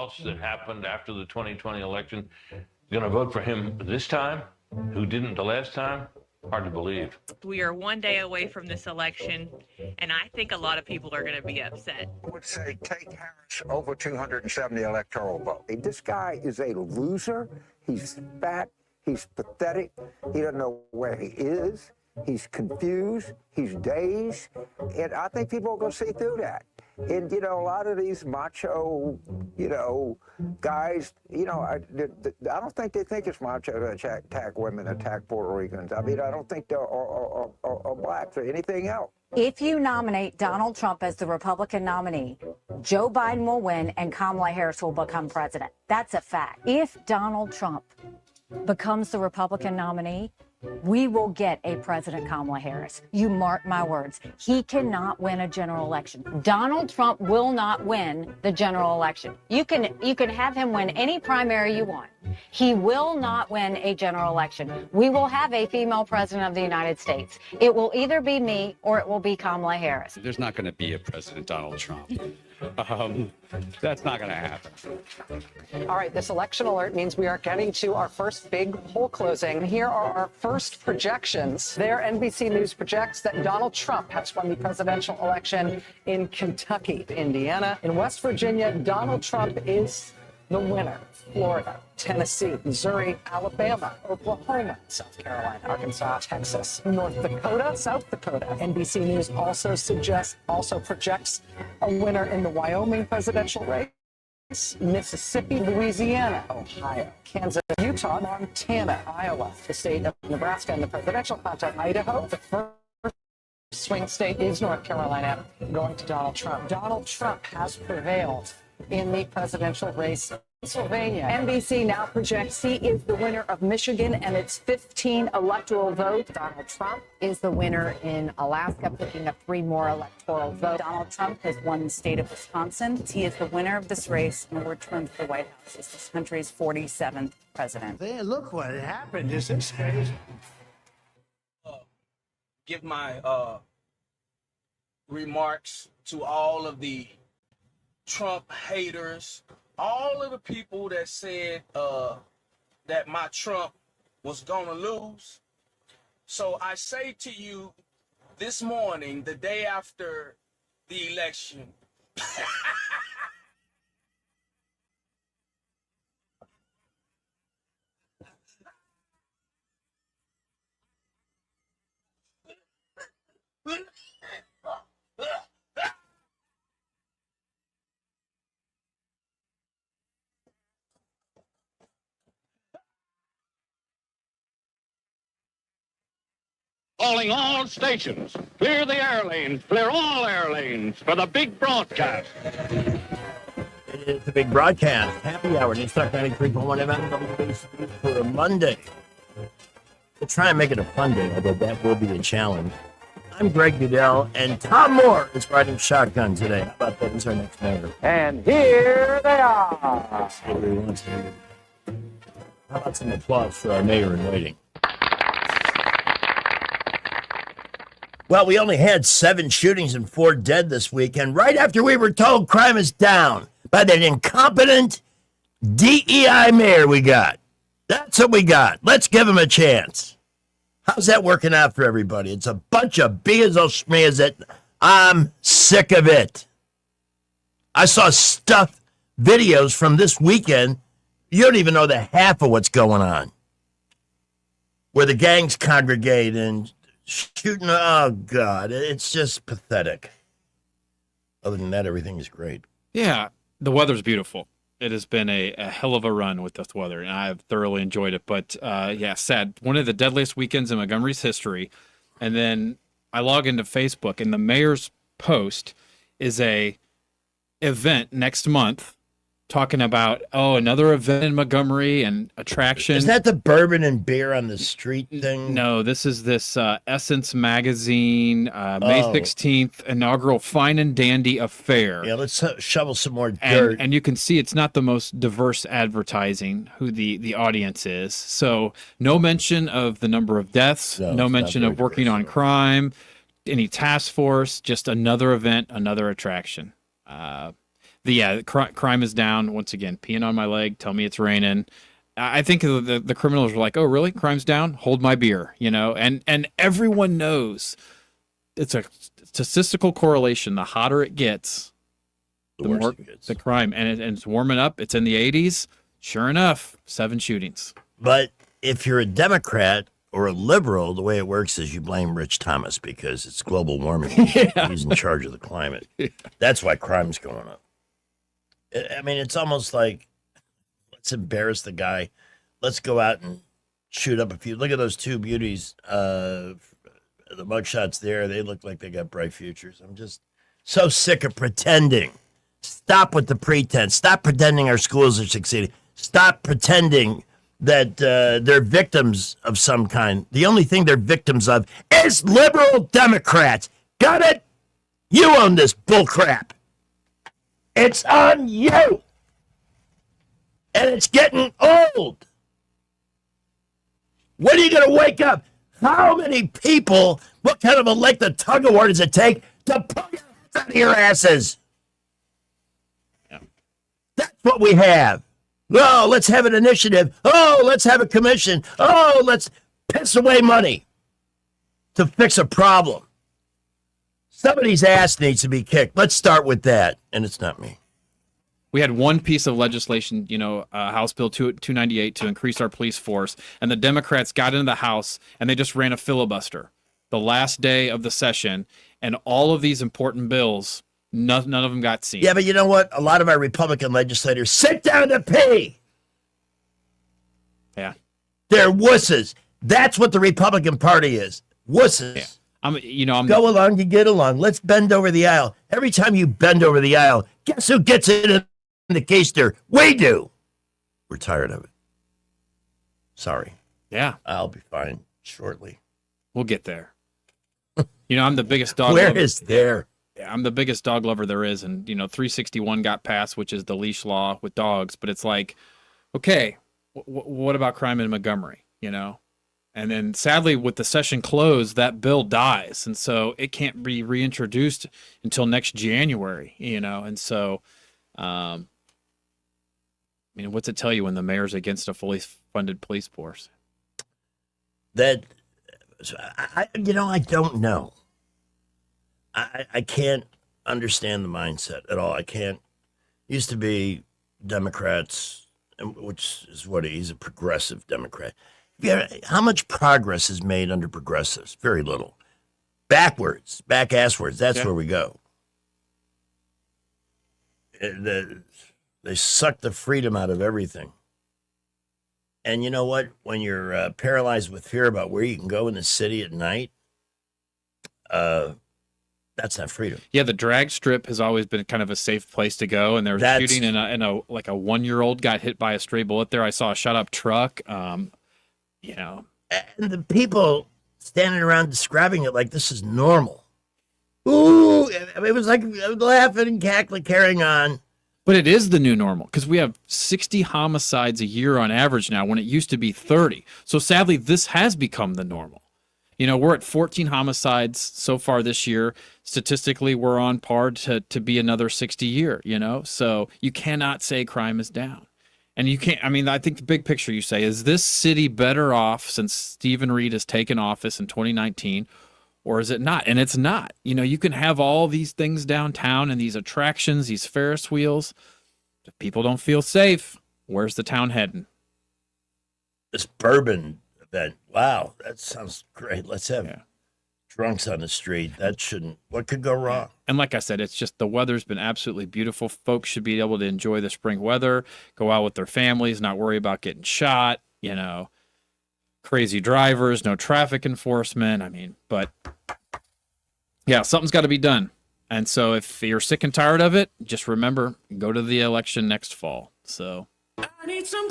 loss that happened after the 2020 election going to vote for him this time, who didn't the last time? Hard to believe. We are one day away from this election, and I think a lot of people are going to be upset. I would say take Harris over 270 electoral votes. This guy is a loser. He's fat. He's pathetic. He doesn't know where he is. He's confused. He's dazed. And I think people are going to see through that. And, a lot of these macho, guys, I don't think they think it's macho to attack women, attack Puerto Ricans. I mean, I don't think they're or blacks or anything else. If you nominate Donald Trump as the Republican nominee, Joe Biden will win and Kamala Harris will become president. That's a fact. If Donald Trump becomes the Republican nominee, we will get a President Kamala Harris. You mark my words. He cannot win a general election. Donald Trump will not win the general election. You can have him win any primary you want. He will not win a general election. We will have a female president of the United States. It will either be me or it will be Kamala Harris. There's not going to be a President Donald Trump. That's not going to happen. All right, this election alert means we are getting to our first big poll closing. Here are our first projections. There, NBC News projects that Donald Trump has won the presidential election in Kentucky, Indiana. In West Virginia, Donald Trump is the winner. Florida, Tennessee, Missouri, Alabama, Oklahoma, South Carolina, Arkansas, Texas, North Dakota, South Dakota. NBC News also projects a winner in the Wyoming presidential race, Mississippi, Louisiana, Ohio, Kansas, Utah, Montana, Iowa, the state of Nebraska in the presidential contest, Idaho. The first swing state is North Carolina, going to Donald Trump. Donald Trump has prevailed in the presidential race. Pennsylvania. NBC now projects he is the winner of Michigan and its 15 electoral votes. Donald Trump is the winner in Alaska, picking up 3 more electoral votes. Donald Trump has won the state of Wisconsin. He is the winner of this race and will return to the White House as this country's 47th president. Hey, look what happened. This is crazy. Give my remarks to all of the Trump haters, all of the people that said that my Trump was gonna lose. So I say to you this morning, the day after the election, Calling all stations. Clear the air lanes. Clear all air lanes for the big broadcast. It is the big broadcast. Happy hour. Newstalk 93.1 FM for a Monday. We'll try and make it a fun day, although that will be a challenge. I'm Greg Goodell, and Tom Moore is riding shotgun today. How about that? He's our next mayor. And here they are. How about some applause for our mayor in waiting? Well, we only had 7 shootings and 4 dead this weekend, right after we were told crime is down by that incompetent DEI mayor we got. That's what we got. Let's give him a chance. How's that working out for everybody? It's a bunch of beers or smears that I'm sick of it. I saw videos from this weekend. You don't even know the half of what's going on. Where the gangs congregate and shooting, oh God, it's just pathetic. Other than that, everything is great. Yeah, the weather's beautiful. It has been a hell of a run with this weather, and I've thoroughly enjoyed it. But yeah, sad. One of the deadliest weekends in Montgomery's history. And then I log into Facebook, and the mayor's post is a event next month talking about, another event in Montgomery and attraction. Is that the bourbon and beer on the street thing? No, this is this Essence Magazine, May 16th, inaugural Fine and Dandy affair. Yeah, let's shovel some more dirt. And you can see it's not the most diverse advertising who the audience is. So no mention of the number of deaths, no mention of working on crime, any task force, just another event, another attraction. Crime is down once again. Peeing on my leg, tell me it's raining. I think the criminals were like, "Oh, really? Crime's down? Hold my beer," And everyone knows it's a statistical correlation. The hotter it gets, the worse more it gets. the crime, and it's warming up. It's in the 80s. Sure enough, 7 shootings. But if you're a Democrat or a liberal, the way it works is you blame Rich Thomas because it's global warming. He's in charge of the climate. That's why crime's going up. I mean, it's almost like, let's embarrass the guy. Let's go out and shoot up a few. Look at those two beauties. The mugshots there, they look like they got bright futures. I'm just so sick of pretending. Stop with the pretense. Stop pretending our schools are succeeding. Stop pretending that they're victims of some kind. The only thing they're victims of is liberal Democrats. Got it? You own this bullcrap. It's on you. And it's getting old. When are you going to wake up? How many people, what kind of a tug of war does it take to pull your heads out of your asses? Yeah. That's what we have. Oh, let's have an initiative. Oh, let's have a commission. Oh, let's piss away money to fix a problem. Somebody's ass needs to be kicked. Let's start with that. And it's not me. We had one piece of legislation, House Bill 298 to increase our police force, and the Democrats got into the House and they just ran a filibuster the last day of the session, and all of these important bills, none of them got seen. Yeah, but you know what? A lot of our Republican legislators sit down to pee. Yeah. They're wusses. That's what the Republican Party is. Wusses. Yeah. I'm Go along, you get along. Let's bend over the aisle. Every time you bend over the aisle, guess who gets it in the keister? We do. We're tired of it. Sorry. Yeah. I'll be fine shortly. We'll get there. I'm the biggest dog Where lover. is there? I'm the biggest dog lover there is. And, 361 got passed, which is the leash law with dogs. But it's like, okay, what about crime in Montgomery, And then sadly, with the session closed, that bill dies. And so it can't be reintroduced until next January, And so, what's it tell you when the mayor's against a fully funded police force? That, I don't know. I can't understand the mindset at all. I can't. Used to be Democrats, which is what he's a progressive Democrat. Yeah, how much progress is made under progressives? Very little. Backwards, back-asswards, that's where we go. They suck the freedom out of everything. And you know what? When you're paralyzed with fear about where you can go in the city at night, that's not freedom. Yeah, the drag strip has always been kind of a safe place to go. And there was a shooting, and a 1-year-old got hit by a stray bullet there. I saw a shot-up truck. And the people standing around describing it like this is normal. Ooh, it was like laughing and cackling, carrying on. But it is the new normal because we have 60 homicides a year on average now when it used to be 30. So sadly, this has become the normal. We're at 14 homicides so far this year. Statistically, we're on par to be another 60 year, So you cannot say crime is down. And you can't, I think the big picture you say, is this city better off since Stephen Reed has taken office in 2019, or is it not? And it's not. You can have all these things downtown and these attractions, these Ferris wheels. If people don't feel safe, where's the town heading? This bourbon event. Wow, that sounds great. Let's have drunks on the street. What could go wrong? And like I said, it's just the weather's been absolutely beautiful. Folks should be able to enjoy the spring weather, go out with their families, not worry about getting shot, crazy drivers, no traffic enforcement. But yeah, something's got to be done. And so if you're sick and tired of it, just remember, go to the election next fall. So I need some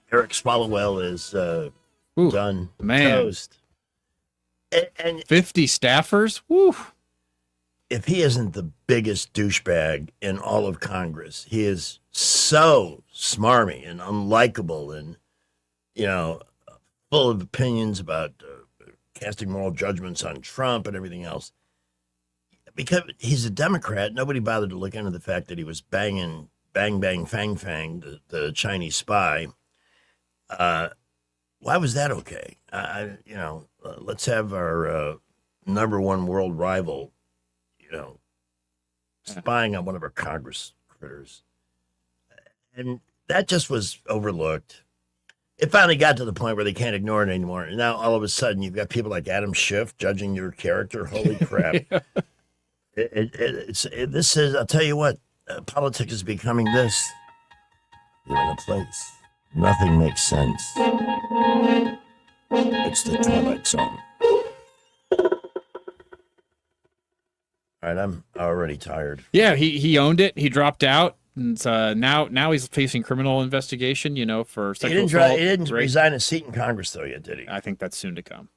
Eric Swallowell is done. Man. Toast. And 50 staffers? Woo. If he isn't the biggest douchebag in all of Congress, he is so smarmy and unlikable and, full of opinions about casting moral judgments on Trump and everything else. Because he's a Democrat, nobody bothered to look into the fact that he was banging Bang Bang Fang Fang, the Chinese spy. Why was that okay? Let's have our number one world rival, spying on one of our Congress critters. And that just was overlooked. It finally got to the point where they can't ignore it anymore. And now all of a sudden you've got people like Adam Schiff judging your character. Holy crap. Yeah. This is, I'll tell you what, politics is becoming this. You're in a place. Nothing makes sense. It's the Twilight Zone. All right, I'm already tired. Yeah, he owned it. He dropped out. And now he's facing criminal investigation, for sexual assault. He didn't rape. resign his seat in Congress, though, yet, did he? I think that's soon to come.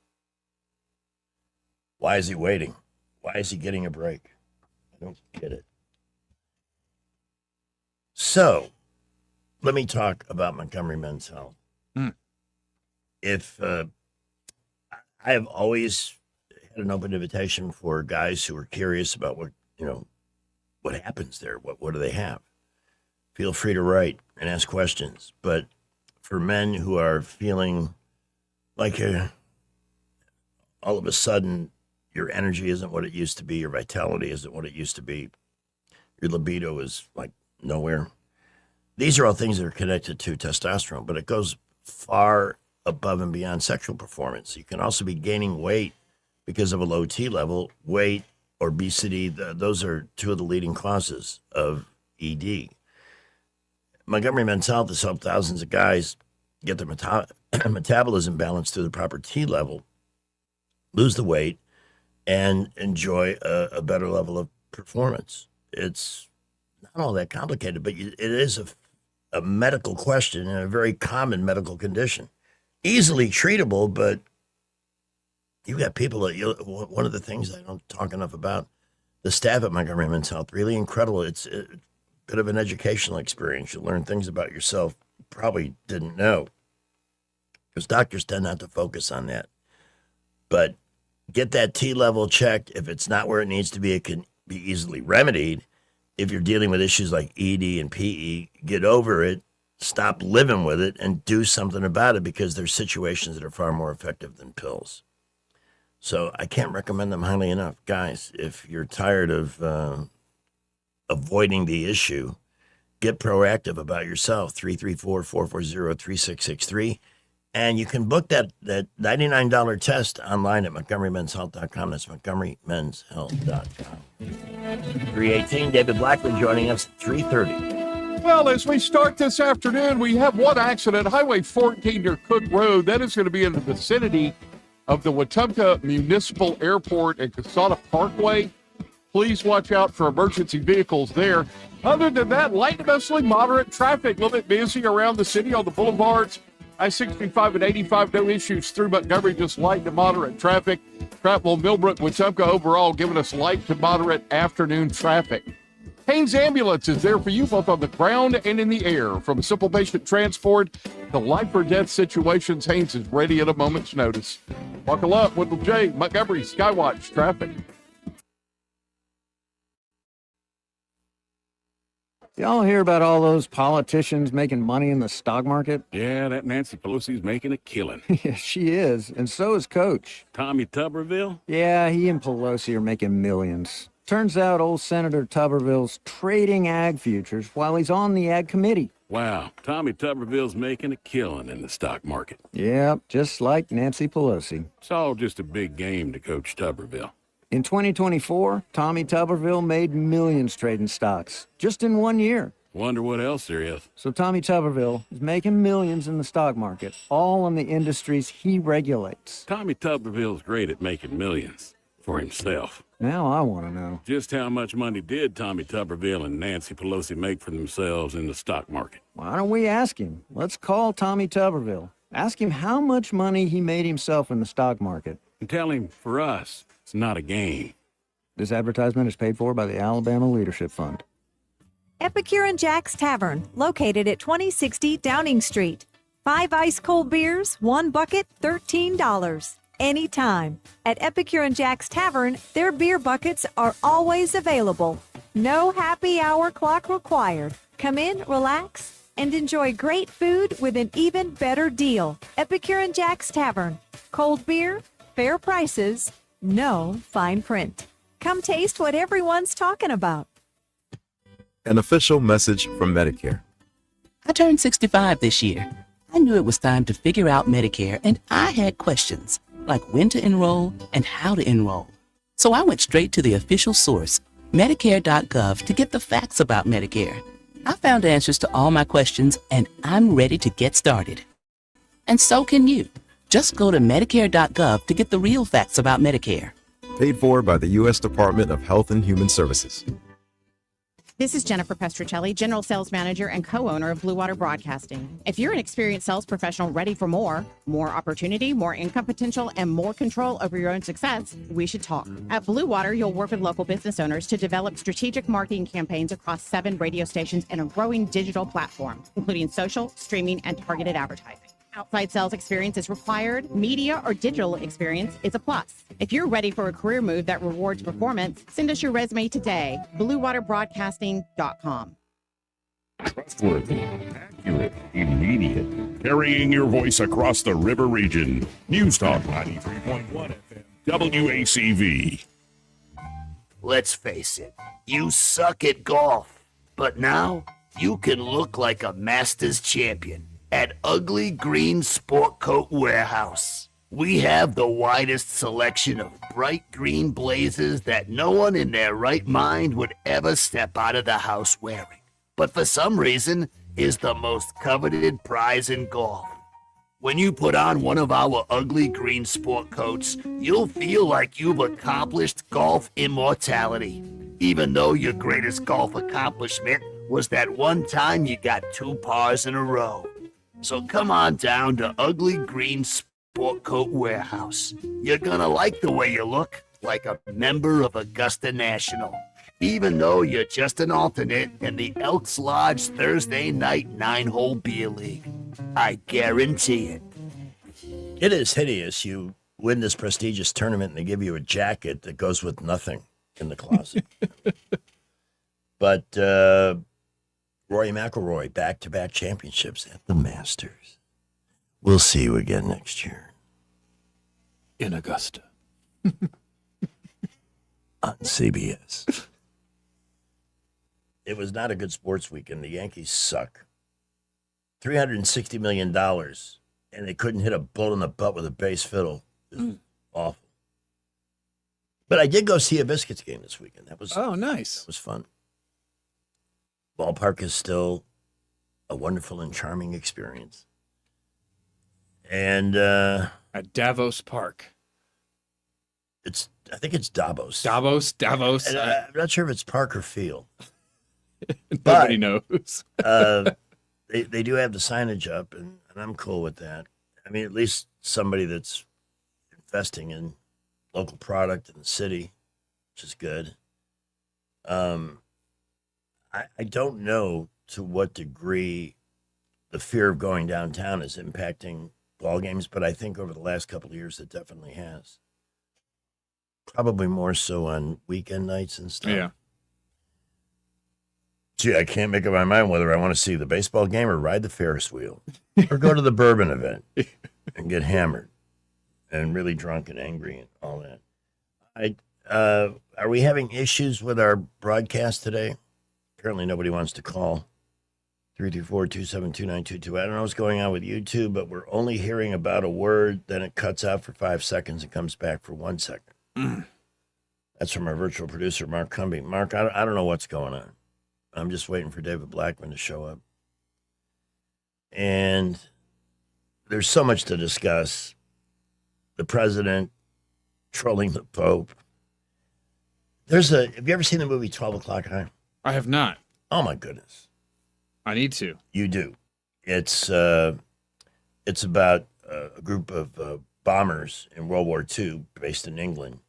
Why is he waiting? Why is he getting a break? I don't get it. So, let me talk about Montgomery Men's Health. If I have always had an open invitation for guys who are curious about what happens there. What do they have? Feel free to write and ask questions. But for men who are feeling like all of a sudden your energy isn't what it used to be, your vitality isn't what it used to be, your libido is like nowhere. These are all things that are connected to testosterone, but it goes far above and beyond sexual performance. You can also be gaining weight because of a low T level. Weight, obesity, those are two of the leading causes of ED. Montgomery Men's Health has helped thousands of guys get their metabolism balanced to the proper T level, lose the weight, and enjoy a better level of performance. It's not all that complicated, but it is a medical question and a very common medical condition. Easily treatable, but you've got people that one of the things I don't talk enough about, the staff at Montgomery Men's Health, really incredible. It's a bit of an educational experience. You learn things about yourself you probably didn't know, because doctors tend not to focus on that. But get that T level checked. If it's not where it needs to be, it can be easily remedied. If you're dealing with issues like ED and PE, get over it, stop living with it, and do something about it, because there's situations that are far more effective than pills. So I can't recommend them highly enough. Guys, if you're tired of avoiding the issue, get proactive about yourself. 334-440-3663. And you can book that $99 test online at MontgomeryMen'sHealth.com. That's MontgomeryMen'sHealth.com. 318, David Blackley joining us at 3:30. Well, as we start this afternoon, we have one accident, Highway 14 near Cook Road. That is going to be in the vicinity of the Wetumpka Municipal Airport and Casada Parkway. Please watch out for emergency vehicles there. Other than that, light to mostly moderate traffic. A little bit busy around the city on the boulevards. I-65 and 85, no issues through Montgomery, just light to moderate traffic. Prattville, Millbrook, Wetumpka overall giving us light to moderate afternoon traffic. Haynes Ambulance is there for you both on the ground and in the air. From simple patient transport to life or death situations, Haynes is ready at a moment's notice. Buckle up, Wendell J. Montgomery Skywatch traffic. Y'all hear about all those politicians making money in the stock market? Yeah, that Nancy Pelosi's making a killing. Yeah, she is. And so is Coach. Tommy Tuberville? Yeah, he and Pelosi are making millions. Turns out old Senator Tuberville's trading ag futures while he's on the ag committee. Wow, Tommy Tuberville's making a killing in the stock market. Yep, just like Nancy Pelosi. It's all just a big game to Coach Tuberville. In 2024, Tommy Tuberville made millions trading stocks, just in 1 year. Wonder what else there is. So Tommy Tuberville is making millions in the stock market, all in the industries he regulates. Tommy Tuberville's great at making millions for himself. Now I want to know. Just how much money did Tommy Tuberville and Nancy Pelosi make for themselves in the stock market? Why don't we ask him? Let's call Tommy Tuberville. Ask him how much money he made himself in the stock market. And tell him, for us, it's not a game. This advertisement is paid for by the Alabama Leadership Fund. Epicure and Jack's Tavern, located at 2060 Downing Street. 5 ice cold beers, 1 bucket, $13. Anytime. At Epicure and Jack's Tavern, their beer buckets are always available. No happy hour clock required. Come in, relax, and enjoy great food with an even better deal. Epicure and Jack's Tavern. Cold beer, fair prices, no fine print. Come taste what everyone's talking about. An official message from Medicare. I turned 65 this year. I knew it was time to figure out Medicare, and I had questions, like when to enroll and how to enroll. So I went straight to the official source, Medicare.gov, to get the facts about Medicare. I found answers to all my questions, and I'm ready to get started. And so can you. Just go to Medicare.gov to get the real facts about Medicare. Paid for by the U.S. Department of Health and Human Services. This is Jennifer Pestruccelli, General Sales Manager and co-owner of Blue Water Broadcasting. If you're an experienced sales professional ready for more opportunity, more income potential, and more control over your own success, we should talk. At Blue Water, you'll work with local business owners to develop strategic marketing campaigns across 7 radio stations and a growing digital platform, including social, streaming, and targeted advertising. Outside sales experience is required. Media or digital experience is a plus. If you're ready for a career move that rewards performance, send us your resume today. BlueWaterBroadcasting.com. Trustworthy, accurate, immediate. Carrying your voice across the river region. News Talk 93.1 FM. WACV. Let's face it, you suck at golf, but now you can look like a Masters champion at Ugly Green Sport Coat Warehouse. We have the widest selection of bright green blazers that no one in their right mind would ever step out of the house wearing, but for some reason is the most coveted prize in golf. When you put on one of our ugly green sport coats, you'll feel like you've accomplished golf immortality, even though your greatest golf accomplishment was that one time you got 2 pars in a row. So come on down to Ugly Green Sport Coat Warehouse. You're gonna like the way you look, like a member of Augusta National, even though you're just an alternate in the Elks Lodge Thursday night 9-hole beer league. I guarantee it. It is hideous. You win this prestigious tournament and they give you a jacket that goes with nothing in the closet. But Rory McIlroy, back-to-back championships at the Masters. We'll see you again next year. In Augusta. On CBS. It was not a good sports weekend. The Yankees suck. $360 million, and they couldn't hit a bull in the butt with a bass fiddle. It was awful. But I did go see a Biscuits game this weekend. That was nice. It was fun. Ballpark is still a wonderful and charming experience. And at Davos Park. I think it's Davos. Davos. And, I'm not sure if it's Park or Field. Nobody knows. They do have the signage up, and I'm cool with that. I mean, at least somebody that's investing in local product in the city, which is good. I don't know to what degree the fear of going downtown is impacting ball games, but I think over the last couple of years it definitely has. Probably more so on weekend nights and stuff. Yeah. Gee, I can't make up my mind whether I want to see the baseball game or ride the Ferris wheel or go to the bourbon event and get hammered and really drunk and angry and all that. Are we having issues with our broadcast today? Apparently nobody wants to call. 334-272-9222. I don't know what's going on with YouTube, but we're only hearing about a word, then it cuts out for 5 seconds and comes back for 1 second. That's from our virtual producer, Mark Cumby. Mark, I don't know what's going on. I'm just waiting for David Blackman to show up. And there's so much to discuss. The president trolling the Pope. Have you ever seen the movie 12 O'Clock High? I have not. Oh, my goodness. I need to. You do. It's about a group of bombers in World War II based in England.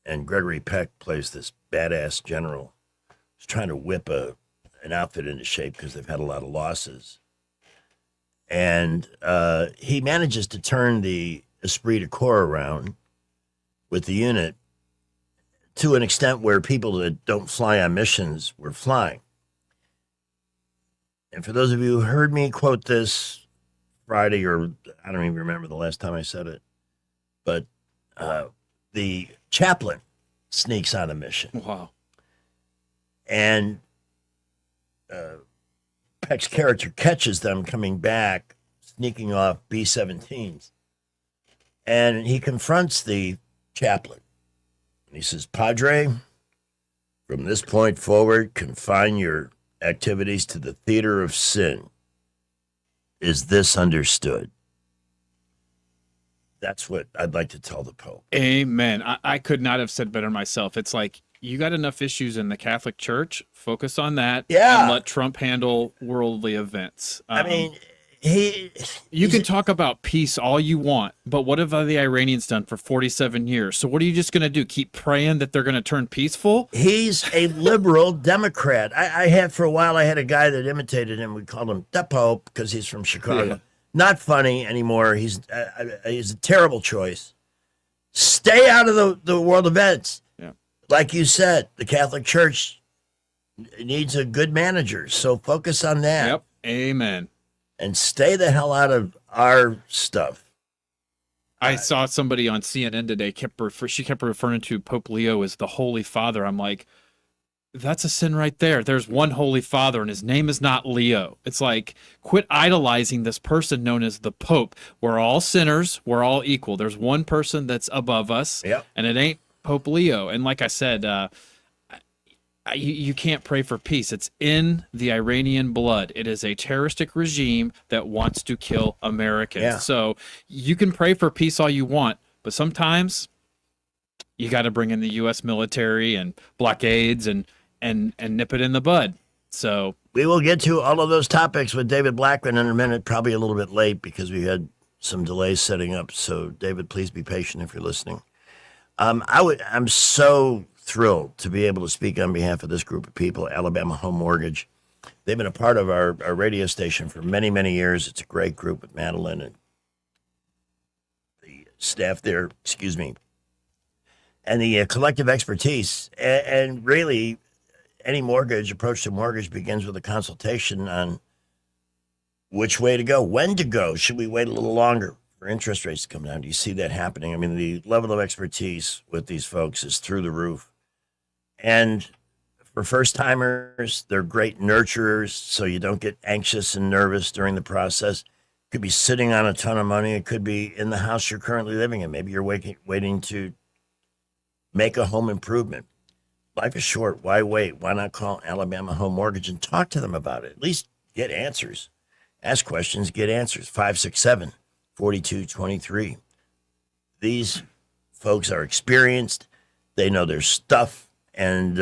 And Gregory Peck plays this badass general who's trying to whip an outfit into shape because they've had a lot of losses. And he manages to turn the esprit de corps around with the unit to an extent where people that don't fly on missions were flying. And for those of you who heard me quote this Friday, or I don't even remember the last time I said it, but the chaplain sneaks on a mission. Wow. And Peck's character catches them coming back, sneaking off B-17s. And he confronts the chaplain. And he says, Padre, from this point forward, confine your activities to the theater of sin. Is this understood? That's what I'd like to tell the Pope. Amen. I could not have said better myself. It's like, you got enough issues in the Catholic Church. Focus on that. Yeah. And let Trump handle worldly events. I mean, you can talk about peace all you want, but what have the Iranians done for 47 years? So what are you just going to do? Keep praying that they're going to turn peaceful? He's a liberal Democrat. I had for a while, I had a guy that imitated him. We called him the Pope because he's from Chicago. Yeah. Not funny anymore. He's a terrible choice. Stay out of the world events. Yeah. Like you said, the Catholic Church needs a good manager. So focus on that. Yep. Amen. And stay the hell out of our stuff. I saw somebody on CNN today, she kept referring to Pope Leo as the Holy Father. I'm like, that's a sin right there. There's one Holy Father, and his name is not Leo. It's like, quit idolizing this person known as the Pope. We're all sinners. We're all equal. There's one person that's above us, and it ain't Pope Leo. And like I said, you can't pray for peace. It's in the Iranian blood. It is a terroristic regime that wants to kill Americans. Yeah. So you can pray for peace all you want, but sometimes you got to bring in the U.S. military and blockades and nip it in the bud. So we will get to all of those topics with David Blackman in a minute, probably a little bit late because we had some delays setting up. So David, please be patient if you're listening. I'm so thrilled to be able to speak on behalf of this group of people, Alabama Home Mortgage. They've been a part of our radio station for many, many years. It's a great group with Madeline and the staff there, and the collective expertise. And really, any approach to mortgage begins with a consultation on which way to go, when to go. Should we wait a little longer for interest rates to come down? Do you see that happening? I mean, the level of expertise with these folks is through the roof. And for first-timers, they're great nurturers, so you don't get anxious and nervous during the process. Could be sitting on a ton of money. It could be in the house you're currently living in. Maybe you're waiting to make a home improvement. Life is short. Why wait? Why not call Alabama Home Mortgage and talk to them about it? At least get answers. Ask questions, get answers. 567-4223. These folks are experienced. They know their stuff, and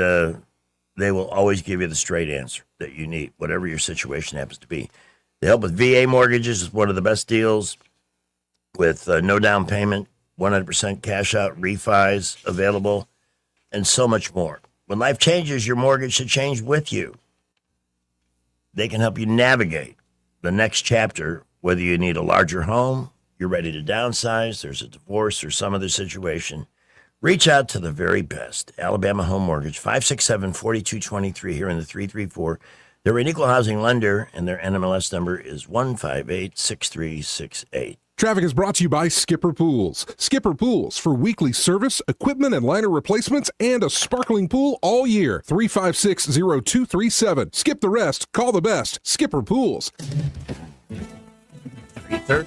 they will always give you the straight answer that you need, whatever your situation happens to be. They help with VA mortgages. Is one of the best deals with no down payment, 100% cash out refis available, and so much more. When life changes, your mortgage should change with you. They can help you navigate the next chapter, whether you need a larger home, you're ready to downsize, there's a divorce or some other situation. Reach out to the very best. Alabama Home Mortgage, 567-4223 here in the 334. They're an equal housing lender, and their NMLS number is 1586368. Traffic is brought to you by Skipper Pools. Skipper Pools for weekly service, equipment and liner replacements, and a sparkling pool all year. 356-0237. Skip the rest. Call the best. Skipper Pools. 3:30.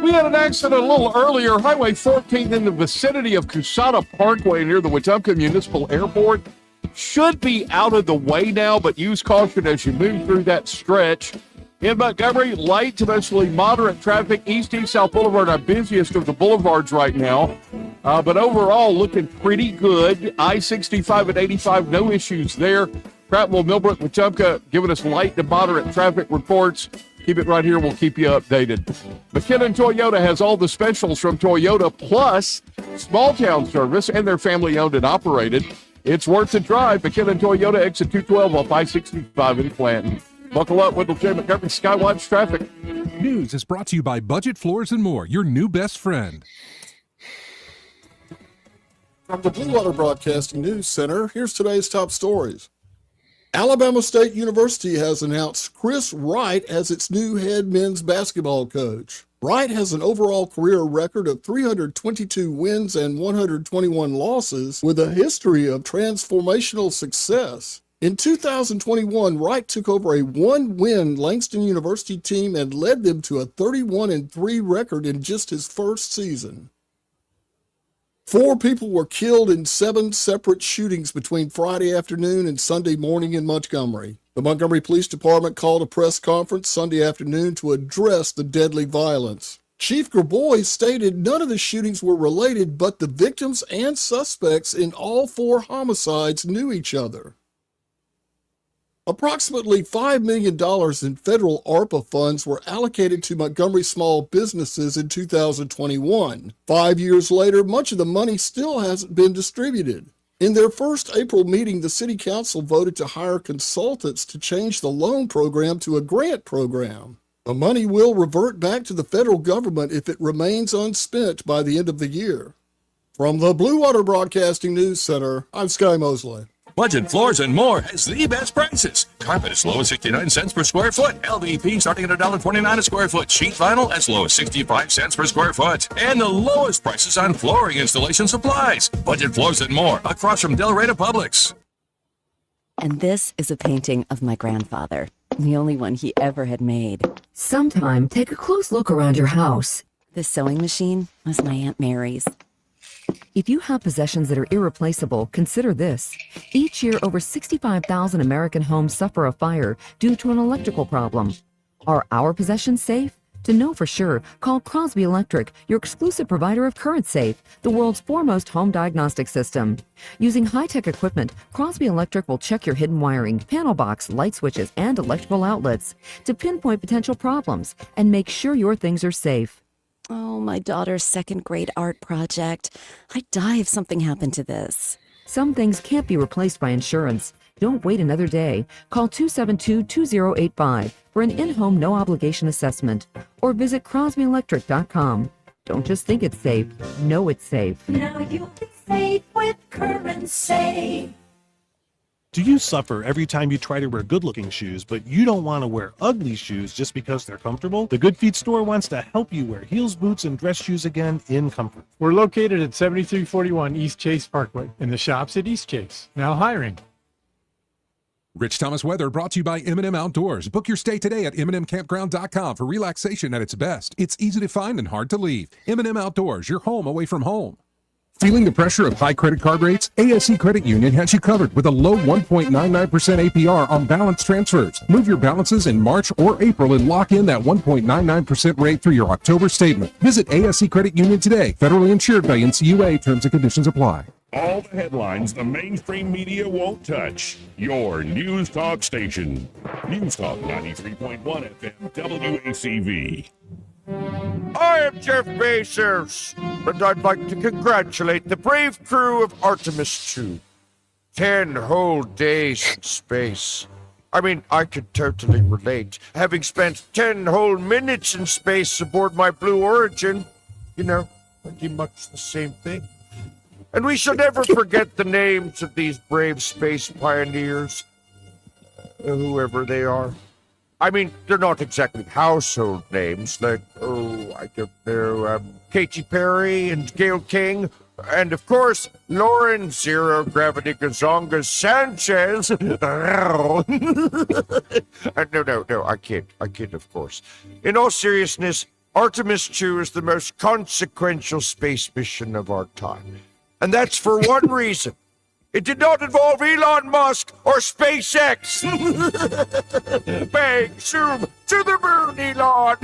We had an accident a little earlier. Highway 14 in the vicinity of Cusana Parkway near the Wetumpka Municipal Airport. Should be out of the way now, but use caution as you move through that stretch. In Montgomery, light to mostly moderate traffic. East-South Boulevard, our busiest of the boulevards right now. But overall, looking pretty good. I-65 at 85, no issues there. Prattville, Millbrook, Wetumpka giving us light to moderate traffic reports. Keep it right here. We'll keep you updated. McKinnon Toyota has all the specials from Toyota, plus small town service, and they're family-owned and operated. It's worth the drive. McKinnon Toyota, exit 212 off I-65 in Clanton. Buckle up, Wendell J. Montgomery, Skywatch Traffic. News is brought to you by Budget Floors and More, your new best friend. From the Blue Water Broadcasting News Center, here's today's top stories. Alabama State University has announced Chris Wright as its new head men's basketball coach. Wright has an overall career record of 322 wins and 121 losses, with a history of transformational success. In 2021, Wright took over a one-win Langston University team and led them to a 31-3 record in just his first season. 4 people were killed in 7 separate shootings between Friday afternoon and Sunday morning in Montgomery. The Montgomery Police Department called a press conference Sunday afternoon to address the deadly violence. Chief Grabois stated none of the shootings were related, but the victims and suspects in all 4 homicides knew each other. Approximately $5 million in federal ARPA funds were allocated to Montgomery small businesses in 2021. 5 years later, much of the money still hasn't been distributed. In their first April meeting, the City Council voted to hire consultants to change the loan program to a grant program. The money will revert back to the federal government if it remains unspent by the end of the year. From the Blue Water Broadcasting News Center, I'm Sky Mosley. Budget Floors and More has the best prices. Carpet as low as 69 cents per square foot. LVP starting at $1.29 a square foot. Sheet vinyl as low as 65 cents per square foot. And the lowest prices on flooring installation supplies. Budget Floors and More across from Del Rey to Publix. And this is a painting of my grandfather, the only one he ever had made. Sometime take a close look around your house. This sewing machine was my Aunt Mary's. If you have possessions that are irreplaceable, consider this. Each year, over 65,000 American homes suffer a fire due to an electrical problem. Are our possessions safe? To know for sure, call Crosby Electric, your exclusive provider of Current Safe, the world's foremost home diagnostic system. Using high-tech equipment, Crosby Electric will check your hidden wiring, panel box, light switches, and electrical outlets to pinpoint potential problems and make sure your things are safe. Oh, my daughter's second grade art project. I'd die if something happened to this. Some things can't be replaced by insurance. Don't wait another day. Call 272-2085 for an in-home no-obligation assessment or visit crosbyelectric.com. Don't just think it's safe. Know it's safe. Now you'll be safe with Current Safe. Do you suffer every time you try to wear good-looking shoes, but you don't want to wear ugly shoes just because they're comfortable? The Good Feet store wants to help you wear heels, boots, and dress shoes again in comfort. We're located at 7341 East Chase Parkway in the shops at East Chase. Now hiring. Rich Thomas weather brought to you by M&M Outdoors. Book your stay today at MNMCampground.com for relaxation at its best. It's easy to find and hard to leave. M&M Outdoors, your home away from home. Feeling the pressure of high credit card rates? ASC Credit Union has you covered with a low 1.99% APR on balance transfers. Move your balances in March or April and lock in that 1.99% rate through your October statement. Visit ASC Credit Union today. Federally insured by NCUA. Terms and conditions apply. All the headlines the mainstream media won't touch. Your News Talk station. News Talk 93.1 FM WACV. I am Jeff Bezos, and I'd like to congratulate the brave crew of Artemis 2. 10 whole days in space. I mean, I could totally relate, having spent 10 whole minutes in space aboard my Blue Origin. You know, pretty much the same thing. And we shall never forget the names of these brave space pioneers, whoever they are. I mean, they're not exactly household names, like, I don't know, Katy Perry and Gayle King, and of course, Lauren Zero Gravity Gazonga Sanchez. No, I kid, of course. In all seriousness, Artemis 2 is the most consequential space mission of our time. And that's for one reason. It did not involve Elon Musk or SpaceX. Bang, zoom, to the moon, Elon.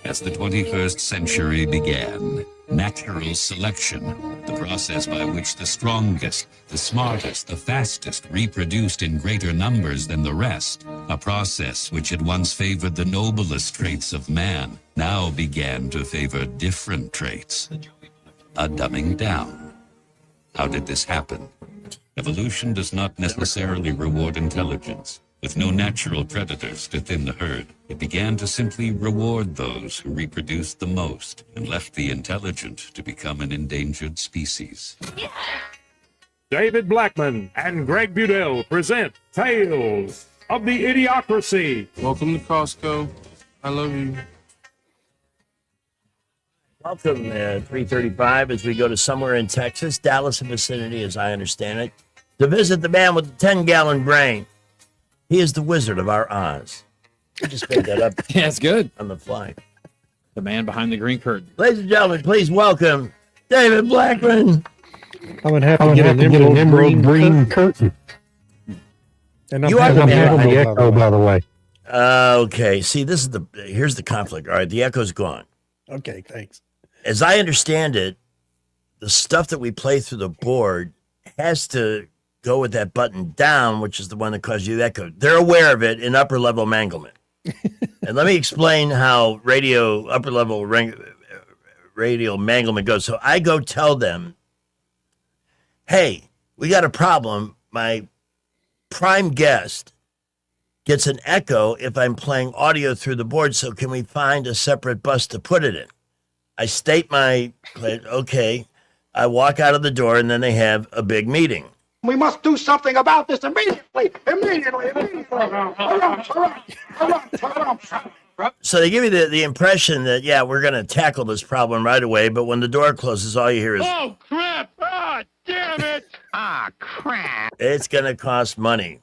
As the 21st century began, natural selection, the process by which the strongest, the smartest, the fastest reproduced in greater numbers than the rest, a process which had once favored the noblest traits of man, now began to favor different traits. A dumbing down. How did this happen? Evolution does not necessarily reward intelligence. With no natural predators to thin the herd, it began to simply reward those who reproduced the most and left the intelligent to become an endangered species. David Blackman and Greg Budell present Tales of the Idiocracy. Welcome to Costco. I love you. Welcome, 335, as we go to somewhere in Texas, Dallas and vicinity, as I understand it, to visit the man with the 10-gallon brain. He is the Wizard of our Oz. I just made that up. Yeah, it's good. On the fly. The man behind the green curtain. Ladies and gentlemen, please welcome David Blackman. I would have to get an emerald green curtain. And You are the man having the echo, by the way. Okay, see, here's the conflict. All right, the echo's gone. Okay, thanks. As I understand it, the stuff that we play through the board has to go with that button down, which is the one that causes you echo. They're aware of it in upper level manglement. And let me explain how upper level radio manglement goes. So I go tell them, hey, we got a problem. My prime guest gets an echo if I'm playing audio through the board. So can we find a separate bus to put it in? I state my claim. Okay. I walk out of the door and then they have a big meeting. We must do something about this immediately. So they give you the impression that, yeah, we're going to tackle this problem right away. But when the door closes, all you hear is, Oh, crap. Ah, damn it. Ah, crap. it's going to cost money.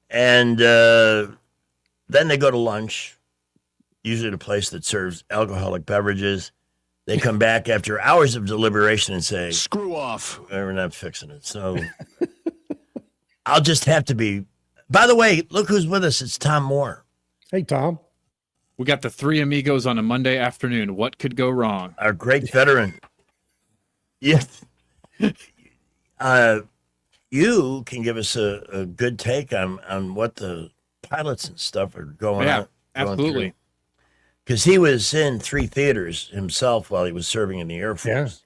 And then they go to lunch, usually at a place that serves alcoholic beverages. They come back after hours of deliberation and say, Screw off. we're not fixing it. So I'll just have to be. By the way, look who's with us. It's Tom Moore. Hey, Tom. We got the three amigos on a Monday afternoon. What could go wrong? Our great veteran. Yes. You can give us a good take on what the pilots and stuff are going on. Absolutely. Because he was in 3 theaters himself while he was serving in the Air Force.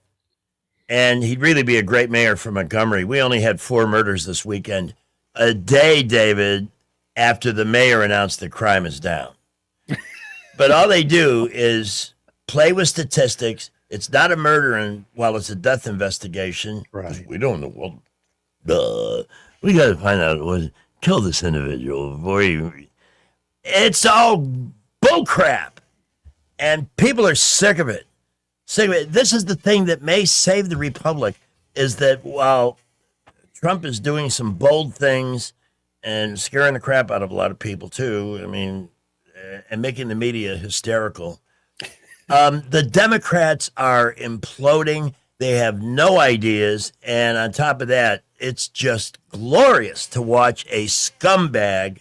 Yeah. And he'd really be a great mayor for Montgomery. We only had 4 murders this weekend. A day, David, after the mayor announced that crime is down. But all they do is play with statistics. It's not a murder while it's a death investigation. Right. We don't know. Well, we got to find out what killed this individual before you. It's all bullcrap. And people are sick of it. This is the thing that may save the republic, is that while Trump is doing some bold things and scaring the crap out of a lot of people too, I mean, and making the media hysterical, the Democrats are imploding. They have no ideas. And on top of that, it's just glorious to watch a scumbag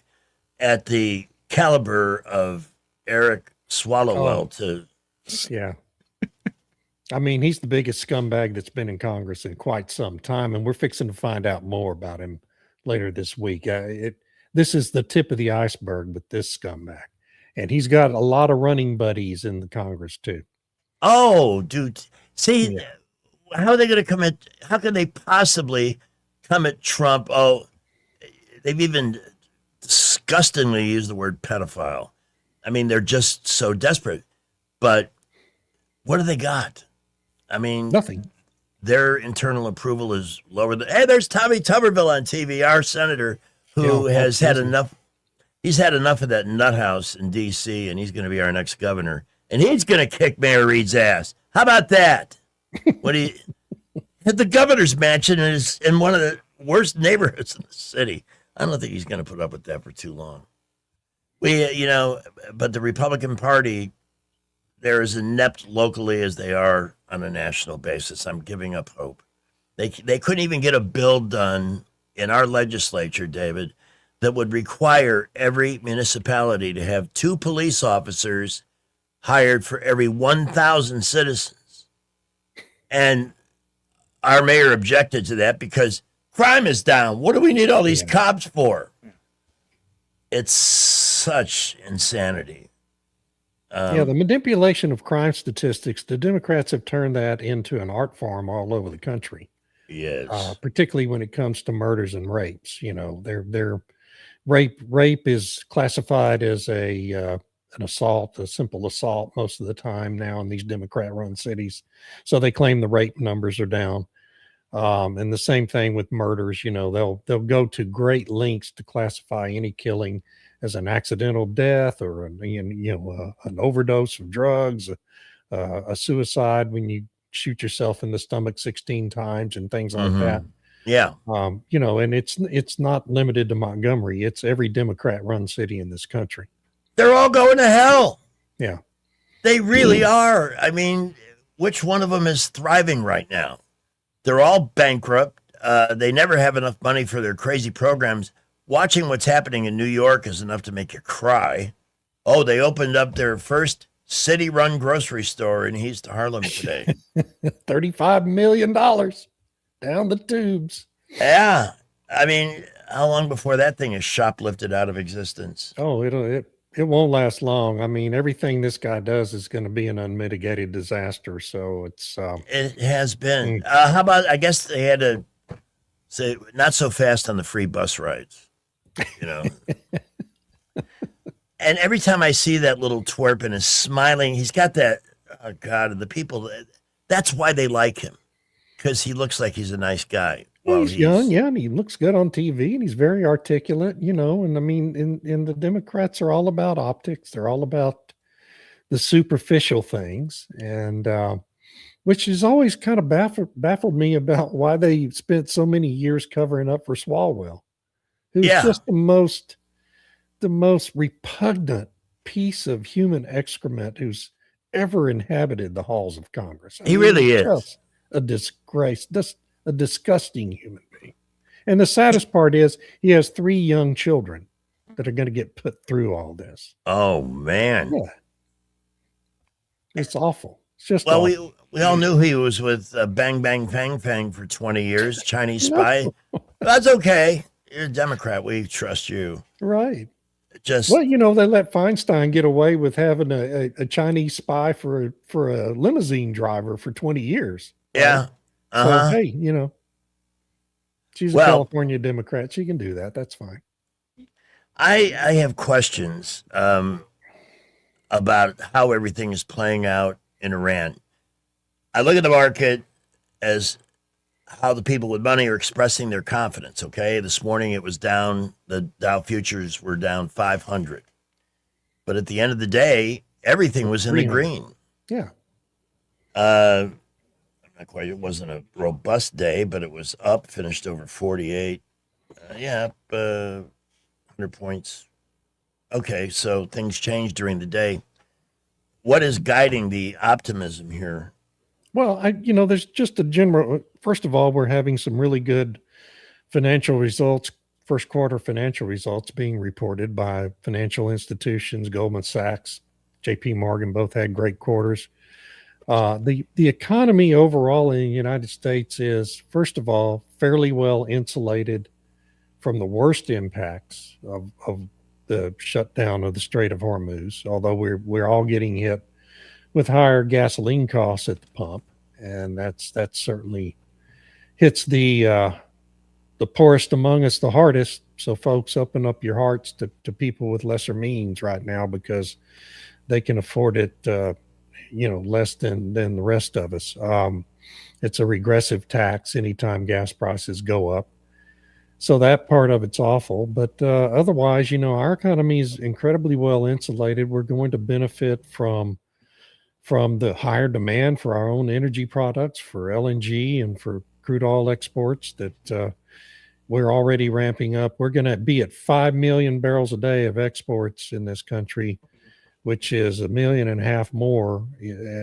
at the caliber of Eric Swalwell Yeah. I mean, he's the biggest scumbag that's been in Congress in quite some time, and we're fixing to find out more about him later this week. This is the tip of the iceberg with this scumbag, and he's got a lot of running buddies in the Congress too. Oh, dude. See, how are they going to come at, how can they possibly come at Trump? Oh, they've even disgustingly used the word pedophile. I mean, they're just so desperate. But what do they got? I mean, nothing. Their internal approval is lower than. Hey, there's Tommy Tuberville on TV, our senator, who has had enough. He's had enough of that nut house in D.C., and he's going to be our next governor. And he's going to kick Mayor Reed's ass. How about that? What do you? The governor's mansion is in one of the worst neighborhoods in the city. I don't think he's going to put up with that for too long. But the Republican Party, they're as inept locally as they are on a national basis. I'm giving up hope. They couldn't even get a bill done in our legislature, David, that would require every municipality to have 2 police officers hired for every 1,000 citizens. And our mayor objected to that because crime is down. What do we need all these cops for? It's such insanity. The manipulation of crime statistics, the Democrats have turned that into an art form all over the country. Yes. Particularly when it comes to murders and rapes. They're Rape is classified as an assault, a simple assault most of the time now in these Democrat-run cities. So they claim the rape numbers are down. And the same thing with murders. They'll go to great lengths to classify any killing as an accidental death or an overdose of drugs, a suicide when you shoot yourself in the stomach 16 times and things like that. Yeah. And it's not limited to Montgomery. It's every Democrat-run city in this country. They're all going to hell. Yeah. They really are. I mean, which one of them is thriving right now? They're all bankrupt. They never have enough money for their crazy programs. Watching what's happening in New York is enough to make you cry. Oh, they opened up their first city-run grocery store in East Harlem today. $35 million down the tubes. Yeah. I mean, how long before that thing is shoplifted out of existence? Oh, it won't last long. I mean, everything this guy does is going to be an unmitigated disaster. So it's it has been. How about, I guess they had to say not so fast on the free bus rides, And every time I see that little twerp and is smiling, he's got that, oh God, and the people, that's why they like him, because he looks like he's a nice guy. Well, he's young, yeah, and he looks good on TV, and he's very articulate, and I mean, and the Democrats are all about optics. They're all about the superficial things, and which has always kind of baffled me about why they spent so many years covering up for Swalwell, who's just the most repugnant piece of human excrement who's ever inhabited the halls of Congress. He really is. Just a disgrace, just a disgusting human being. And the saddest part is he has 3 young children that are going to get put through all this. Oh, man. Yeah. It's awful. It's just well, awful. we all knew he was with Bang Bang Fang Fang for 20 years, Chinese spy. That's okay. You're a Democrat. We trust you. Right. Just well, they let Feinstein get away with having a Chinese spy for a limousine driver for 20 years. Yeah. So, hey, she's a California Democrat. She can do that. That's fine. I have questions about how everything is playing out in Iran. I look at the market as how the people with money are expressing their confidence. Okay. This morning it was down. The Dow futures were down 500. But at the end of the day, everything was in the green. Yeah. Not quite. It wasn't a robust day, but it was up, finished over 48. Up 100 points. Okay. So things changed during the day. What is guiding the optimism here? Well, there's just a general, first of all, we're having some really good financial results, first quarter financial results being reported by financial institutions. Goldman Sachs, JP Morgan, both had great quarters. The economy overall in the United States is, first of all, fairly well insulated from the worst impacts of the shutdown of the Strait of Hormuz, although we're all getting hit with higher gasoline costs at the pump, and that certainly hits the poorest among us the hardest. So folks, open up your hearts to people with lesser means right now, because they can afford it, less than the rest of us. It's a regressive tax anytime gas prices go up. So that part of it's awful, but otherwise, our economy is incredibly well insulated. We're going to benefit from the higher demand for our own energy products, for LNG and for crude oil exports that we're already ramping up. We're going to be at 5 million barrels a day of exports in this country, which is 1.5 million more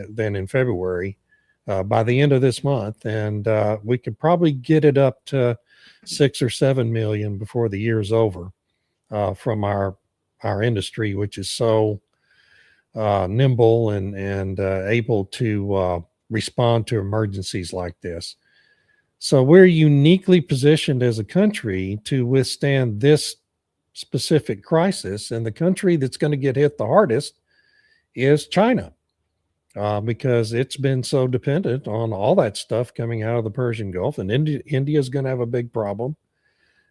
than in February by the end of this month. And we could probably get it up to 6 or 7 million before the year's over from our industry, which is so nimble and able to respond to emergencies like this. So we're uniquely positioned as a country to withstand this specific crisis. And the country that's going to get hit the hardest is China, because it's been so dependent on all that stuff coming out of the Persian Gulf. And India is going to have a big problem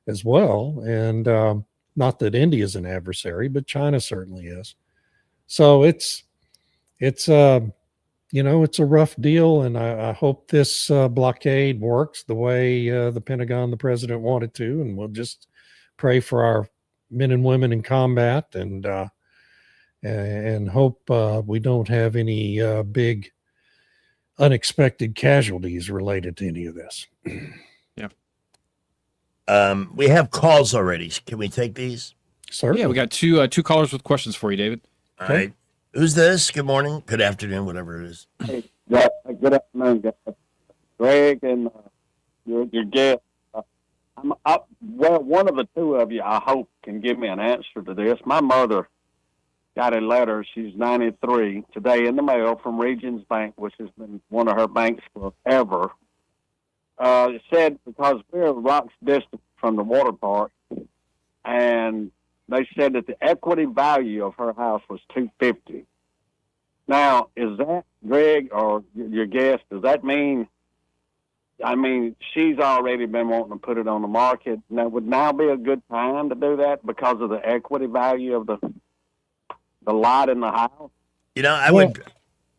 as well. And Not that India is an adversary, but China certainly is. So it's it's a rough deal, and I hope this blockade works the way the Pentagon, the president wanted to, and we'll just pray for our men and women in combat, and hope we don't have any big unexpected casualties related to any of this. We have calls already. Can we take these? Certainly. Yeah, we got two callers with questions for you, David. All right. Who's this? Good morning, good afternoon, whatever it is. Hey, good afternoon, guys. Greg and your guest. One of the two of you, I hope, can give me an answer to this. My mother got a letter. She's 93 today in the mail from Regions Bank, which has been one of her banks forever. It said because we're rocks distant from the water park, and they said that the equity value of her house was $250. Now, is that, Greg, or your guest, does that mean, she's already been wanting to put it on the market. Now, would now be a good time to do that because of the equity value of the lot in the house? I would.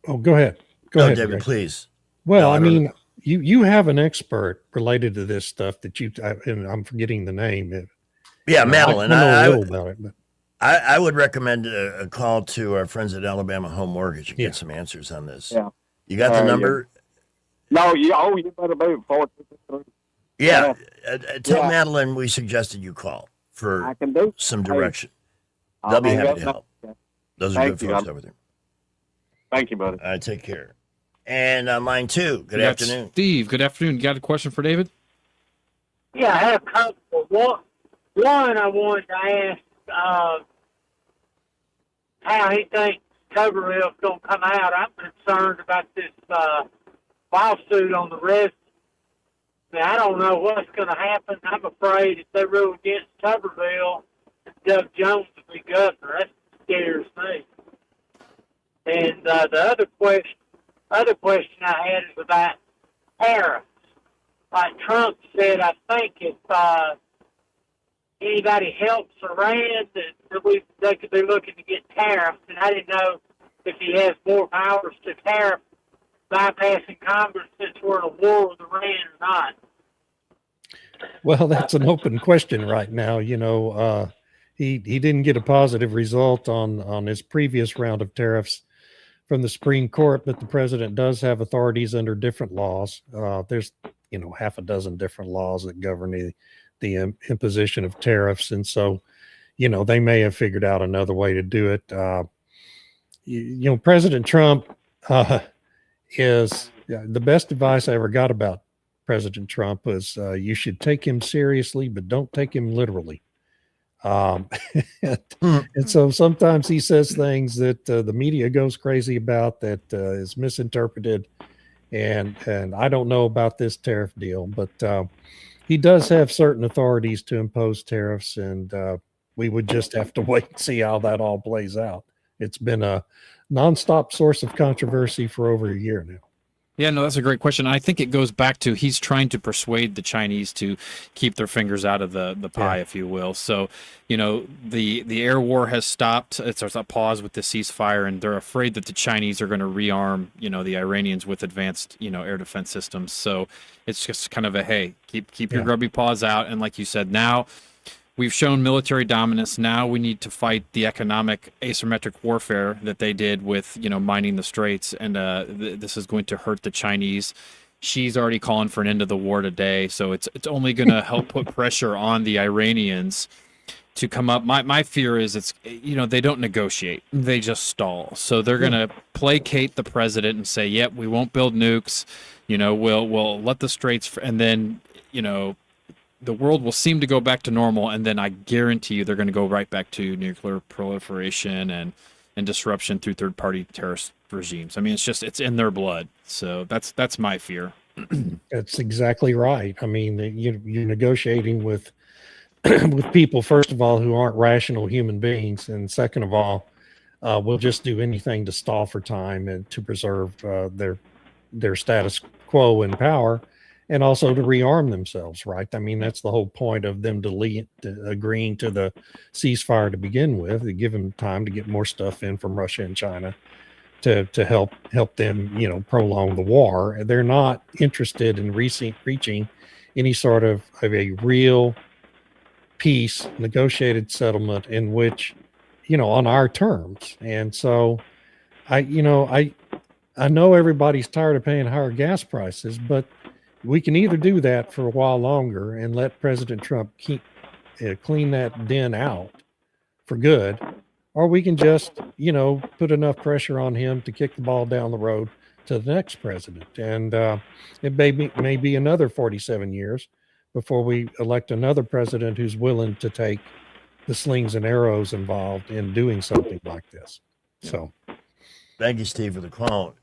Oh, go ahead. Go No, ahead, David, Greg. please. Well, No, you have an expert related to this stuff that and I'm forgetting the name. Yeah, Madeline. I know about it, but I would recommend a call to our friends at Alabama Home Mortgage and get some answers on this. Yeah. You got the number? No, you better be 423. Yeah. Tell Yeah. Madeline we suggested you call for I can do some Hey, direction. I'll They'll be hang happy up to now. help. Those are Thank good you. folks over there. Thank you, buddy. All right, take care. And mine too. Good We got afternoon. Steve, good afternoon. You got a question for David? Yeah, I have a couple. One I wanted to ask how he thinks Tuberville's going to come out. I'm concerned about this lawsuit on the residents. Now, I don't know what's going to happen. I'm afraid if they rule against Tuberville, Doug Jones will be governor. That scares me. And the other question I had is about tariffs. Like Trump said, I think if anybody helps Iran, that they could be looking to get tariffs. And I didn't know if he has more powers to tariff bypassing Congress since we're in a war with Iran or not. well, that's an open question right now. He didn't get a positive result on his previous round of tariffs from the Supreme Court, but the president does have authorities under different laws. There's half a dozen different laws that govern the imposition of tariffs, and so they may have figured out another way to do it. President Trump is the best advice I ever got about President Trump was you should take him seriously, but don't take him literally. And so sometimes he says things that the media goes crazy about that is misinterpreted. And I don't know about this tariff deal, but he does have certain authorities to impose tariffs, and we would just have to wait and see how that all plays out. It's been a nonstop source of controversy for over a year now. Yeah, no, that's a great question. I think it goes back to he's trying to persuade the Chinese to keep their fingers out of the pie, if you will. So, the air war has stopped. It's a pause with the ceasefire, and they're afraid that the Chinese are going to rearm, the Iranians with advanced, air defense systems. So it's just kind of a, hey, keep your grubby paws out. And like you said, now we've shown military dominance. Now we need to fight the economic asymmetric warfare that they did with, mining the straits. And this is going to hurt the Chinese. Xi's already calling for an end of the war today. So it's only going to help put pressure on the Iranians to come up. My fear is they don't negotiate. They just stall. So they're going to placate the president and say, yep, we won't build nukes. We'll let the straits, and then, the world will seem to go back to normal, and then I guarantee you they're going to go right back to nuclear proliferation and disruption through third-party terrorist regimes. I mean, it's in their blood. So that's my fear. That's exactly right. I mean, you're negotiating with with people, first of all, who aren't rational human beings, and second of all, will just do anything to stall for time and to preserve their status quo in power. and also to rearm themselves, right? I mean, that's the whole point of them agreeing to the ceasefire to begin with. They give them time to get more stuff in from Russia and China to help them, you know, prolong the war. They're not interested in reaching any sort of a real peace, negotiated settlement in which, you know, on our terms. And so I know everybody's tired of paying higher gas prices, but we can either do that for a while longer and let President Trump clean that den out for good, or we can just, you know, put enough pressure on him to kick the ball down the road to the next president. And it may be another 47 years before we elect another president who's willing to take the slings and arrows involved in doing something like this. So thank you, Steve, for the call.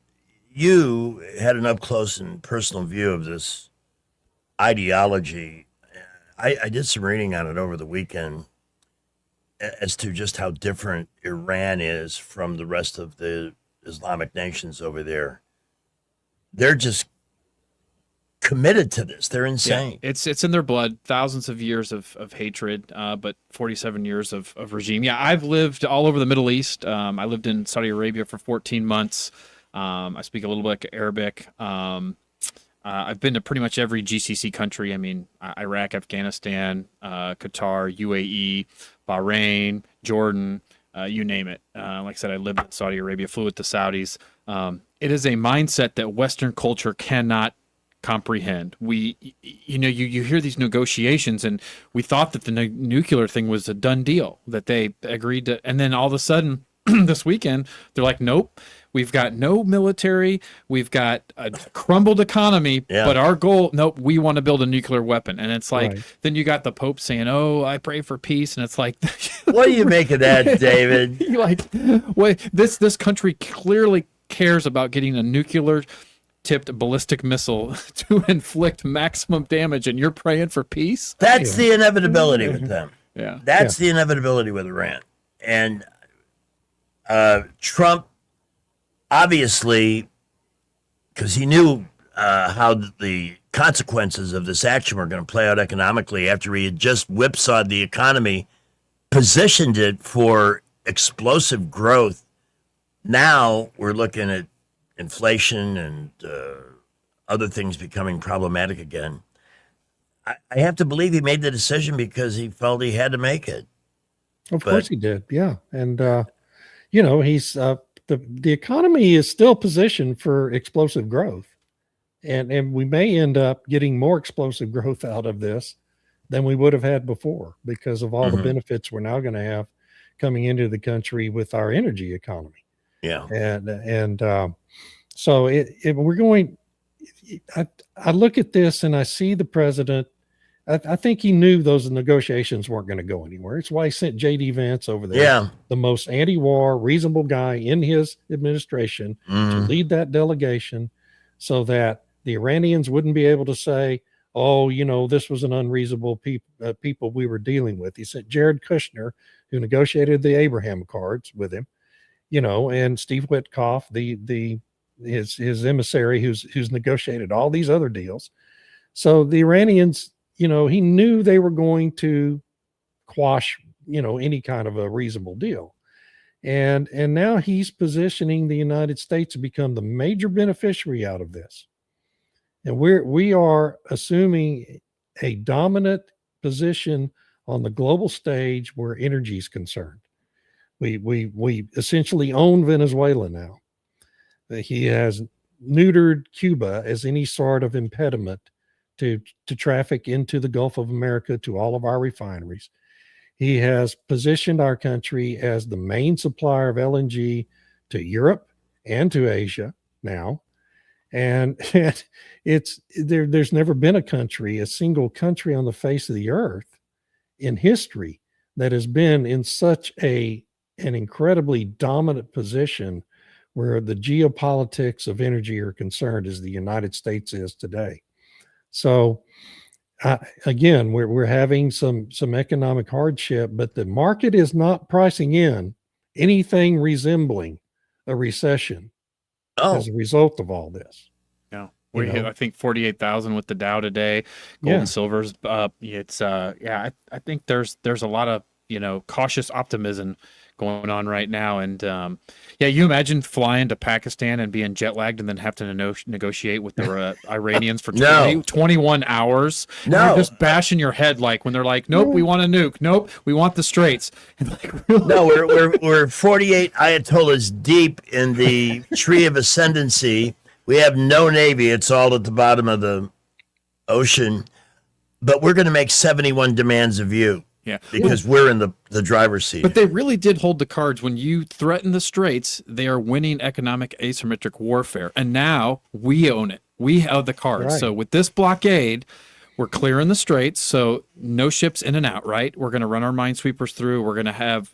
You had an up close and personal view of this ideology. I did some reading on it over the weekend as to just how different Iran is from the rest of the Islamic nations over there. They're just committed to this. They're insane. Yeah, it's in their blood. Thousands of years of hatred, but 47 years of regime. Yeah, I've lived all over the Middle East. I lived in Saudi Arabia for 14 months. I speak a little bit Arabic. I've been to pretty much every GCC country. I mean, Iraq, Afghanistan, Qatar, UAE, Bahrain, Jordan, you name it. Like I said, I lived in Saudi Arabia, flew with the Saudis. It is a mindset that Western culture cannot comprehend. You hear these negotiations, and we thought that the nuclear thing was a done deal, that they agreed to, and then all of a sudden this weekend they're like, nope, we've got no military, we've got a crumbled economy, but our goal, nope, we want to build a nuclear weapon. And it's like, then you got the Pope saying, oh, I pray for peace, and it's like, what do you make of that, David? You're like, wait, this country clearly cares about getting a nuclear tipped ballistic missile to inflict maximum damage, and you're praying for peace? That's the inevitability with them. Yeah. That's the inevitability with Iran. And Trump, obviously, because he knew how the consequences of this action were going to play out economically after he had just whipsawed the economy, positioned it for explosive growth. Now we're looking at inflation and other things becoming problematic again. I have to believe he made the decision because he felt he had to make it. Of course he did. Yeah. And, he's the economy is still positioned for explosive growth. And we may end up getting more explosive growth out of this than we would have had before because of all the benefits we're now going to have coming into the country with our energy economy. Yeah. So we're going, I look at this and I see the president. I think he knew those negotiations weren't going to go anywhere. It's why he sent J.D. Vance over there, the most anti-war, reasonable guy in his administration, to lead that delegation so that the Iranians wouldn't be able to say, oh, this was an unreasonable people we were dealing with. He sent Jared Kushner, who negotiated the Abraham Accords with him, and Steve Witkoff, his emissary who's negotiated all these other deals. So the Iranians, he knew they were going to quash, any kind of a reasonable deal. And now he's positioning the United States to become the major beneficiary out of this. And we are assuming a dominant position on the global stage where energy is concerned. We essentially own Venezuela now. He has neutered Cuba as any sort of impediment to traffic into the Gulf of America to all of our refineries. He has positioned our country as the main supplier of LNG to Europe and to Asia now. And there's never been a single country on the face of the earth in history that has been in such an incredibly dominant position where the geopolitics of energy are concerned as the United States is today. So again, we're having some economic hardship, but the market is not pricing in anything resembling a recession as a result of all this. Yeah. We hit, I think 48,000 with the Dow today. Gold and silver's up. It's I think there's a lot of cautious optimism going on right now. And you imagine flying to Pakistan and being jet lagged and then have to negotiate with the Iranians for 21 hours. No. And you're just bashing your head like when they're like, nope, we want a nuke. Nope, we want the Straits. And like, really? No, we're 48 Ayatollahs deep in the tree of ascendancy. We have no navy. It's all at the bottom of the ocean. But we're going to make 71 demands of you. Yeah. Because we're in the driver's seat. But they really did hold the cards. When you threaten the Straits, they are winning economic asymmetric warfare. And now we own it. We have the cards. Right. So with this blockade, we're clearing the Straits. So no ships in and out, right? We're going to run our minesweepers through. We're going to have,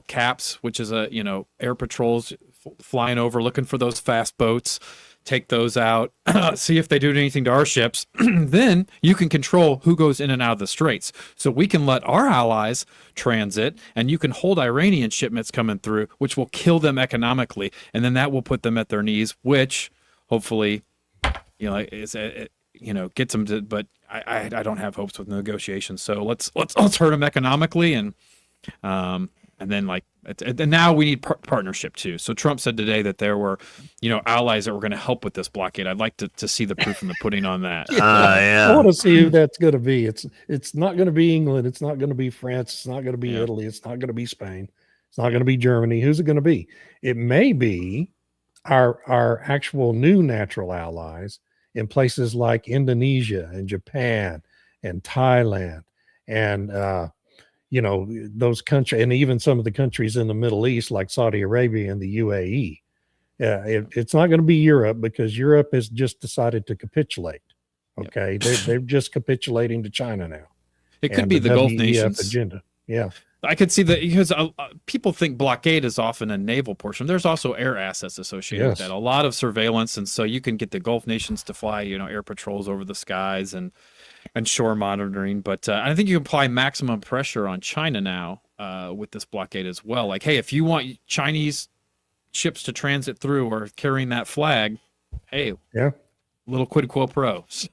CAPS, which is air patrols flying over, looking for those fast boats. Take those out, see if they do anything to our ships. Then you can control who goes in and out of the Straits. So we can let our allies transit, and you can hold Iranian shipments coming through, which will kill them economically. And then that will put them at their knees, which hopefully, gets them to, but I don't have hopes with negotiations. So let's hurt them economically. And then and now we need partnership too. So Trump said today that there were, allies that were going to help with this blockade. I'd like to see the proof in the pudding on that. I want to see who that's going to be. It's not going to be England. It's not going to be France. It's not going to be Italy. It's not going to be Spain. It's not going to be Germany. Who's it going to be? It may be our actual new natural allies in places like Indonesia and Japan and Thailand and those countries, and even some of the countries in the Middle East, like Saudi Arabia and the UAE. It's not going to be Europe, because Europe has just decided to capitulate. Okay, they're just capitulating to China now. It could be the Gulf WEF nations agenda. Yeah, I could see that, because people think blockade is often a naval portion. There's also air assets associated with that. A lot of surveillance, and so you can get the Gulf nations to fly, air patrols over the skies and shore monitoring. But I think you can apply maximum pressure on China now with this blockade as well. Like, hey, if you want Chinese ships to transit through or carrying that flag, hey, little quid quo pro. So,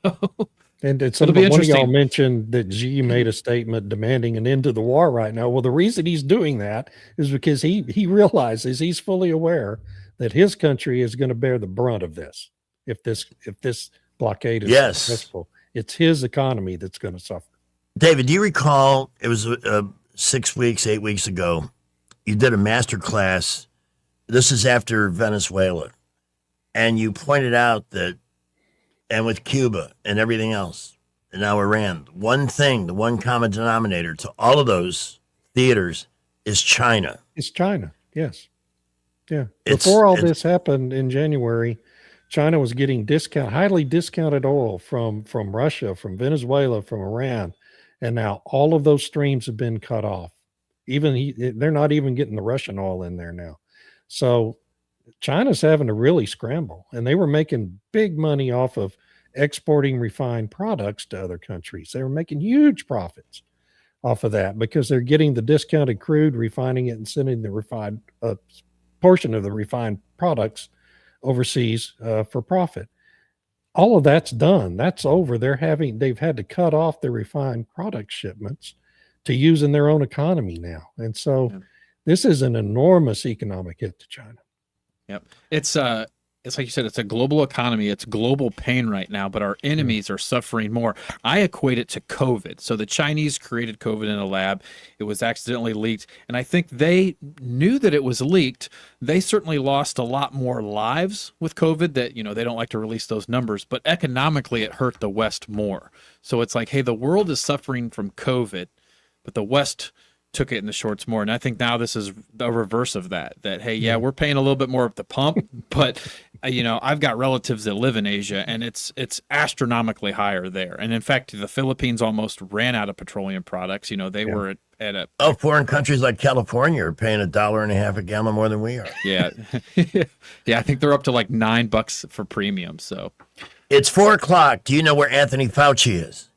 and it'll be one of y'all interesting. mentioned that Xi made a statement demanding an end to the war right now. Well, the reason he's doing that is because he realizes, he's fully aware that his country is going to bear the brunt of this if this blockade is successful. It's his economy that's going to suffer. David, do you recall, it was 8 weeks ago, you did a master class. This is after Venezuela. And you pointed out that, and with Cuba and everything else, and now Iran, the one common denominator to all of those theaters is China. It's China, yes. Yeah. Before all this happened in January, China was getting highly discounted oil from Russia, from Venezuela, from Iran, and now all of those streams have been cut off. They're not even getting the Russian oil in there now. So China's having to really scramble, and they were making big money off of exporting refined products to other countries. They were making huge profits off of that because they're getting the discounted crude, refining it, and sending the refined portion of the refined products overseas for profit. All of that's done. That's over. They've had to cut off their refined product shipments to use in their own economy now. And so this is an enormous economic hit to China. Yep. It's like you said, it's a global economy. It's global pain right now, but our enemies are suffering more. I equate it to COVID. So the Chinese created COVID in a lab. It was accidentally leaked. And I think they knew that it was leaked. They certainly lost a lot more lives with COVID that, they don't like to release those numbers, but economically it hurt the West more. So it's like, hey, the world is suffering from COVID, but the West took it in the shorts more. And I think now this is the reverse of that, hey, we're paying a little bit more at the pump, but I've got relatives that live in Asia and it's astronomically higher there. And in fact, the Philippines almost ran out of petroleum products. They were at a foreign countries like California are paying $1.50 a gallon more than we are. Yeah. Yeah. I think they're up to like $9 for premium. So it's 4:00. Do you know where Anthony Fauci is?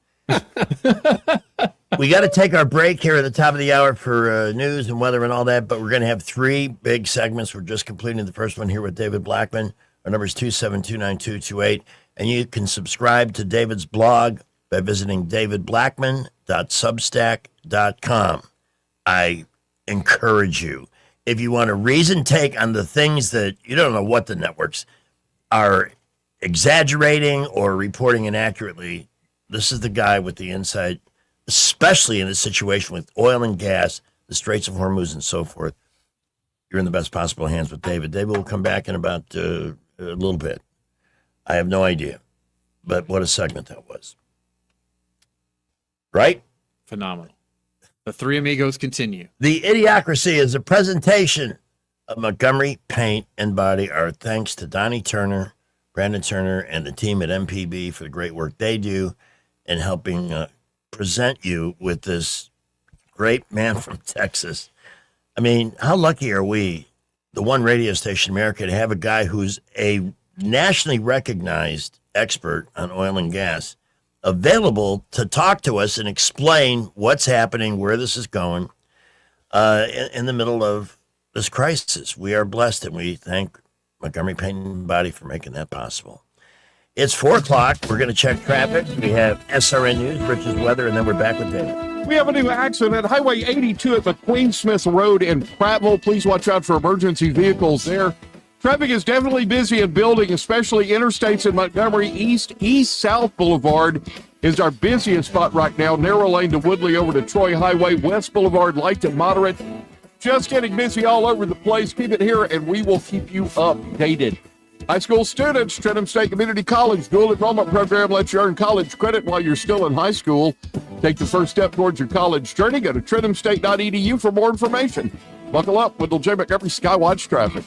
We got to take our break here at the top of the hour for news and weather and all that, but we're going to have 3 big segments. We're just completing the first one here with David Blackman. Our number is 2729228. And you can subscribe to David's blog by visiting davidblackman.substack.com. I encourage you, if you want a reasoned take on the things that you don't know what the networks are exaggerating or reporting inaccurately, this is the guy with the insight, especially in a situation with oil and gas, the Straits of Hormuz and so forth. You're in the best possible hands with David. David will come back in about a little bit. I have no idea, but what a segment that was. Right? Phenomenal. The Three Amigos continue. The Idiocracy is a presentation of Montgomery Paint and Body. Our thanks to Donnie Turner, Brandon Turner, and the team at MPB for the great work they do in helping present you with this great man from Texas. I mean, how lucky are we, the one radio station in America, to have a guy who's a nationally recognized expert on oil and gas available to talk to us and explain what's happening, where this is going in the middle of this crisis. We are blessed, and we thank Montgomery Paint and Body for making that possible. It's 4 o'clock. We're going to check traffic. We have SRN News, Rich's weather, and then we're back with David. We have a new accident at Highway 82 at McQueen Smith Road in Prattville. Please watch out for emergency vehicles there. Traffic is definitely busy and building, especially interstates in Montgomery. East-South Boulevard is our busiest spot right now. Narrow lane to Woodley over to Troy Highway. West Boulevard, light to moderate. Just getting busy all over the place. Keep it here, and we will keep you updated. High school students, Trenton State Community College dual enrollment program lets you earn college credit while you're still in high school. Take the first step towards your college journey. Go to trentomstate.edu for more information. Buckle up with J. Montgomery Skywatch Traffic.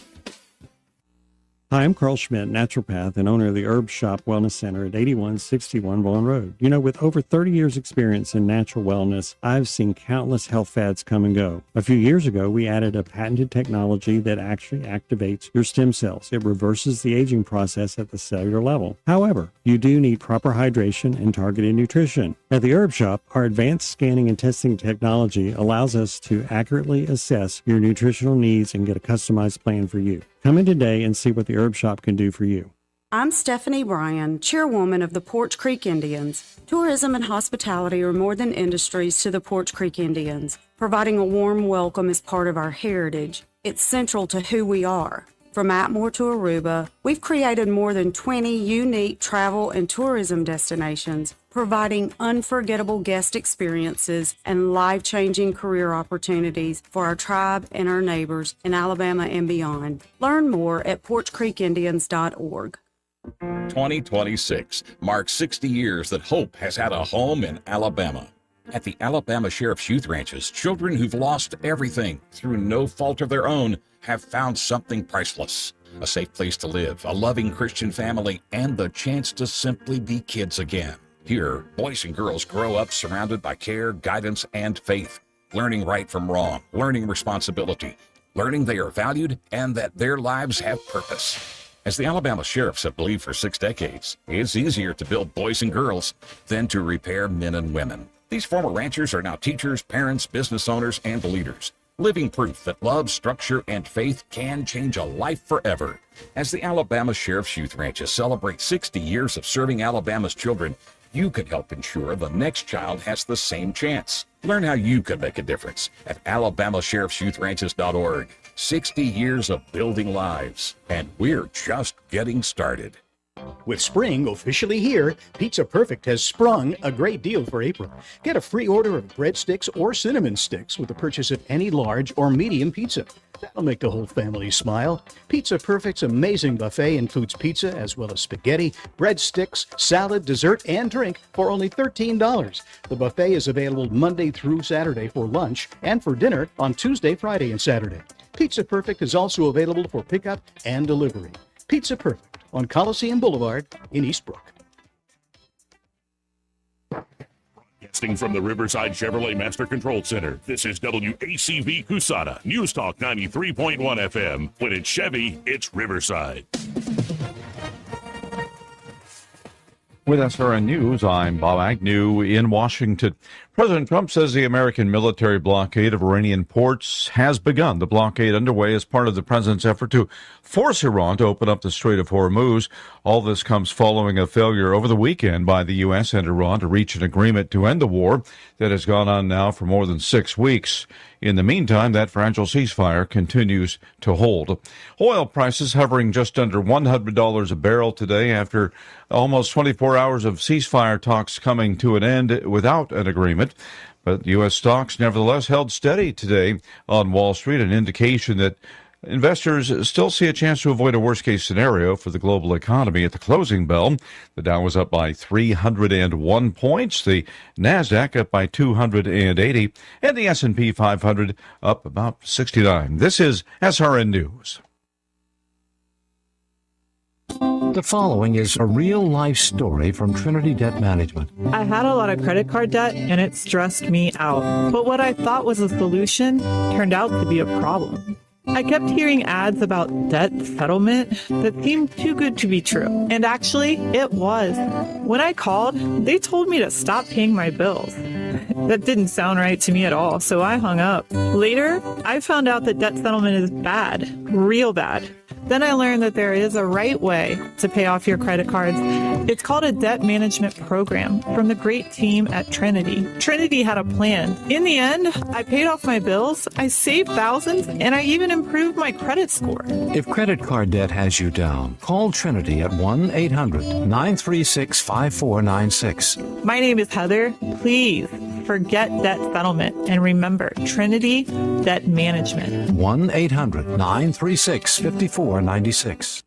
Hi, I'm Carl Schmidt, naturopath and owner of the Herb Shop Wellness Center at 8161 Bowen Road. You know, with over 30 years experience in natural wellness, I've seen countless health fads come and go. A few years ago, we added a patented technology that actually activates your stem cells. It reverses the aging process at the cellular level. However, you do need proper hydration and targeted nutrition. At the Herb Shop, our advanced scanning and testing technology allows us to accurately assess your nutritional needs and get a customized plan for you. Come in today and see what the Herb Shop can do for you. I'm Stephanie Bryan, chairwoman of the Porch Creek Indians. Tourism and hospitality are more than industries to the Porch Creek Indians. Providing a warm welcome is part of our heritage. It's central to who we are. From Atmore to Aruba, we've created more than 20 unique travel and tourism destinations, providing unforgettable guest experiences and life-changing career opportunities for our tribe and our neighbors in Alabama and beyond. Learn more at porchcreekindians.org. 2026 marks 60 years that hope has had a home in Alabama. At the Alabama Sheriff's Youth Ranches, children who've lost everything through no fault of their own have found something priceless. A safe place to live, a loving Christian family, and the chance to simply be kids again. Here, boys and girls grow up surrounded by care, guidance, and faith, learning right from wrong, learning responsibility, learning they are valued and that their lives have purpose. As the Alabama Sheriffs have believed for 6 decades, it's easier to build boys and girls than to repair men and women. These former ranchers are now teachers, parents, business owners, and leaders, living proof that love, structure, and faith can change a life forever. As the Alabama Sheriff's Youth Ranches celebrate 60 years of serving Alabama's children, you can help ensure the next child has the same chance. Learn how you can make a difference at alabamasheriffsyouthranches.org. 60 years of building lives, and we're just getting started. With spring officially here, Pizza Perfect has sprung a great deal for April. Get a free order of breadsticks or cinnamon sticks with the purchase of any large or medium pizza. That'll make the whole family smile. Pizza Perfect's amazing buffet includes pizza as well as spaghetti, breadsticks, salad, dessert, and drink for only $13. The buffet is available Monday through Saturday for lunch and for dinner on Tuesday, Friday, and Saturday. Pizza Perfect is also available for pickup and delivery. Pizza Perfect on Coliseum Boulevard in Eastbrook. Broadcasting from the Riverside Chevrolet Master Control Center, this is WACV Cusana, News Talk 93.1 FM. When it's Chevy, it's Riverside. With SRN News, I'm Bob Agnew in Washington. President Trump says the American military blockade of Iranian ports has begun. The blockade underway as part of the president's effort to force Iran to open up the Strait of Hormuz. All this comes following a failure over the weekend by the U.S. and Iran to reach an agreement to end the war that has gone on now for more than 6 weeks. In the meantime, that fragile ceasefire continues to hold. Oil prices hovering just under $100 a barrel today after almost 24 hours of ceasefire talks coming to an end without an agreement. But U.S. stocks nevertheless held steady today on Wall Street, an indication that investors still see a chance to avoid a worst-case scenario for the global economy. At the closing bell, the Dow was up by 301 points, the Nasdaq up by 280, and the S&P 500 up about 69. This is SRN News. The following is a real-life story from Trinity Debt Management. I had a lot of credit card debt, and it stressed me out. But what I thought was a solution turned out to be a problem. I kept hearing ads about debt settlement that seemed too good to be true. And actually, it was. When I called, they told me to stop paying my bills. That didn't sound right to me at all, so I hung up. Later, I found out that debt settlement is bad, real bad. Then I learned that there is a right way to pay off your credit cards. It's called a debt management program from the great team at Trinity. Trinity had a plan. In the end, I paid off my bills, I saved thousands, and I even improved my credit score. If credit card debt has you down, call Trinity at 1-800-936-5496. My name is Heather. Please forget debt settlement and remember Trinity Debt Management. 1-800-936-5496.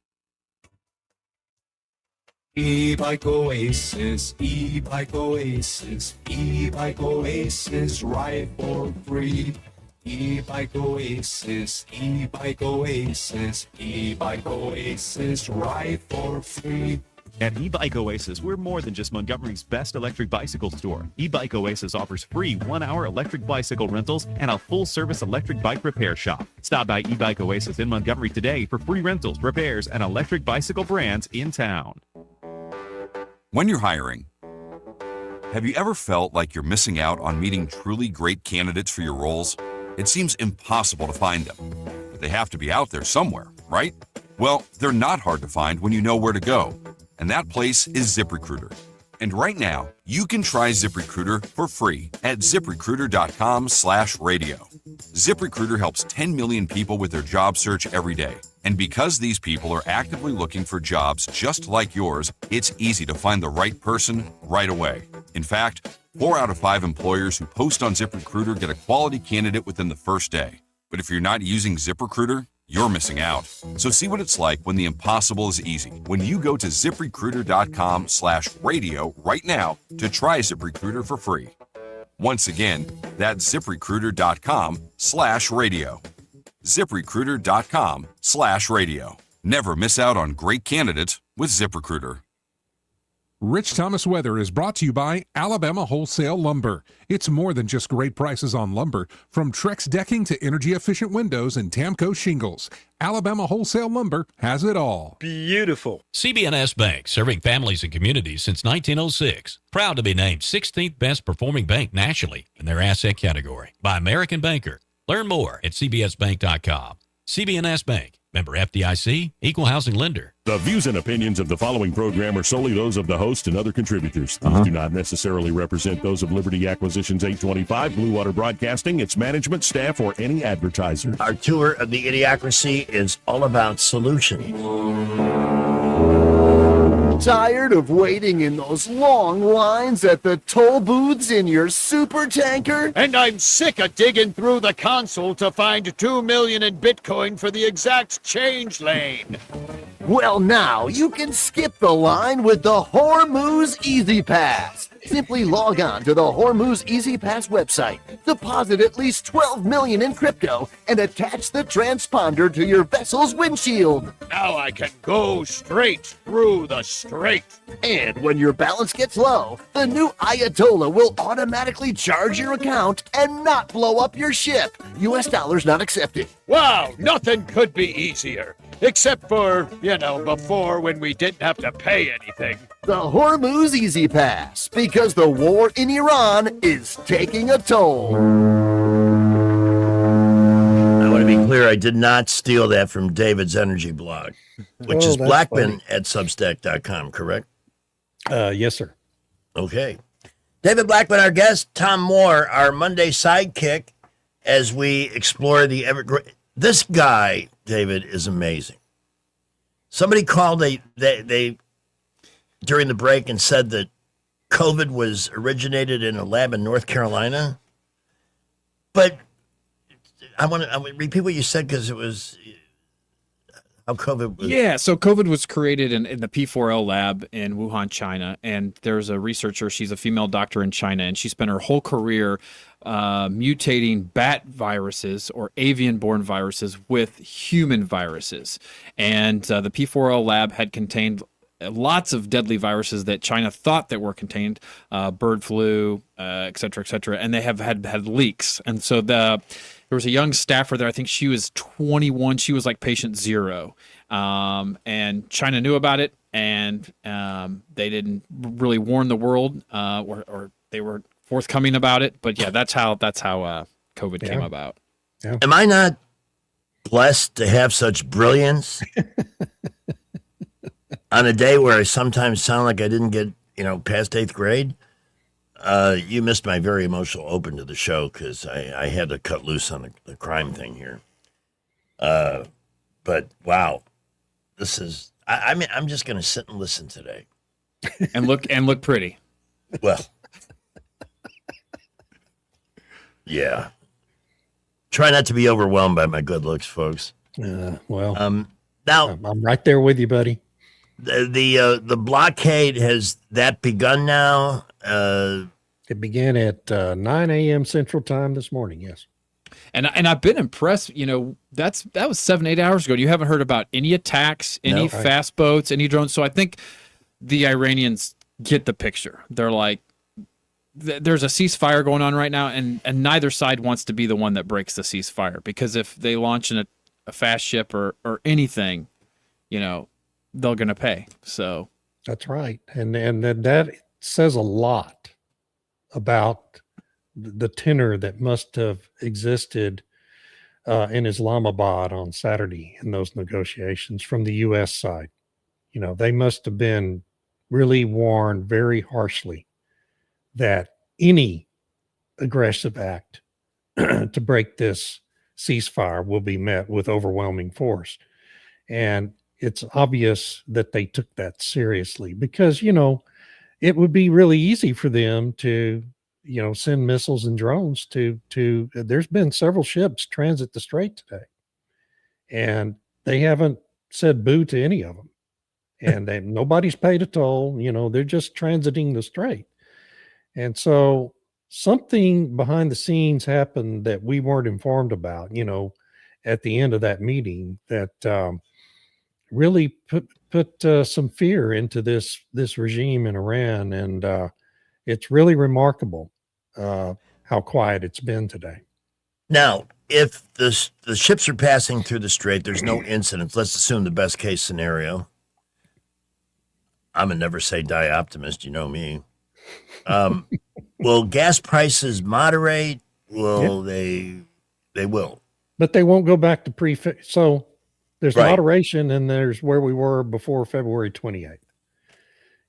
E-Bike Oasis, E-Bike Oasis, E-Bike Oasis, ride for free. E-Bike Oasis, E-Bike Oasis, E-Bike Oasis, ride for free. At eBike Oasis, we're more than just Montgomery's best electric bicycle store. eBike Oasis offers free 1-hour electric bicycle rentals and a full-service electric bike repair shop. Stop by eBike Oasis in Montgomery today for free rentals, repairs, and electric bicycle brands in town. When you're hiring, have you ever felt like you're missing out on meeting truly great candidates for your roles? It seems impossible to find them, but they have to be out there somewhere, right? Well, they're not hard to find when you know where to go. And that place is ZipRecruiter. And right now, you can try ZipRecruiter for free at ZipRecruiter.com/radio. ZipRecruiter helps 10 million people with their job search every day. And because these people are actively looking for jobs just like yours, it's easy to find the right person right away. In fact, 4 out of 5 employers who post on ZipRecruiter get a quality candidate within the first day. But if you're not using ZipRecruiter, you're missing out. So see what it's like when the impossible is easy. When you go to ZipRecruiter.com/radio right now to try ZipRecruiter for free. Once again, that's ZipRecruiter.com/radio. ZipRecruiter.com/radio. Never miss out on great candidates with ZipRecruiter. Rich Thomas Weather is brought to you by Alabama Wholesale Lumber. It's more than just great prices on lumber. From Trex decking to energy-efficient windows and Tamco shingles, Alabama Wholesale Lumber has it all. Beautiful. CB&S Bank, serving families and communities since 1906. Proud to be named 16th best performing bank nationally in their asset category by American Banker. Learn more at cbsbank.com. CB&S Bank. Member FDIC, Equal Housing Lender. The views and opinions of the following program are solely those of the host and other contributors. These do not necessarily represent those of Liberty Acquisitions 825, Blue Water Broadcasting, its management, staff, or any advertiser. Our tour of the Idiocracy is all about solutions. Tired of waiting in those long lines at the toll booths in your super tanker? And I'm sick of digging through the console to find $2 million in Bitcoin for the exact change lane. Well, now you can skip the line with the Hormuz Easy Pass. Simply log on to the Hormuz Easy Pass website, deposit at least $12 million in crypto, and attach the transponder to your vessel's windshield. Now I can go straight through the strait. And when your balance gets low, the new Ayatollah will automatically charge your account and not blow up your ship. US dollars not accepted. Wow, nothing could be easier. Except for, before when we didn't have to pay anything. The Hormuz Easy Pass, because the war in Iran is taking a toll. I want to be clear, I did not steal that from David's energy blog, which is that's Blackman at Substack.com, correct? Yes, sir. Okay. David Blackman, our guest, Tom Moore, our Monday sidekick, as we explore the this guy, David, is amazing. Somebody called they during the break and said that COVID was originated in a lab in North Carolina. But I want to repeat what you said, because it was how COVID was. Yeah, so COVID was created in the P4L lab in Wuhan, China. And there's a researcher, she's a female doctor in China, and she spent her whole career mutating bat viruses or avian-borne viruses with human viruses. And the P4L lab had contained lots of deadly viruses that China thought that were contained, bird flu, et cetera, and they have had leaks. And so there was a young staffer there. I think she was 21. She was like patient zero. And China knew about it, and they didn't really warn the world, or they were forthcoming about it. But yeah, that's how COVID came about. Yeah. Am I not blessed to have such brilliance on a day where I sometimes sound like I didn't get, past 8th grade? You missed my very emotional open to the show, because I had to cut loose on the crime thing here. But wow, this is, I'm just going to sit and listen today. And look pretty. Well, yeah. Try not to be overwhelmed by my good looks, folks. Well, now I'm right there with you, buddy. The blockade, has that begun now? It began at 9 a.m. Central Time this morning. Yes. And I've been impressed. That was 7-8 hours ago. You haven't heard about any attacks, any fast boats, any drones. So I think the Iranians get the picture. They're like, there's a ceasefire going on right now, and neither side wants to be the one that breaks the ceasefire, because if they launch a fast ship or anything, they're going to pay. So that's right. And that says a lot about the tenor that must have existed in Islamabad on Saturday in those negotiations from the U.S. side. They must have been really warned very harshly that any aggressive act to break this ceasefire will be met with overwhelming force. And it's obvious that they took that seriously, because, it would be really easy for them to, send missiles and drones to there's been several ships transit the strait today, and they haven't said boo to any of them. And nobody's paid a toll, they're just transiting the strait. And so something behind the scenes happened that we weren't informed about, at the end of that meeting, that really put some fear into this regime in Iran. And it's really remarkable how quiet it's been today. Now, if the ships are passing through the strait, there's no incidents. Let's assume the best case scenario. I'm a never say die optimist. You know me. Will gas prices moderate? Will they will. But they won't go back to so there's Right. moderation, and there's where we were before February 28th.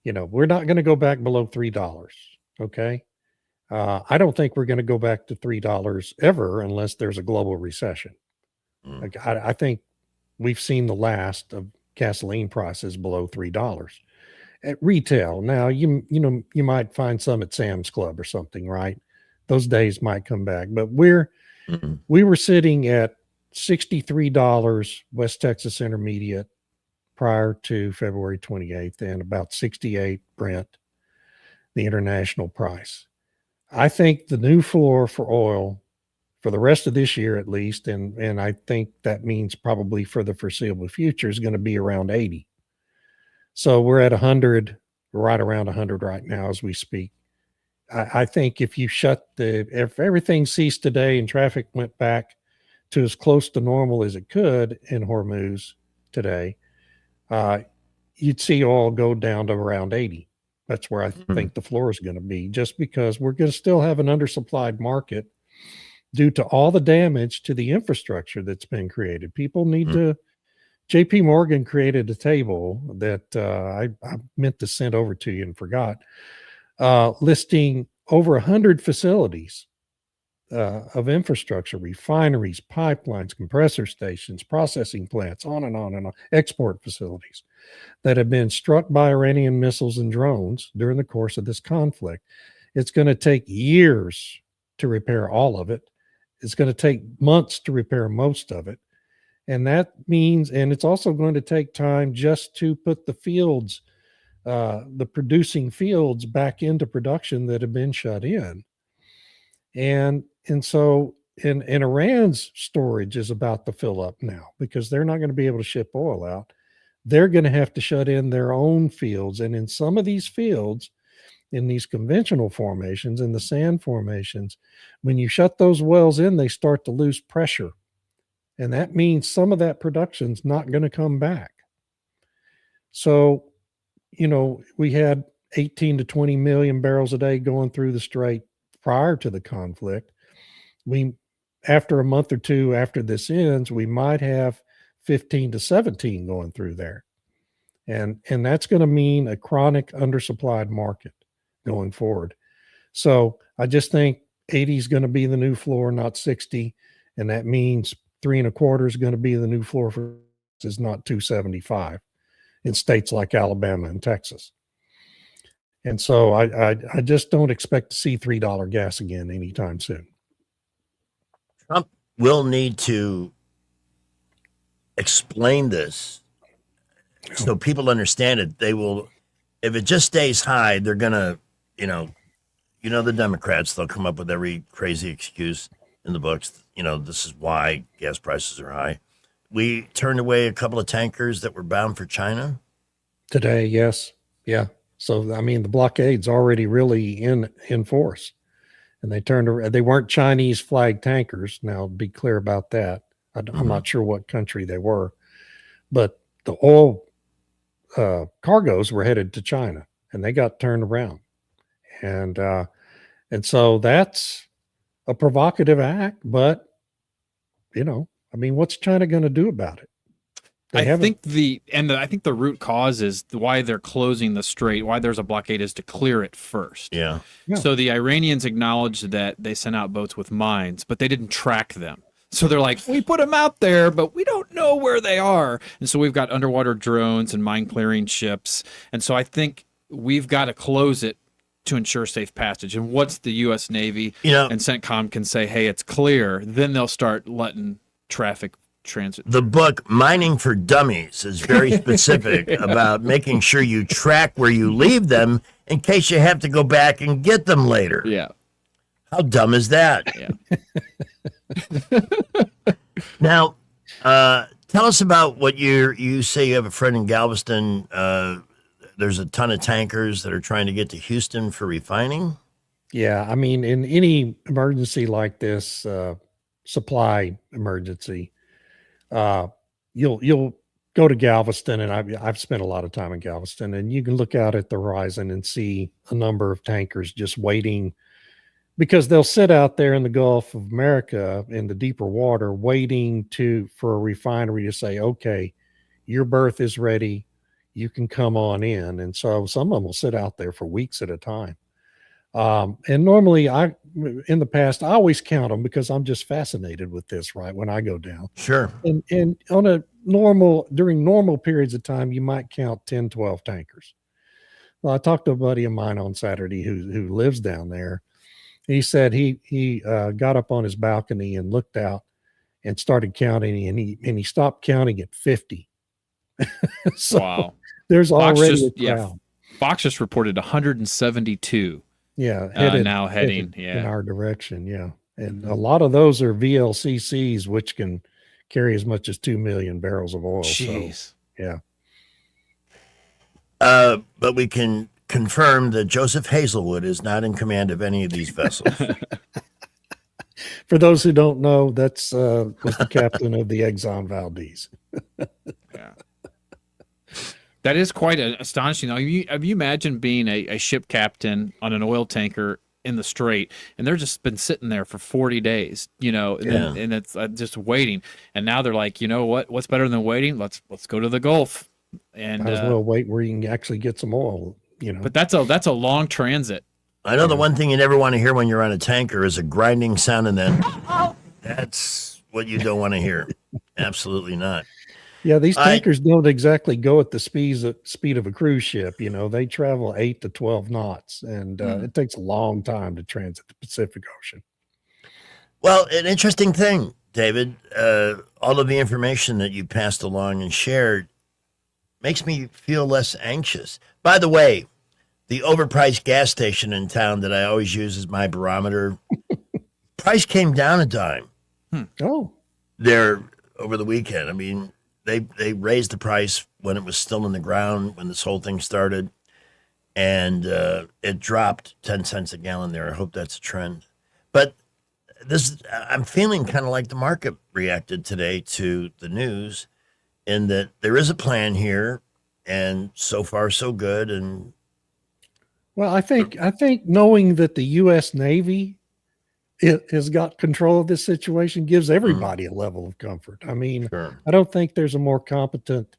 We're not going to go back below $3. Okay. I don't think we're going to go back to $3 ever unless there's a global recession. Like, I think we've seen the last of gasoline prices below $3 at retail. Now, you might find some at Sam's Club or something, right? Those days might come back, but we were sitting at $63 West Texas Intermediate prior to February 28th, and about 68 Brent, the international price. I think the new floor for oil for the rest of this year, at least, and I think that means probably for the foreseeable future, is going to be around 80. So we're at 100, right around 100 right now as we speak. I think if everything ceased today and traffic went back to as close to normal as it could in Hormuz, today, you'd see oil go down to around 80. That's where I think the floor is going to be, just because we're going to still have an undersupplied market due to all the damage to the infrastructure that's been created. People need to. JP Morgan created a table that I meant to send over to you and forgot, listing over 100 facilities of infrastructure, refineries, pipelines, compressor stations, processing plants, on and on, export facilities that have been struck by Iranian missiles and drones during the course of this conflict. It's going to take years to repair all of it. It's going to take months to repair most of it. And that means, and it's also going to take time just to put the fields, the producing fields back into production that have been shut in. And so in Iran's storage is about to fill up now, because they're not going to be able to ship oil out. They're going to have to shut in their own fields. And in some of these fields, in these conventional formations, in the sand formations, when you shut those wells in, they start to lose pressure. And that means some of that production's not going to come back. So, you know, we had 18 to 20 million barrels a day going through the Strait prior to the conflict. After a month or two after this ends, we might have 15 to 17 going through there. And that's going to mean a chronic undersupplied market going forward. So I just think 80 is going to be the new floor, not 60. And that means 3.25 is going to be the new floor for is not 275 in states like Alabama and Texas. And so I just don't expect to see $3 gas again anytime soon. Trump will need to explain this so people understand it. They will, if it just stays high, they're going to, you know, the Democrats, they'll come up with every crazy excuse in the books. You know, this is why gas prices are high. We turned away a couple of tankers that were bound for China today. Yes. Yeah. So, I mean, the blockade's already really in force, and they weren't Chinese flag tankers. Now, be clear about that. I'm not sure what country they were, but the oil cargoes were headed to China, and they got turned around. And so that's a provocative act, but, you know, I mean, what's China going to do about it? I think the root cause is why they're closing the strait, why there's a blockade, is to clear it first. Yeah. So the Iranians acknowledged that they sent out boats with mines, but they didn't track them. So they're like, we put them out there, but we don't know where they are. And so we've got underwater drones and mine clearing ships. And so I think we've got to close it to ensure safe passage. And once the U.S. Navy and CENTCOM can say, hey, it's clear, then they'll start letting traffic transit. The book Mining for Dummies is very specific about making sure you track where you leave them in case you have to go back and get them later. Yeah. How dumb is that? Yeah. Now, tell us about what you say you have a friend in Galveston. There's a ton of tankers that are trying to get to Houston for refining. Yeah. I mean, in any emergency like this, supply emergency, you'll go to Galveston, and I've spent a lot of time in Galveston, and you can look out at the horizon and see a number of tankers just waiting, because they'll sit out there in the Gulf of America in the deeper water waiting for a refinery to say, okay, your berth is ready, you can come on in. And so some of them will sit out there for weeks at a time. And normally in the past, I always count them because I'm just fascinated with this, right? When I go down. Sure. And during normal periods of time, you might count 10, 12 tankers. Well, I talked to a buddy of mine on Saturday who lives down there. He said he got up on his balcony and looked out and started counting, and he stopped counting at 50. So wow. There's already a crowd. Fox just reported 172. Yeah, headed in our direction. Yeah, and a lot of those are VLCCs, which can carry as much as 2 million barrels of oil. Jeez. So, yeah. But we can confirm that Joseph Hazelwood is not in command of any of these vessels. For those who don't know, that's was the captain of the Exxon Valdez. Yeah. That is quite astonishing. Have you imagine being a ship captain on an oil tanker in the Strait, and they're just been sitting there for 40 days, and it's just waiting. And now they're like, you know what? What's better than waiting? Let's go to the Gulf. And might as well wait where you can actually get some oil. But that's a long transit. I know the one thing you never want to hear when you're on a tanker is a grinding sound, and then that's what you don't want to hear. Absolutely not. Yeah, these tankers don't exactly go at the speed of a cruise ship. They travel 8 to 12 knots, and it takes a long time to transit the Pacific Ocean. Well, an interesting thing, David, all of the information that you passed along and shared makes me feel less anxious. By the way, the overpriced gas station in town that I always use as my barometer, price came down a dime. Oh. There over the weekend. I mean, they raised the price when it was still in the ground, when this whole thing started, and it dropped 10 cents a gallon there. I hope that's a trend. But I'm feeling kind of like the market reacted today to the news, in that there is a plan here, and so far so good. And well, I think knowing that the U.S. Navy has got control of this situation gives everybody a level of comfort. I mean, I don't think there's a more competent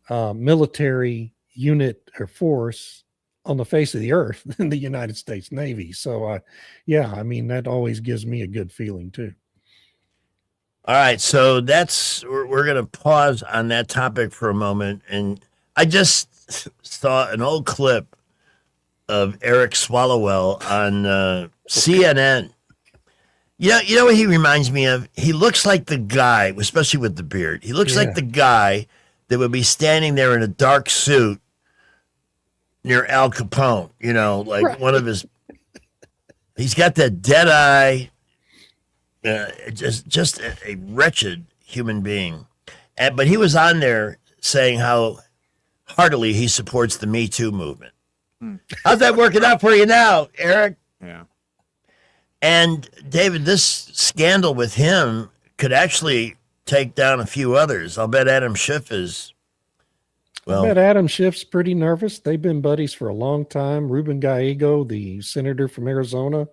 military unit or force on the face of the earth than the United States Navy. So, I mean, that always gives me a good feeling too. All right, so we're going to pause on that topic for a moment, and I just saw an old clip of Eric Swalwell on CNN. You know what he reminds me of? He looks like the guy, especially with the beard. He looks like the guy that would be standing there in a dark suit near Al Capone. Like one of his. He's got that dead eye. Just a wretched human being, but he was on there saying how heartily he supports the Me Too movement. How's that working out for you now, Eric? Yeah. And David, this scandal with him could actually take down a few others. I'll bet Adam Schiff is. Well, I bet Adam Schiff's pretty nervous. They've been buddies for a long time. Ruben Gallego, the senator from Arizona,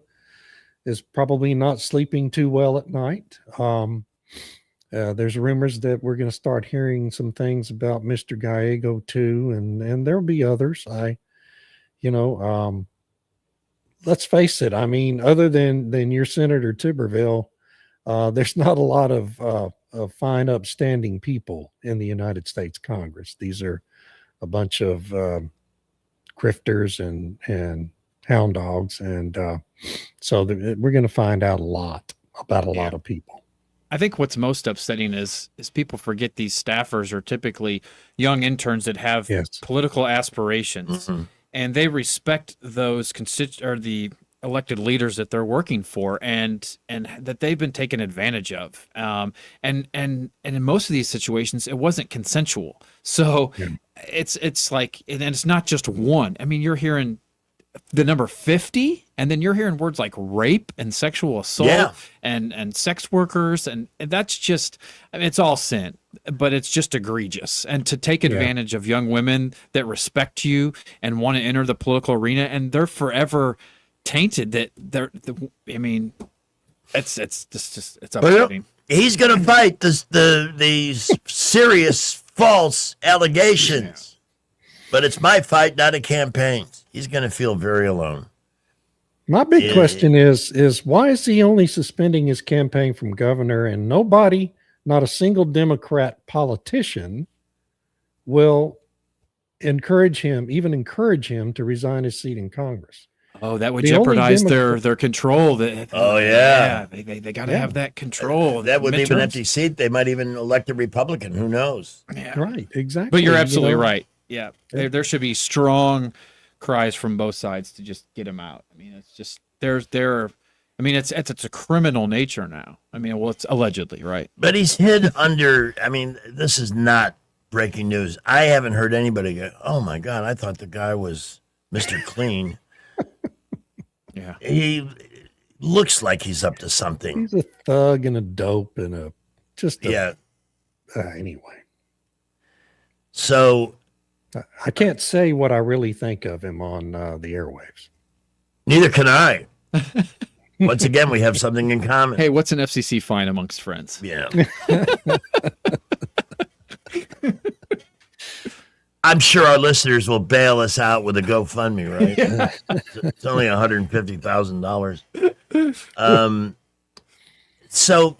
is probably not sleeping too well at night. There's rumors that we're going to start hearing some things about Mr. Gallego too, and there'll be others. Let's face it. I mean, other than your Senator Tuberville, there's not a lot of fine, upstanding people in the United States Congress. These are a bunch of grifters and hound dogs, and so we're going to find out a lot about a lot of people. I think what's most upsetting is people forget these staffers are typically young interns that have political aspirations, and they respect those the elected leaders that they're working for, and that they've been taken advantage of. And in most of these situations, it wasn't consensual. So it's like, and it's not just one. I mean, you're hearing the number 50, and then you're hearing words like rape and sexual assault and sex workers, and that's just, I mean, it's all sin, but it's just egregious. And to take advantage of young women that respect you and want to enter the political arena, and they're forever tainted that I mean, it's upsetting. He's going to fight these serious false allegations, but it's my fight, not a campaign's. He's going to feel very alone. My big question is why is he only suspending his campaign from governor, and nobody, not a single Democrat politician, will encourage him to resign his seat in Congress? Oh, that would jeopardize their control. They got to have that control. That would leave an empty seat. They might even elect a Republican. Who knows? Yeah. Right, exactly. But you're absolutely right. Yeah, there should be strong cries from both sides to just get him out. I mean, it's just it's a criminal nature now. I mean, well, it's allegedly, right? But he's hid under. I mean, this is not breaking news. I haven't heard anybody go, "Oh my God, I thought the guy was Mr. Clean." Yeah, he looks like he's up to something. He's a thug and a dope and anyway. So I can't say what I really think of him on the airwaves. Neither can I. Once again, we have something in common. Hey, what's an FCC fine amongst friends? Yeah. I'm sure our listeners will bail us out with a GoFundMe, right? Yeah. It's only $150,000. So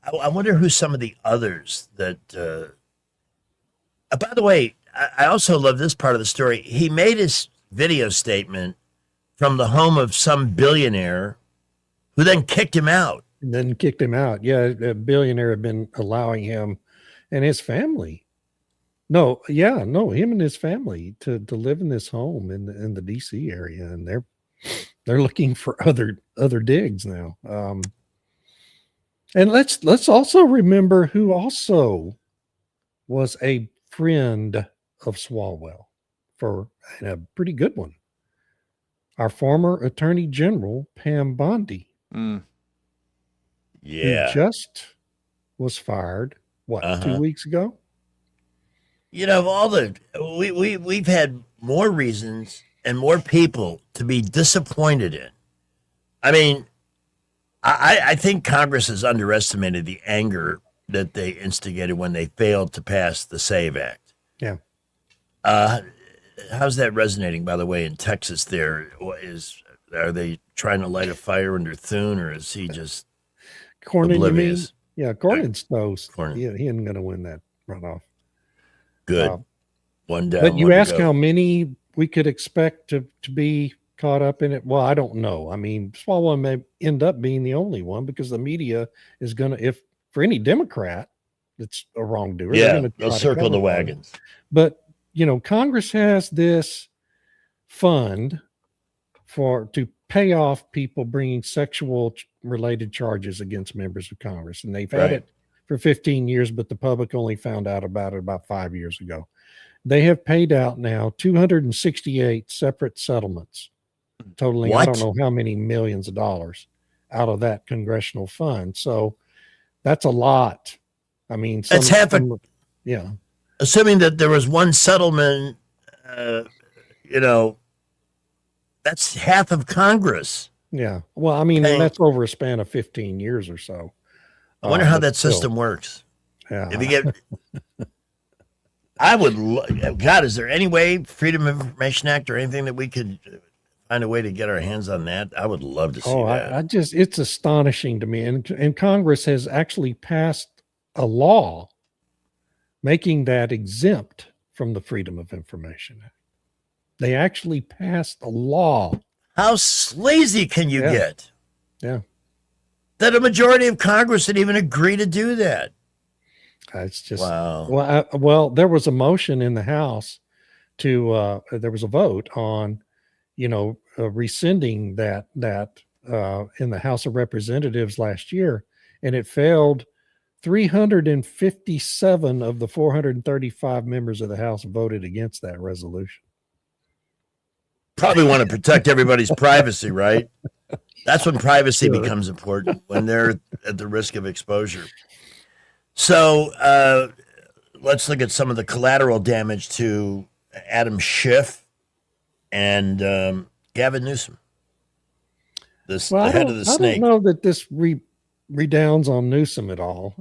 I wonder who some of the others that. By the way, I also love this part of the story. He made his video statement from the home of some billionaire who then kicked him out. And then kicked him out. Yeah, a billionaire had been allowing him and his family. Him and his family to live in this home in the DC area, and they're looking for other digs now. And let's also remember who also was a friend of Swalwell, and a pretty good one. Our former Attorney General Pam Bondi. Yeah, who just was fired. 2 weeks ago? You know, we've had more reasons and more people to be disappointed in. I mean, I think Congress has underestimated the anger that they instigated when they failed to pass the SAVE Act. Yeah. How's that resonating, by the way, in Texas there? Are they trying to light a fire under Thune, or is he just Cornyn, oblivious? you mean? Yeah, Cornyn's toast. He isn't going to win that runoff. Good. One down. But you ask how many we could expect to be caught up in it. Well, I don't know. I mean, Swalwell may end up being the only one because the media is going to, if for any Democrat that's a wrongdoer, they'll circle the wagons. But, Congress has this fund to pay off people bringing sexual related charges against members of Congress. And they've had it for 15 years, but the public only found out about it about 5 years ago. They have paid out now 268 separate settlements, totaling I don't know how many millions of dollars out of that congressional fund. So that's a lot. I mean, that's half yeah. Assuming that there was one settlement, that's half of Congress. Yeah. Well, I mean, that's over a span of 15 years or so. I wonder how that system works. Yeah. If you get, I would, God, is there any way, Freedom of Information Act or anything that we could find a way to get our hands on that? I would love to see that. It's astonishing to me. And Congress has actually passed a law making that exempt from the Freedom of Information Act. They actually passed a law. How sleazy can you get? Yeah. That a majority of Congress would even agree to do that. It's just wow. Well, there was a motion in the House there was a vote on, rescinding that in the House of Representatives last year, and it failed. 357 of the 435 members of the House voted against that resolution. Probably want to protect everybody's privacy, right? That's when privacy becomes important, when they're at the risk of exposure. So let's look at some of the collateral damage to Adam Schiff and Gavin Newsom, the head of the snake. I don't know that this redounds on Newsom at all.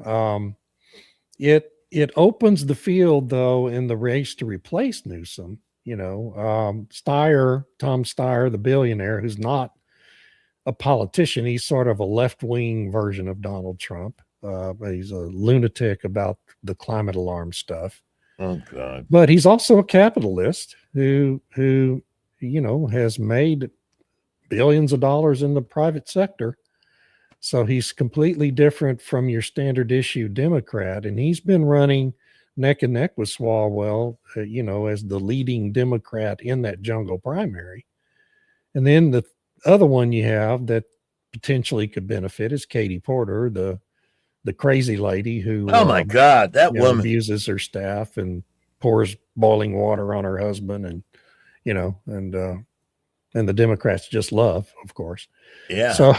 It opens the field, though, in the race to replace Newsom. Tom Steyer, the billionaire, who's not a politician. He's sort of a left-wing version of Donald Trump. He's a lunatic about the climate alarm stuff. Oh, God. But he's also a capitalist who has made billions of dollars in the private sector. So he's completely different from your standard issue Democrat. And he's been running neck and neck with Swalwell, as the leading Democrat in that jungle primary. And then the other one you have that potentially could benefit is Katie Porter, the crazy lady who, oh my God, that woman abuses her staff and pours boiling water on her husband, and the Democrats just love, of course. Yeah. So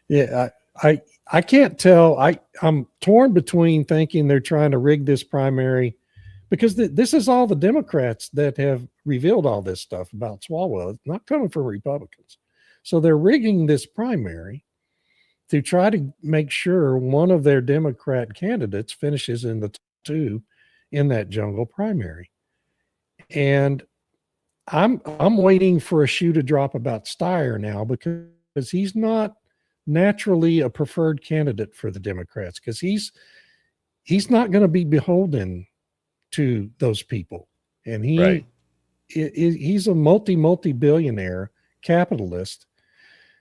yeah, I can't tell. I'm torn between thinking they're trying to rig this primary because this is all the Democrats that have revealed all this stuff about Swalwell. It's not coming from Republicans. So they're rigging this primary to try to make sure one of their Democrat candidates finishes in the two in that jungle primary. And I'm waiting for a shoe to drop about Steyer now, because he's not naturally a preferred candidate for the Democrats, because he's not going to be beholden to those people. And he's a multi-billionaire capitalist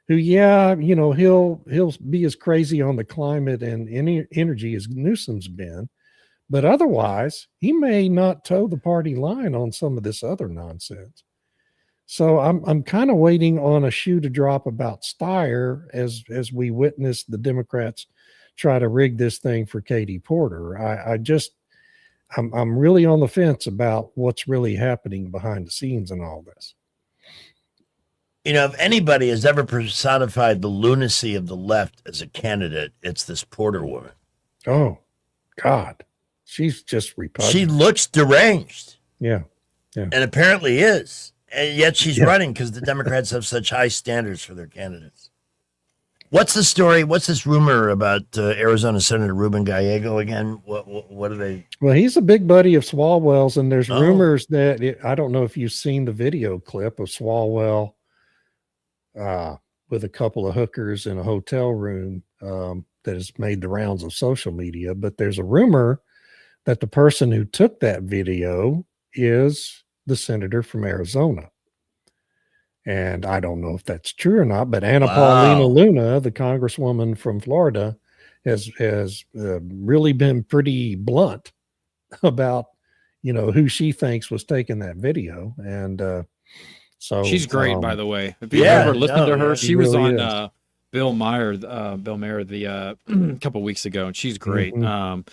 who, he'll be as crazy on the climate and energy as Newsom's been, but otherwise he may not toe the party line on some of this other nonsense. So I'm kind of waiting on a shoe to drop about Steyer as we witness the Democrats try to rig this thing for Katie Porter. I'm really on the fence about what's really happening behind the scenes in all this. You know, if anybody has ever personified the lunacy of the left as a candidate, it's this Porter woman. Oh, God. She's just repugnant. She looks deranged. Yeah. And apparently is. And yet she's running because the Democrats have such high standards for their candidates. What's the story? What's this rumor about Arizona Senator Ruben Gallego again? What are they? Well, he's a big buddy of Swalwell's, and there's rumors that I don't know if you've seen the video clip of Swalwell with a couple of hookers in a hotel room that has made the rounds of social media. But there's a rumor that the person who took that video is the senator from Arizona. And I don't know if that's true or not, but Anna Paulina Luna, the congresswoman from Florida, has really been pretty blunt about, who she thinks was taking that video. And so she's great, by the way. If you ever listened to her, she was really on Bill Maher the couple weeks ago, and she's great. Crime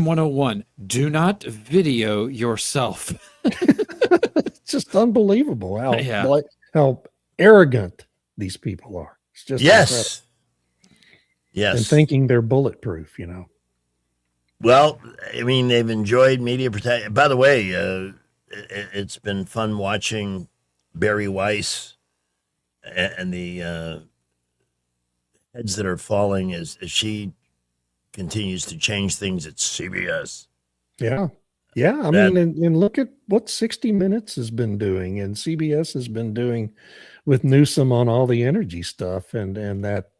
101: do not video yourself. It's just unbelievable how arrogant these people are. It's just yes, and thinking they're bulletproof. Well, I mean, they've enjoyed media protection. By the way, it's been fun watching Barry Weiss and the heads that are falling as she continues to change things at CBS. Yeah. Yeah. I mean, and look at what 60 Minutes has been doing and CBS has been doing with Newsom on all the energy stuff. And that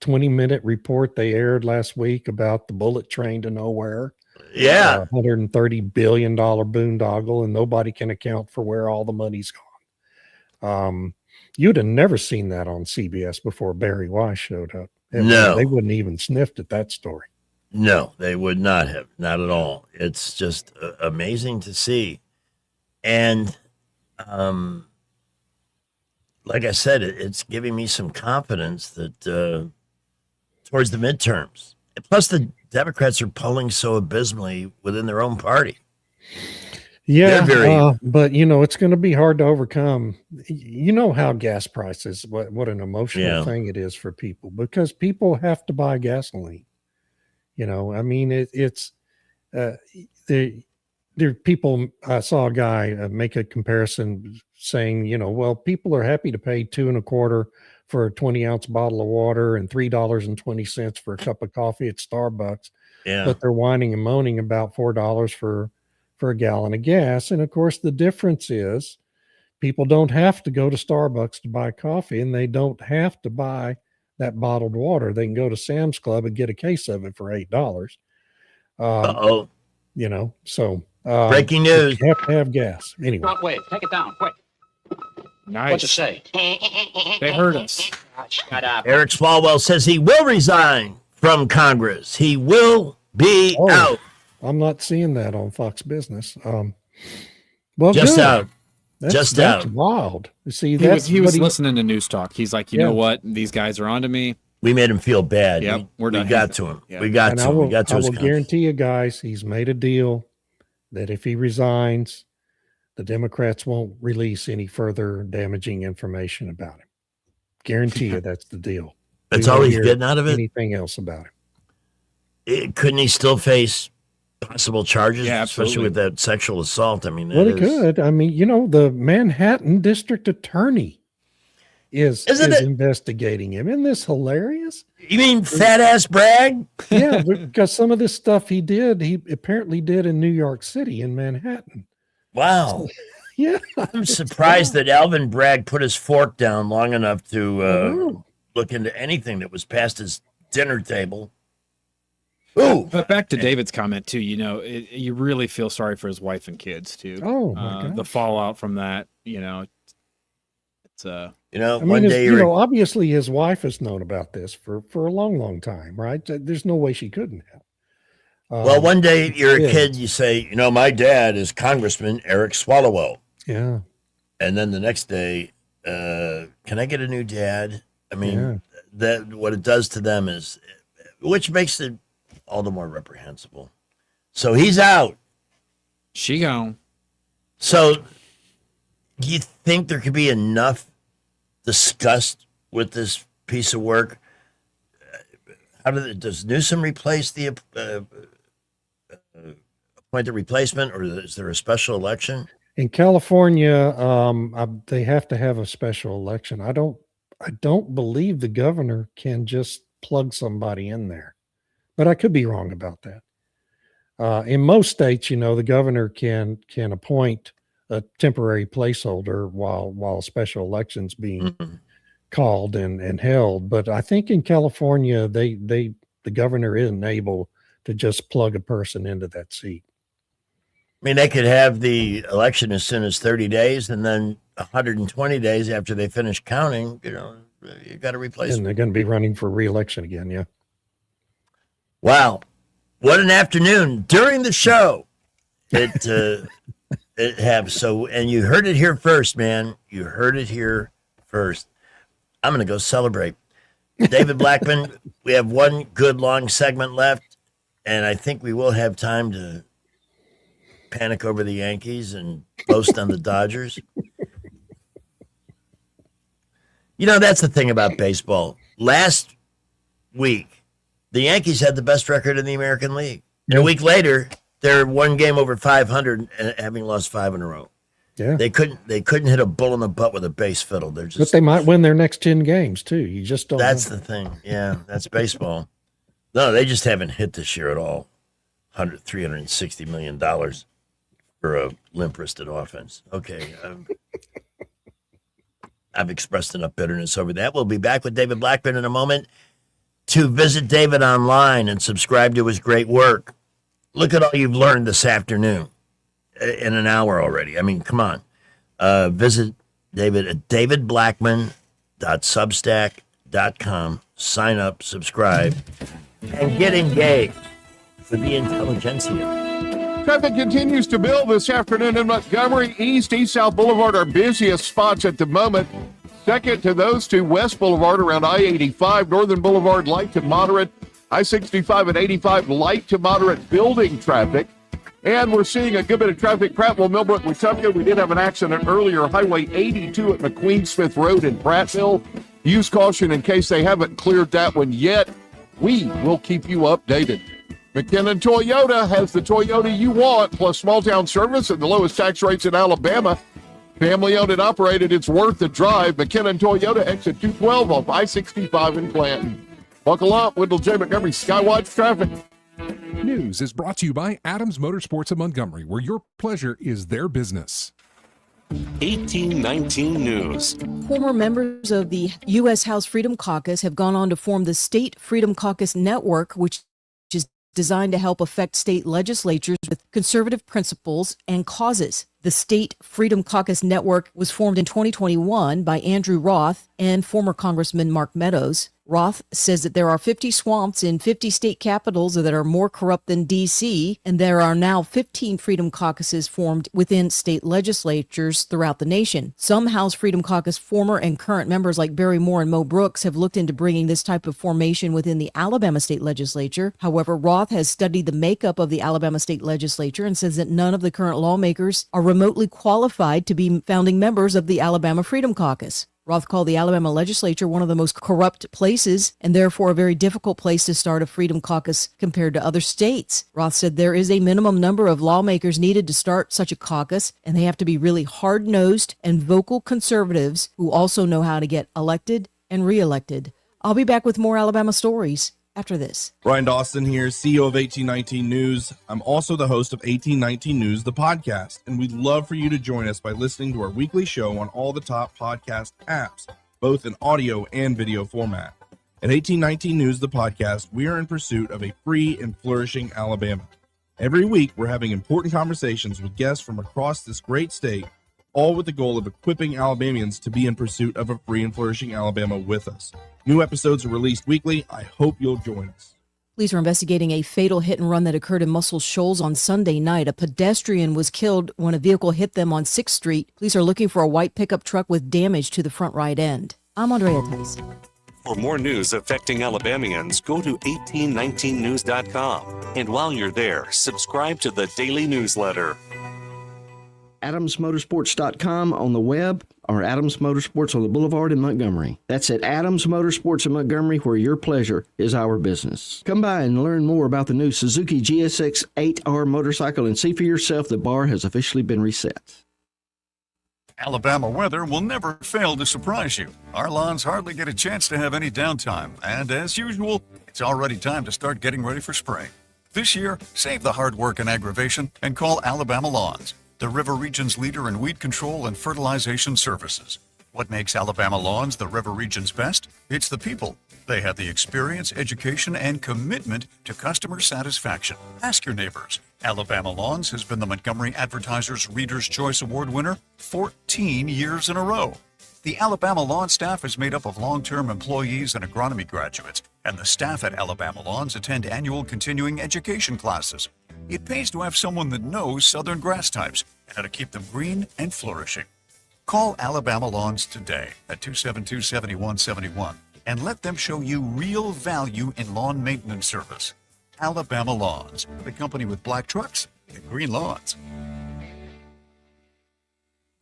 20-minute report they aired last week about the bullet train to nowhere. Yeah. $130 billion boondoggle, and nobody can account for where all the money's gone. You'd have never seen that on CBS before Barry Weiss showed up. No. They wouldn't even sniffed at that story. No, they would not have. Not at all. It's just amazing to see. And like I said, it's giving me some confidence that towards the midterms. Plus, the Democrats are polling so abysmally within their own party. Yeah, but it's going to be hard to overcome. How gas prices, what an emotional thing it is for people, because people have to buy gasoline. I mean, it's there are people. I saw a guy make a comparison saying, well, people are happy to pay $2.25 for a 20-ounce bottle of water and $3.20 for a cup of coffee at Starbucks. Yeah. But they're whining and moaning about $4 for a gallon of gas. And of course, the difference is people don't have to go to Starbucks to buy coffee, and they don't have to buy that bottled water. They can go to Sam's Club and get a case of it for $8. So breaking news. You have to have gas anyway. Wait, take it down, quick. Nice. What you say? They heard us. Shut up. Eric Swalwell says he will resign from Congress. He will be out. I'm not seeing that on Fox Business. Well, just good. out. That's wild. See, He was listening to News Talk. He's like, you know what? These guys are onto me. We made him feel bad. Yep, we're done. We got to him. Yeah. We got to him. We got to I his will guarantee you guys, he's made a deal that if he resigns, the Democrats won't release any further damaging information about him. Guarantee you that's the deal. That's We all won't he's hear getting out of it? Anything else about him? Couldn't he still face possible charges, Yeah, especially absolutely. with that sexual assault. I mean, Well, that he could. I mean, the Manhattan District Attorney is investigating him. Isn't this hilarious? You mean fat ass Bragg? Yeah, because some of this stuff he apparently did in New York City, in Manhattan. Wow. Yeah. I'm surprised that Alvin Bragg put his fork down long enough to look into anything that was past his dinner table. Ooh. But back to David's comment too, you really feel sorry for his wife and kids too. Oh my God. The fallout from that, it's one day obviously his wife has known about this for a long, long time, right? There's no way she couldn't have. Well, one day you're a kid, you say, my dad is Congressman Eric Swalwell. Yeah. And then the next day, can I get a new dad? I mean, that what it does to them is, which makes it all the more reprehensible. So he's out. She gone. So do you think there could be enough discussed with this piece of work? Does Newsom replace the appoint the replacement, or is there a special election? In California, they have to have a special election. I don't believe the governor can just plug somebody in there, but I could be wrong about that. In most states, the governor can appoint a temporary placeholder while a special election's being called and held. But I think in California, the governor isn't able to just plug a person into that seat. I mean, they could have the election as soon as 30 days, and then 120 days after they finish counting, you got to replace And they're going to be running for re-election again, yeah. Wow. What an afternoon. During the show, it have so, and you heard it here first, man. You heard it here first. I'm going to go celebrate. David Blackman, we have one good long segment left, and I think we will have time to panic over the Yankees and boast on the Dodgers. That's the thing about baseball. Last week, the Yankees had the best record in the American League. And a week later, they're one game over 500 and having lost 5 in a row. Yeah. They couldn't hit a bull in the butt with a bass fiddle. They're just, but they might win their next 10 games too. You just don't That's know. the thing. Yeah, that's baseball. No, they just haven't hit this year at all. $360 million for a limp-wristed offense. Okay. I've expressed enough bitterness over that. We'll be back with David Blackman in a moment. To visit David online and subscribe to his great work. Look at all you've learned this afternoon in an hour already. I mean, come on. Visit David at davidblackman.substack.com. Sign up, subscribe, and get engaged with the intelligentsia. Traffic continues to build this afternoon in Montgomery. East-South Boulevard are busiest spots at the moment. Second to those two, West Boulevard around I-85, Northern Boulevard light to moderate, I-65 and 85 light to moderate building traffic. And we're seeing a good bit of traffic. Prattville, Millbrook, Wetumpka. We did have an accident earlier. Highway 82 at McQueen Smith Road in Prattville. Use caution in case they haven't cleared that one yet. We will keep you updated. McKinnon Toyota has the Toyota you want, plus small town service and the lowest tax rates in Alabama. Family owned and operated, it's worth the drive. McKinnon Toyota, exit 212 off I-65 in Clanton. Buckle up, Wendell J. Montgomery Skywatch Traffic. News is brought to you by Adams Motorsports of Montgomery, where your pleasure is their business. 1819 News. Former members of the U.S. House Freedom Caucus have gone on to form the State Freedom Caucus Network, which is designed to help affect state legislatures with conservative principles and causes. The State Freedom Caucus Network was formed in 2021 by Andrew Roth and former Congressman Mark Meadows. Roth says that there are 50 swamps in 50 state capitals that are more corrupt than D.C., and there are now 15 Freedom Caucuses formed within state legislatures throughout the nation. Some House Freedom Caucus former and current members like Barry Moore and Mo Brooks have looked into bringing this type of formation within the Alabama state legislature. However, Roth has studied the makeup of the Alabama state legislature and says that none of the current lawmakers are remotely qualified to be founding members of the Alabama Freedom Caucus. Roth called the Alabama legislature one of the most corrupt places and therefore a very difficult place to start a Freedom Caucus compared to other states. Roth said there is a minimum number of lawmakers needed to start such a caucus, and they have to be really hard-nosed and vocal conservatives who also know how to get elected and reelected. I'll be back with more Alabama stories after this. Ryan Dawson here, CEO of 1819 News. I'm also the host of 1819 News, the podcast, and we'd love for you to join us by listening to our weekly show on all the top podcast apps, both in audio and video format. At 1819 News, the podcast, we are in pursuit of a free and flourishing Alabama. Every week, we're having important conversations with guests from across this great state, all with the goal of equipping Alabamians to be in pursuit of a free and flourishing Alabama with us. New episodes are released weekly. I hope you'll join us. Police are investigating a fatal hit and run that occurred in Muscle Shoals on Sunday night. A pedestrian was killed when a vehicle hit them on 6th Street. Police are looking for a white pickup truck with damage to the front right end. I'm Andrea Tice. For more news affecting Alabamians, go to 1819news.com. And while you're there, subscribe to the daily newsletter. AdamsMotorsports.com on the web, or Adams Motorsports on the Boulevard in Montgomery. That's at Adams Motorsports in Montgomery, where your pleasure is our business. Come by and learn more about the new Suzuki GSX 8R motorcycle and see for yourself the bar has officially been reset. Alabama weather will never fail to surprise you. Our lawns hardly get a chance to have any downtime, and as usual, it's already time to start getting ready for spring. This year, save the hard work and aggravation and call Alabama Lawns, the River Region's leader in weed control and fertilization services. What makes Alabama Lawns the River Region's best? It's the people. They have the experience, education, and commitment to customer satisfaction. Ask your neighbors. Alabama Lawns has been the Montgomery Advertiser's Reader's Choice Award winner 14 years in a row. The Alabama Lawn staff is made up of long-term employees and agronomy graduates, and the staff at Alabama Lawns attend annual continuing education classes. It pays to have someone that knows southern grass types and how to keep them green and flourishing. Call Alabama Lawns today at 272-7171 and let them show you real value in lawn maintenance service. Alabama Lawns, the company with black trucks and green lawns.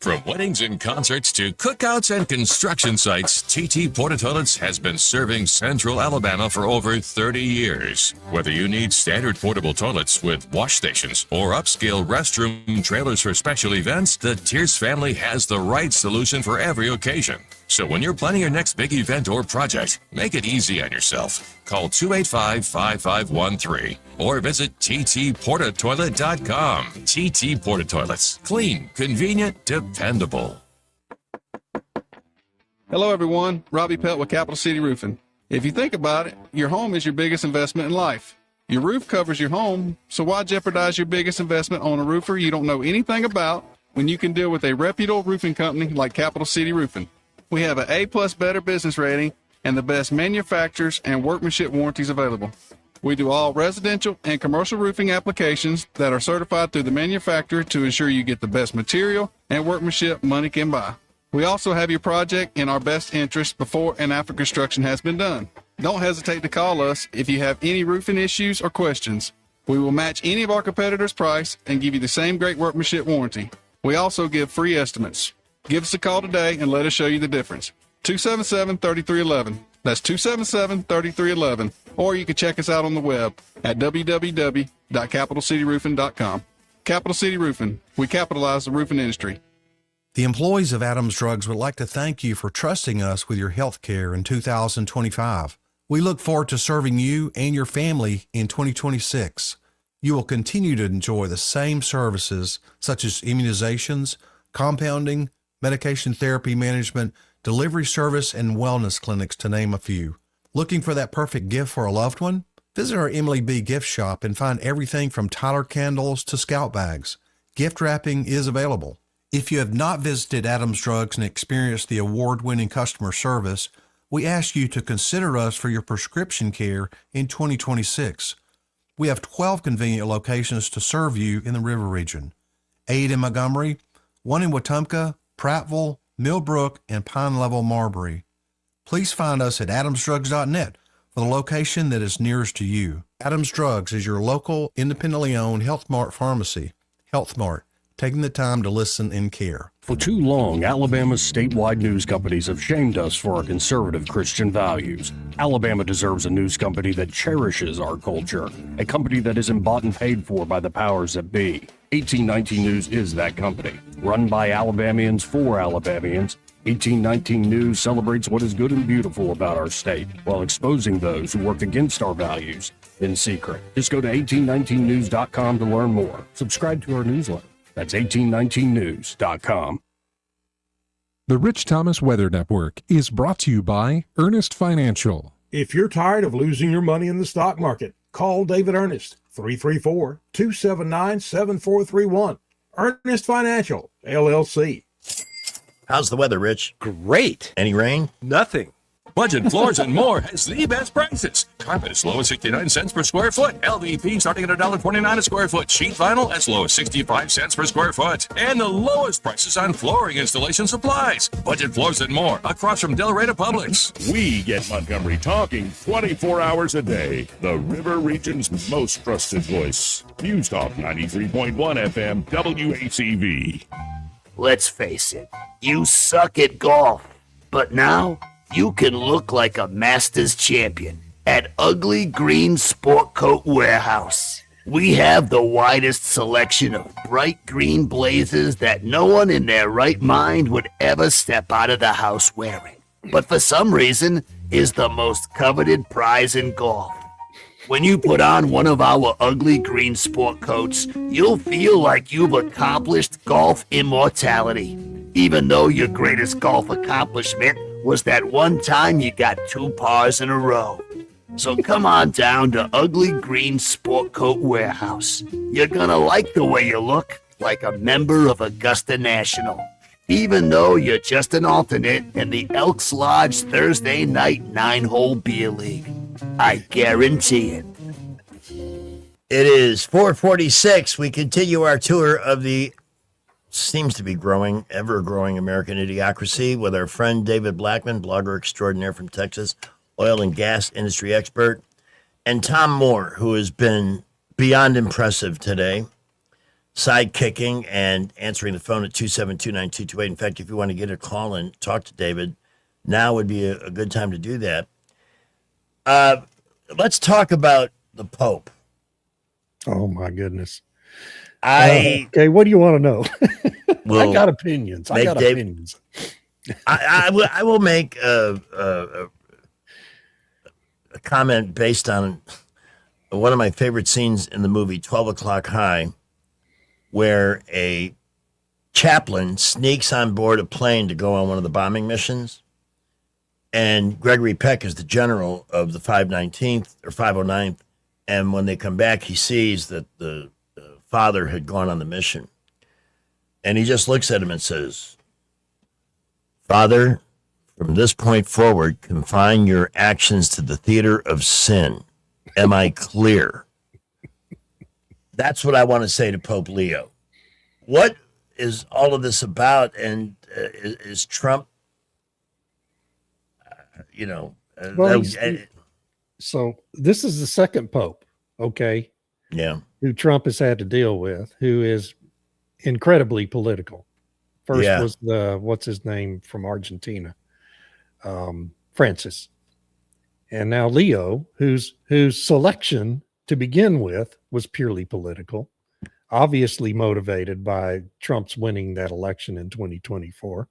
From weddings and concerts to cookouts and construction sites, TT Porta Toilets has been serving Central Alabama for over 30 years. Whether you need standard portable toilets with wash stations or upscale restroom trailers for special events, the Tierce family has the right solution for every occasion. So when you're planning your next big event or project, make it easy on yourself. Call 285-5513 or visit ttportatoilet.com. TT Porta Toilets. Clean, convenient, dependable. Hello, everyone. Robbie Pelt with Capital City Roofing. If you think about it, your home is your biggest investment in life. Your roof covers your home, so why jeopardize your biggest investment on a roofer you don't know anything about when you can deal with a reputable roofing company like Capital City Roofing? We have an A+ Better Business rating and the best manufacturers and workmanship warranties available. We do all residential and commercial roofing applications that are certified through the manufacturer to ensure you get the best material and workmanship money can buy. We also have your project in our best interest before and after construction has been done. Don't hesitate to call us if you have any roofing issues or questions. We will match any of our competitors' price and give you the same great workmanship warranty. We also give free estimates. Give us a call today and let us show you the difference. 277-3311. That's 277-3311. Or you can check us out on the web at www.capitalcityroofing.com. Capital City Roofing. We capitalize the roofing industry. The employees of Adams Drugs would like to thank you for trusting us with your health care in 2025. We look forward to serving you and your family in 2026. You will continue to enjoy the same services such as immunizations, compounding, medication therapy management, delivery service, and wellness clinics, to name a few. Looking for that perfect gift for a loved one? Visit our Emily B. gift shop and find everything from Tyler candles to scout bags. Gift wrapping is available. If you have not visited Adams Drugs and experienced the award-winning customer service, we ask you to consider us for your prescription care in 2026. We have 12 convenient locations to serve you in the River Region. 8 in Montgomery, 1 in Wetumpka, Prattville, Millbrook, and Pine Level, Marbury. Please find us at adamsdrugs.net for the location that is nearest to you. Adams Drugs is your local, independently owned Health Mart pharmacy. Health Mart, taking the time to listen and care. For too long, Alabama's statewide news companies have shamed us for our conservative Christian values. Alabama deserves a news company that cherishes our culture, a company that isn't bought and paid for by the powers that be. 1819 News is that company. Run by Alabamians for Alabamians, 1819 News celebrates what is good and beautiful about our state while exposing those who work against our values in secret. Just go to 1819news.com to learn more. Subscribe to our newsletter. That's 1819news.com. The Rich Thomas Weather Network is brought to you by Ernest Financial. If you're tired of losing your money in the stock market, call David Ernest, 334-279-7431. Ernest Financial, LLC. How's the weather, Rich? Great. Any rain? Nothing. Budget Floors and More has the best prices. Carpet as low as 69 cents per square foot. LVP starting at $1.29 a square foot. Sheet vinyl as low as 65 cents per square foot. And the lowest prices on flooring installation supplies. Budget Floors and More across from Delray Publix. We get Montgomery talking 24 hours a day. The River Region's most trusted voice. News Talk 93.1 FM WACV. Let's face it, you suck at golf. But now, you can look like a Masters champion at Ugly Green Sport Coat Warehouse. We have the widest selection of bright green blazers that no one in their right mind would ever step out of the house wearing. But for some reason, is the most coveted prize in golf. When you put on one of our ugly green sport coats, you'll feel like you've accomplished golf immortality, even though your greatest golf accomplishment was that one time you got 2 pars in a row. So come on down to Ugly Green Sport Coat Warehouse. You're gonna like the way you look, like a member of Augusta National, even though you're just an alternate in the Elks Lodge Thursday night 9-hole beer league. I guarantee it. It is 4:46. We continue our tour of the seems to be growing, ever-growing American Idiocracy with our friend David Blackman, blogger extraordinaire from Texas, oil and gas industry expert, and Tom Moore, who has been beyond impressive today, sidekicking and answering the phone at 272-9228. In fact, if you want to get a call and talk to David, now would be a good time to do that. Let's talk about the Pope. Oh, my goodness. Okay, what do you want to know? Well, I got opinions. I will make a comment based on one of my favorite scenes in the movie 12 O'Clock High, where a chaplain sneaks on board a plane to go on one of the bombing missions. And Gregory Peck is the general of the 519th or 509th. And when they come back, he sees that the father had gone on the mission. And he just looks at him and says, "Father, from this point forward, confine your actions to the theater of sin. Am I clear?" That's what I want to say to Pope Leo. What is all of this about? And is Trump, so this is the second Pope, okay? Yeah. Who Trump has had to deal with, who is incredibly political. First was what's his name from Argentina, Francis. And now Leo, whose selection to begin with was purely political, obviously motivated by Trump's winning that election in 2024.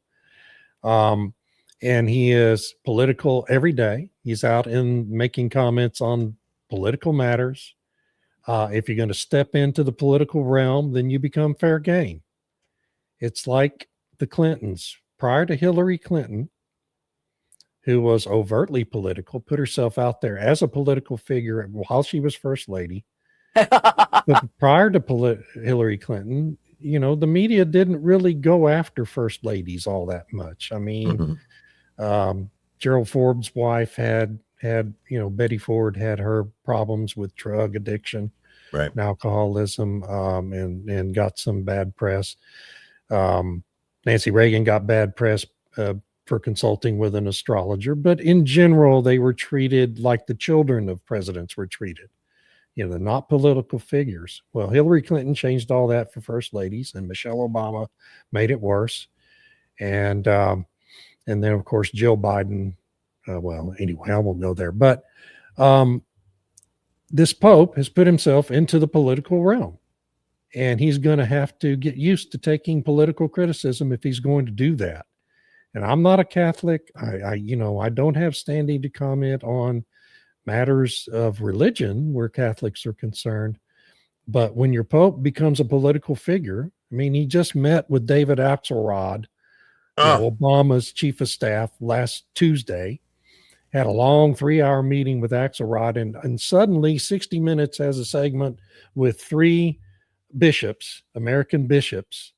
And he is political every day. He's out in making comments on political matters. If you're going to step into the political realm, then you become fair game. It's like the Clintons. Prior to Hillary Clinton, who was overtly political, put herself out there as a political figure while she was first lady. But prior to Hillary Clinton, the media didn't really go after first ladies all that much. I mean, Gerald Ford's wife had Betty Ford had her problems with drug addiction, right, and alcoholism, and got some bad press. Nancy Reagan got bad press for consulting with an astrologer, but in general, they were treated like the children of presidents were treated. They're not political figures. Well, Hillary Clinton changed all that for first ladies, and Michelle Obama made it worse. and then of course Jill Biden. Well, anyway, I won't go there, but this Pope has put himself into the political realm, and he's going to have to get used to taking political criticism if he's going to do that. And I'm not a Catholic. I don't have standing to comment on matters of religion where Catholics are concerned. But when your Pope becomes a political figure, I mean, he just met with David Axelrod, Obama's chief of staff, last Tuesday, had a long 3-hour meeting with Axelrod, and suddenly 60 Minutes has a segment with 3 bishops, American bishops,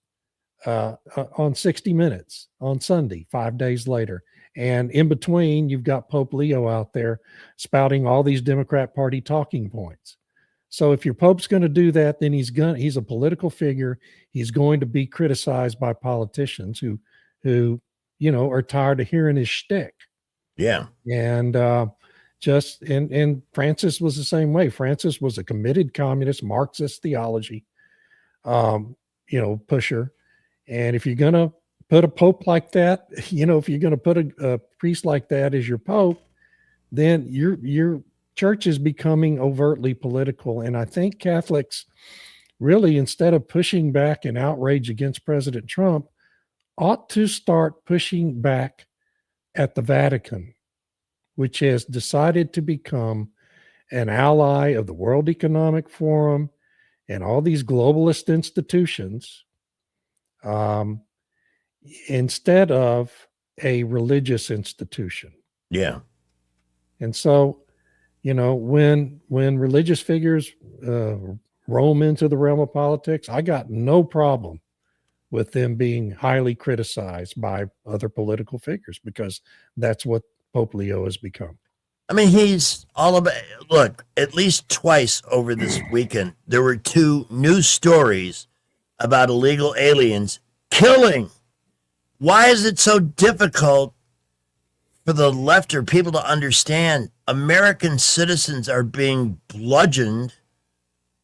on 60 Minutes on Sunday, 5 days later. And in between, you've got Pope Leo out there spouting all these Democrat Party talking points. So if your Pope's going to do that, then he's a political figure. He's going to be criticized by politicians who are tired of hearing his shtick. Yeah. And and Francis was the same way. Francis was a committed communist, Marxist theology, pusher. And if you're going to put a Pope like that, if you're going to put a priest like that as your Pope, then your church is becoming overtly political. And I think Catholics really, instead of pushing back in outrage against President Trump, ought to start pushing back at the Vatican, which has decided to become an ally of the World Economic Forum and all these globalist institutions, instead of a religious institution. Yeah. And so, when religious figures roam into the realm of politics, I got no problem with them being highly criticized by other political figures, because that's what Pope Leo has become. I mean, he's all about, look, at least twice over this weekend, there were 2 news stories about illegal aliens killing. Why is it so difficult for the left or people to understand American citizens are being bludgeoned,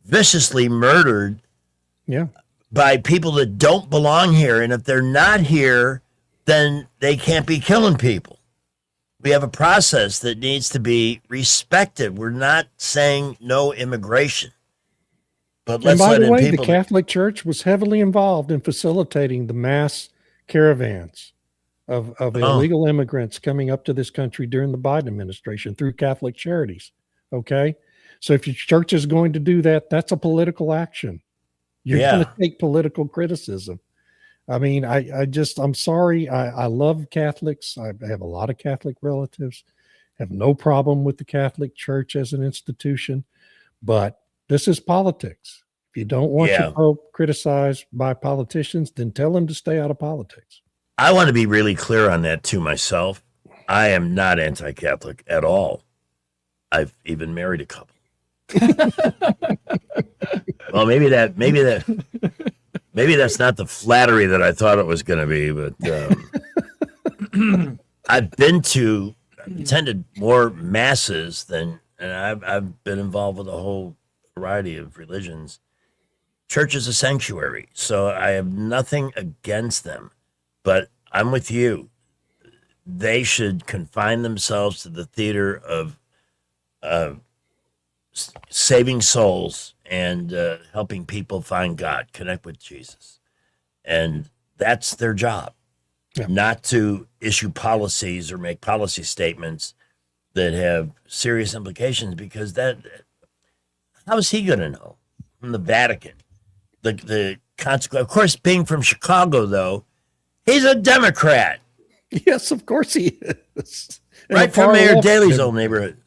viciously murdered by people that don't belong here? And if they're not here, then they can't be killing people. We have a process that needs to be respected. We're not saying no immigration. But let's and by let the in way, people. The Catholic Church was heavily involved in facilitating the mass caravans of illegal immigrants coming up to this country during the Biden administration through Catholic Charities. Okay? So if your church is going to do that, that's a political action. You're going to take political criticism. I mean, I'm sorry. I love Catholics. I have a lot of Catholic relatives. Have no problem with the Catholic Church as an institution, but this is politics. If you don't want your Pope criticized by politicians, then tell him to stay out of politics. I want to be really clear on that too myself. I am not anti-Catholic at all. I've even married a couple. Well, maybe that's not the flattery that I thought it was going to be, but I've attended more masses and I've been involved with a whole variety of religions. Church is a sanctuary, so I have nothing against them, but I'm with you. They should confine themselves to the theater of saving souls and helping people find God, connect with Jesus. And that's their job, not to issue policies or make policy statements that have serious implications, because how is he going to know from the Vatican? The consequence, of course, being from Chicago, though, he's a Democrat. Yes, of course he is. Right from Mayor Daley's old neighborhood.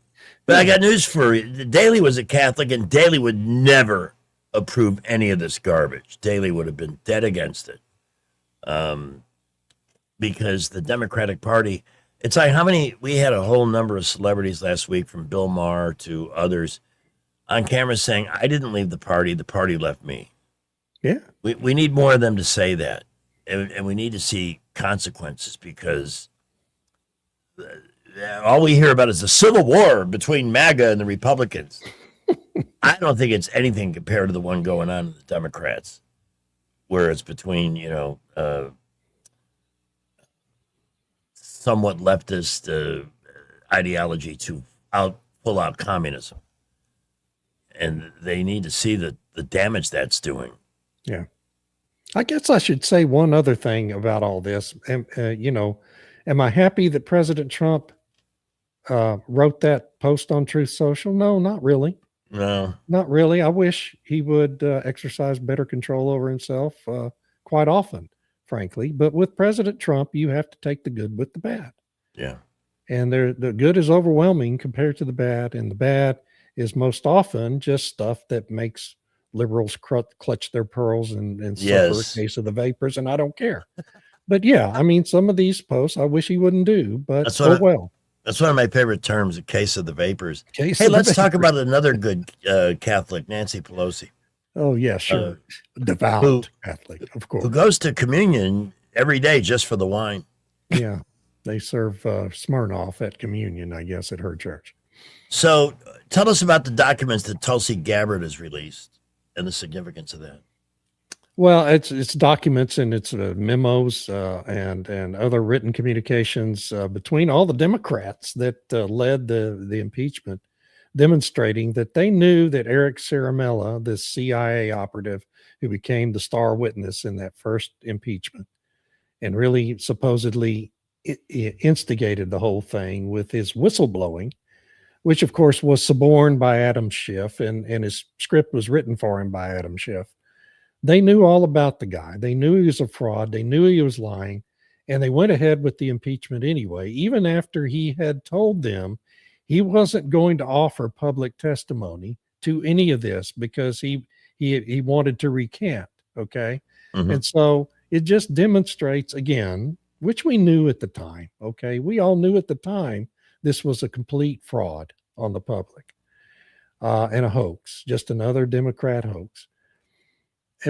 But I got news for you. Daley was a Catholic, and Daley would never approve any of this garbage. Daley would have been dead against it. Because the Democratic Party, it's like we had a whole number of celebrities last week, from Bill Maher to others, on camera saying, I didn't leave the party left me. Yeah. We need more of them to say that. And we need to see consequences, because all we hear about is the civil war between MAGA and the Republicans. I don't think it's anything compared to the one going on with the Democrats, where it's between, somewhat leftist ideology to pull out communism. And they need to see the damage that's doing. Yeah. I guess I should say one other thing about all this. Am I happy that President Trump wrote that post on Truth Social? No, not really. No, not really. I wish he would exercise better control over himself quite often, frankly. But with President Trump, you have to take the good with the bad. Yeah. And the good is overwhelming compared to the bad. And the bad is most often just stuff that makes liberals clutch their pearls and suffer a case of the vapors. And I don't care. But yeah, I mean, some of these posts I wish he wouldn't do, but well. That's one of my favorite terms, a case of the vapors. Case hey, of the let's talk vapors. about another good Catholic, Nancy Pelosi. Oh, yeah, sure. Devout Catholic, of course. Who goes to communion every day just for the wine. Yeah, they serve Smirnoff at communion, I guess, at her church. So tell us about the documents that Tulsi Gabbard has released and the significance of that. Well, it's documents and it's memos and other written communications between all the Democrats that led the impeachment, demonstrating that they knew that Eric Ciaramella, this CIA operative who became the star witness in that first impeachment, and really supposedly instigated the whole thing with his whistleblowing, which of course was suborned by Adam Schiff, and his script was written for him by Adam Schiff. They knew all about the guy. They knew he was a fraud. They knew he was lying, and they went ahead with the impeachment anyway, even after he had told them he wasn't going to offer public testimony to any of this because he wanted to recant. Okay. Mhm. And so it just demonstrates again, which we knew at the time. Okay. We all knew at the time this was a complete fraud on the public and a hoax, just another Democrat hoax.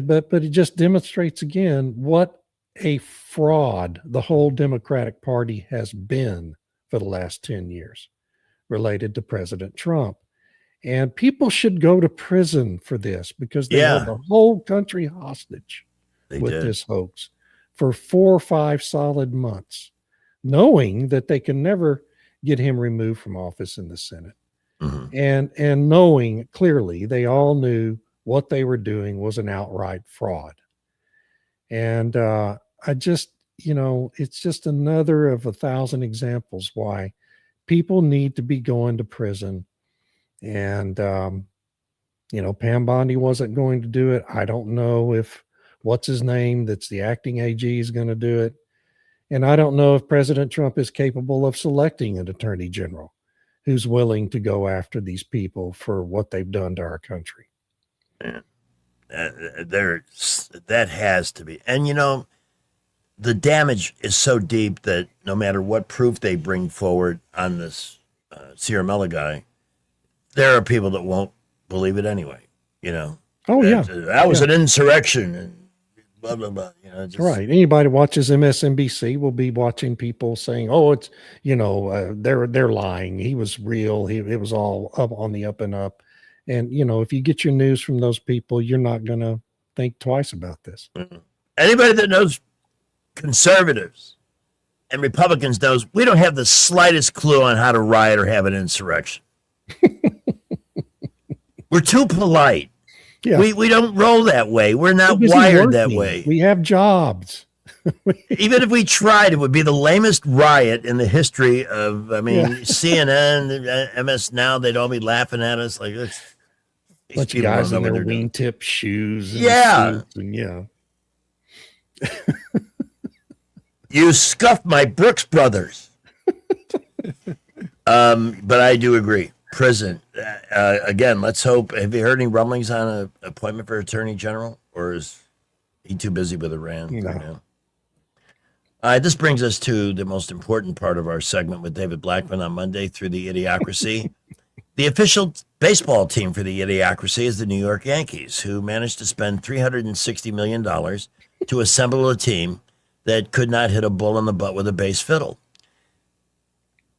But it just demonstrates again what a fraud the whole Democratic Party has been for the last 10 years related to President Trump. And people should go to prison for this because they held the whole country hostage with this hoax for 4 or 5 solid months, knowing that they can never get him removed from office in the Senate. Mm-hmm. And knowing clearly they all knew what they were doing was an outright fraud. And I just, it's just another of 1,000 examples why people need to be going to prison. And, Pam Bondi wasn't going to do it. I don't know if what's his name that's the acting AG is going to do it. And I don't know if President Trump is capable of selecting an attorney general who's willing to go after these people for what they've done to our country. Yeah. That has to be. And, the damage is so deep that no matter what proof they bring forward on this Ciaramella guy, there are people that won't believe it anyway, Oh, yeah. That was an insurrection and blah, blah, blah. Right. Anybody watches MSNBC will be watching people saying, oh, it's, they're lying. He was real. It was all up on the up and up. And, if you get your news from those people, you're not going to think twice about this. Mm-hmm. Anybody that knows conservatives and Republicans knows we don't have the slightest clue on how to riot or have an insurrection. We're too polite. Yeah. We don't roll that way. We're not wired that way. We have jobs. Even if we tried, it would be the lamest riot in the history of, CNN, MS Now, they'd all be laughing at us like this. Bunch of guys in their wingtip shoes. And suits and You scuffed my Brooks Brothers. But I do agree. Prison. Again, let's hope. Have you heard any rumblings on an appointment for Attorney General? Or is he too busy with Iran right now? This brings us to the most important part of our segment with David Blackman on Monday through the Idiocracy. The official baseball team for the Idiocracy is the New York Yankees, who managed to spend $360 million to assemble a team that could not hit a bull in the butt with a bass fiddle.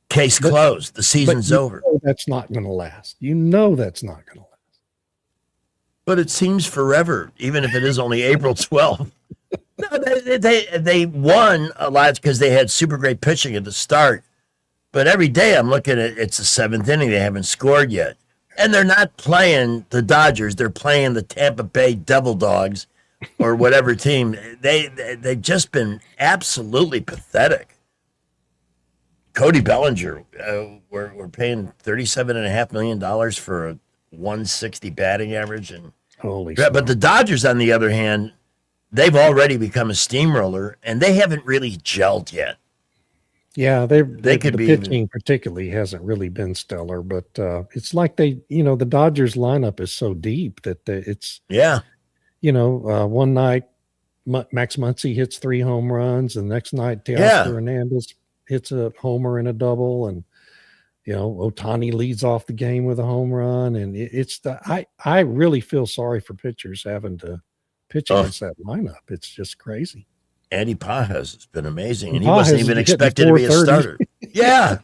Case closed. The season's over. That's not going to last. That's not going to last. But it seems forever, even if it is only April 12th. No, they won a lot because they had super great pitching at the start. But every day I'm looking at it's the seventh inning. They haven't scored yet. And they're not playing the Dodgers. They're playing the Tampa Bay Devil Dogs or whatever team. They've just been absolutely pathetic. Cody Bellinger, we're paying $37.5 million for a 160 batting average. And but the Dodgers, on the other hand, they've already become a steamroller, and they haven't really gelled yet. Yeah, they could the be pitching particularly hasn't really been stellar, but it's like the Dodgers lineup is so deep that it's one night Max Muncy hits 3 home runs, and the next night Teoscar Hernandez hits a homer and a double, and Ohtani leads off the game with a home run, and I really feel sorry for pitchers having to pitch against that lineup. It's just crazy. Andy Pajas has been amazing, and he wasn't even expected to be a starter. Yeah.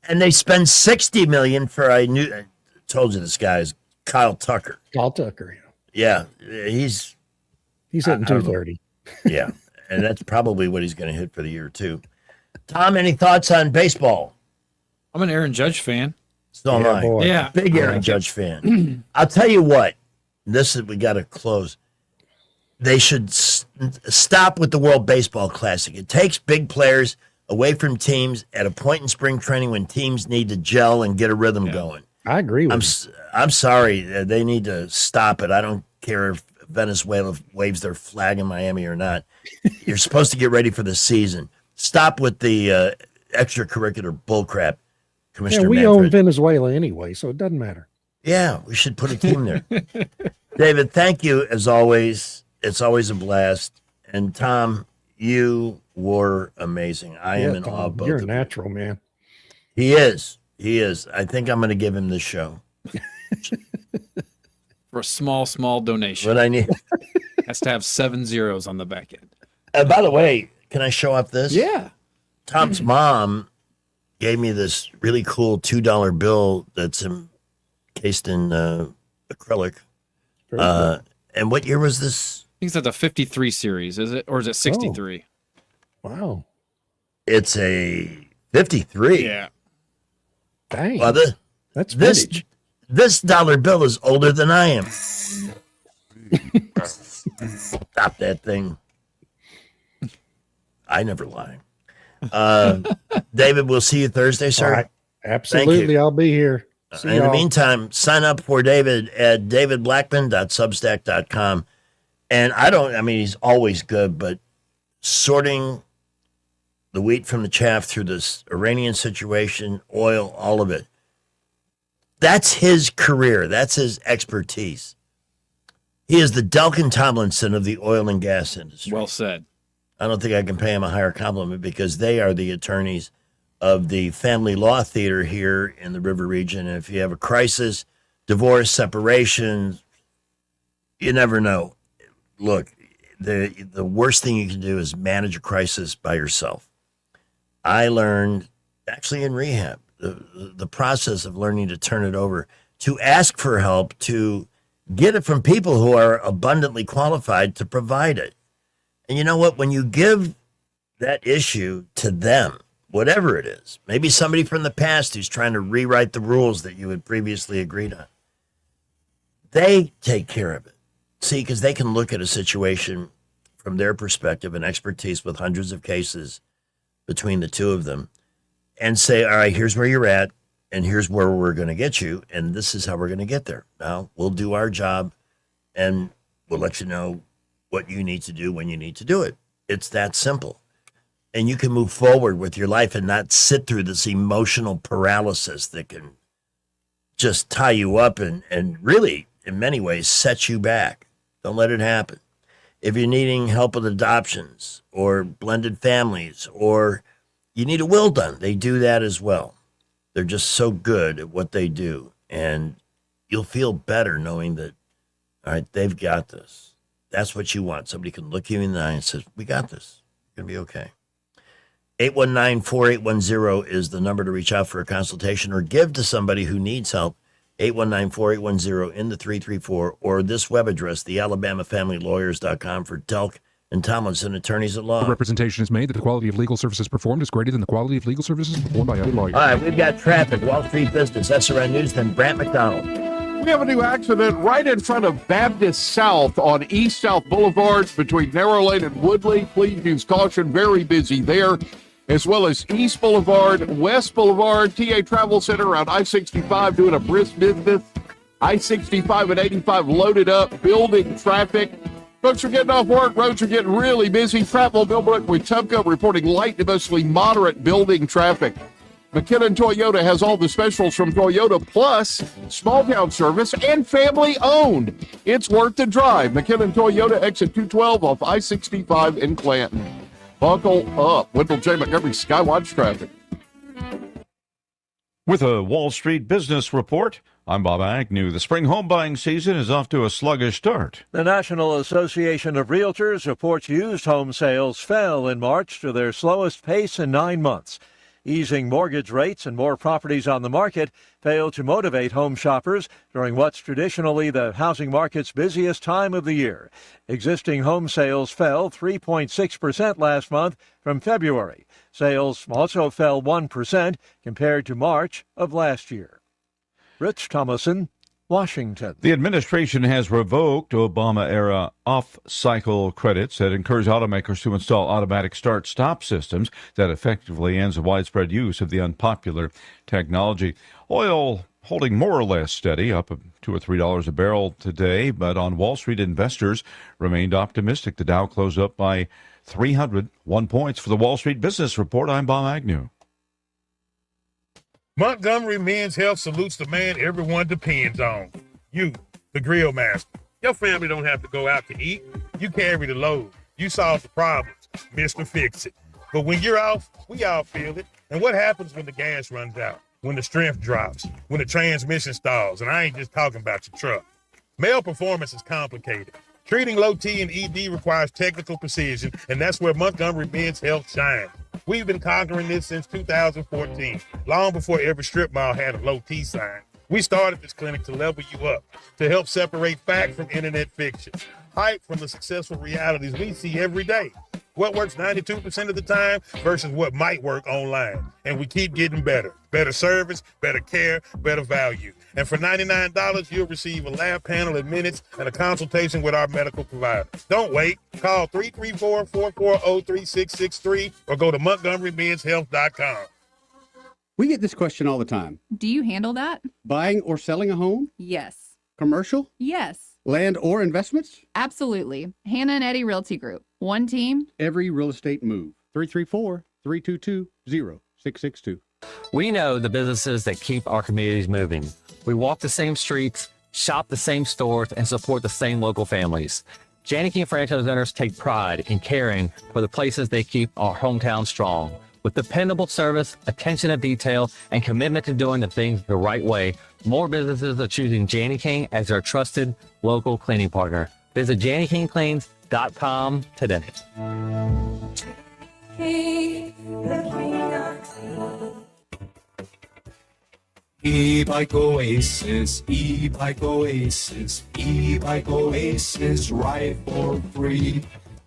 And they spend $60 million for I told you this guy is Kyle Tucker. Kyle Tucker, yeah. He's hitting 230. Yeah, and that's probably what he's going to hit for the year too. Tom, any thoughts on baseball? I'm an Aaron Judge fan. So am I. Boy. Yeah, big Aaron Judge fan. I'll tell you what. We got to close. They should stop with the World Baseball Classic. It takes big players away from teams at a point in spring training when teams need to gel and get a rhythm going. I agree with you. I'm sorry. They need to stop it. I don't care if Venezuela waves their flag in Miami or not. You're supposed to get ready for the season. Stop with the extracurricular bullcrap, Commissioner we Manfred. own Venezuela anyway, so it doesn't matter. Yeah, we should put a team there. David, thank you as always. It's always a blast. And Tom, you were amazing. I am in awe of both. You're a natural, man. He is. I think I'm going to give him this show. For a small donation. What I need has to have 7 zeros on the back end. And by the way, can I show off this? Yeah. Tom's mom gave me this really cool $2 bill that's encased in acrylic. And what year was this? I think it's the 53 series, is it? Or is it 63? Oh. Wow. It's a 53. Yeah. Dang. Well, that's vintage. This dollar bill is older than I am. Stop that thing. I never lie. David, we'll see you Thursday, sir. All right. Absolutely. I'll be here. In the meantime, sign up for David at davidblackman.substack.com. And he's always good, but sorting the wheat from the chaff through this Iranian situation, oil, all of it, that's his career. That's his expertise. He is the Delkin Tomlinson of the oil and gas industry. Well said. I don't think I can pay him a higher compliment because they are the attorneys of the family law theater here in the River region. And if you have a crisis, divorce, separation, you never know. Look, the worst thing you can do is manage a crisis by yourself. I learned, actually in rehab, the process of learning to turn it over, to ask for help, to get it from people who are abundantly qualified to provide it. And you know what? When you give that issue to them, whatever it is, maybe somebody from the past who's trying to rewrite the rules that you had previously agreed on, they take care of it. See, because they can look at a situation from their perspective and expertise with hundreds of cases between the two of them and say, all right, here's where you're at and here's where we're going to get you. And this is how we're going to get there. Now we'll do our job and we'll let you know what you need to do when you need to do it. It's that simple. And you can move forward with your life and not sit through this emotional paralysis that can just tie you up and really, in many ways, set you back. Don't let it happen. If you're needing help with adoptions or blended families or you need a will done, they do that as well. They're just so good at what they do. And you'll feel better knowing that, all right, they've got this. That's what you want. Somebody can look you in the eye and says, we got this. You're going to be okay. 819-4810 is the number to reach out for a consultation or give to somebody who needs help. 819-4810 in the 334, or this web address, thealabamafamilylawyers.com, for Telk and Tomlinson attorneys at law. Representation is made that the quality of legal services performed is greater than the quality of legal services performed by other lawyers. All right, we've got traffic, Wall Street Business, SRN News, then Brant McDonald. We have a new accident right in front of Baptist South on East South Boulevard between Narrow Lane and Woodley. Please use caution. Very busy there, as well as East Boulevard, West Boulevard, TA Travel Center around I-65 doing a brisk business. I-65 and 85 loaded up, building traffic. Folks are getting off work. Roads are getting really busy. Travel Millbrook with Wetumpka reporting light to mostly moderate building traffic. McKinnon Toyota has all the specials from Toyota, plus small town service and family owned. It's worth the drive. McKinnon Toyota, exit 212 off I-65 in Clanton. Buckle up. Wendell J. Montgomery, Skywatch Traffic. With a Wall Street Business Report, I'm Bob Agnew. The spring home buying season is off to a sluggish start. The National Association of Realtors reports used home sales fell in March to their slowest pace in 9 months. Easing mortgage rates and more properties on the market failed to motivate home shoppers during what's traditionally the housing market's busiest time of the year. Existing home sales fell 3.6% last month from February. Sales also fell 1% compared to March of last year. Rich Thomason, Washington. The administration has revoked Obama-era off-cycle credits that encourage automakers to install automatic start-stop systems that effectively ends the widespread use of the unpopular technology. Oil holding more or less steady, up $2 or $3 a barrel today, but on Wall Street, investors remained optimistic. The Dow closed up by 301 points. For the Wall Street Business Report, I'm Bob Agnew. Montgomery Men's Health salutes the man everyone depends on. You, the grill master. Your family don't have to go out to eat. You carry the load. You solve the problems. Mr. Fix It. But when you're off, we all feel it. And what happens when the gas runs out? When the strength drops? When the transmission stalls? And I ain't just talking about your truck. Male performance is complicated. Treating low T and ED requires technical precision, and that's where Montgomery Men's Health shines. We've been conquering this since 2014, long before every strip mall had a low T sign. We started this clinic to level you up, to help separate fact from internet fiction, hype from the successful realities we see every day. What works 92% of the time versus what might work online. And we keep getting better. Better service, better care, better value. And for $99, you'll receive a lab panel in minutes and a consultation with our medical provider. Don't wait. Call 334-440-3663 or go to MontgomeryMen'sHealth.com. We get this question all the time. Do you handle that? Buying or selling a home? Yes. Commercial? Yes. Land or investments? Absolutely. Hannah and Eddie Realty Group. One team. Every real estate move. 334-322-0662. We know the businesses that keep our communities moving. We walk the same streets, shop the same stores, and support the same local families. Janney King franchise owners take pride in caring for the places they keep our hometown strong. With dependable service, attention to detail, and commitment to doing the things the right way, more businesses are choosing Janney King as their trusted local cleaning partner. Visit JanneyKingCleans.com today. E-Bike Oasis, E-Bike Oasis, E-Bike Oasis, ride for free.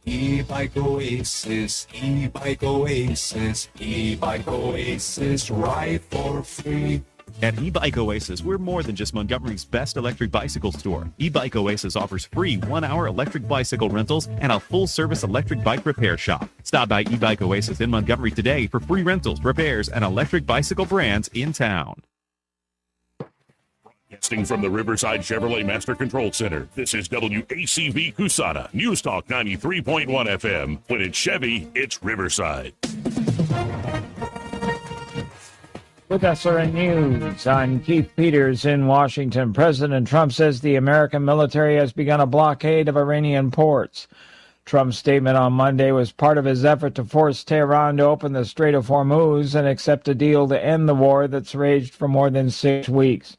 E-Bike Oasis, E-Bike Oasis, E-Bike Oasis, ride for free. At E-Bike Oasis, we're more than just Montgomery's best electric bicycle store. E-Bike Oasis offers free 1-hour electric bicycle rentals and a full-service electric bike repair shop. Stop by E-Bike Oasis in Montgomery today for free rentals, repairs, and electric bicycle brands in town. Broadcasting from the Riverside Chevrolet Master Control Center, this is WACV Cusana, News Talk 93.1 FM. When it's Chevy, it's Riverside. With SRN News, I'm Keith Peters in Washington. President Trump says the American military has begun a blockade of Iranian ports. Trump's statement on Monday was part of his effort to force Tehran to open the Strait of Hormuz and accept a deal to end the war that's raged for more than 6 weeks.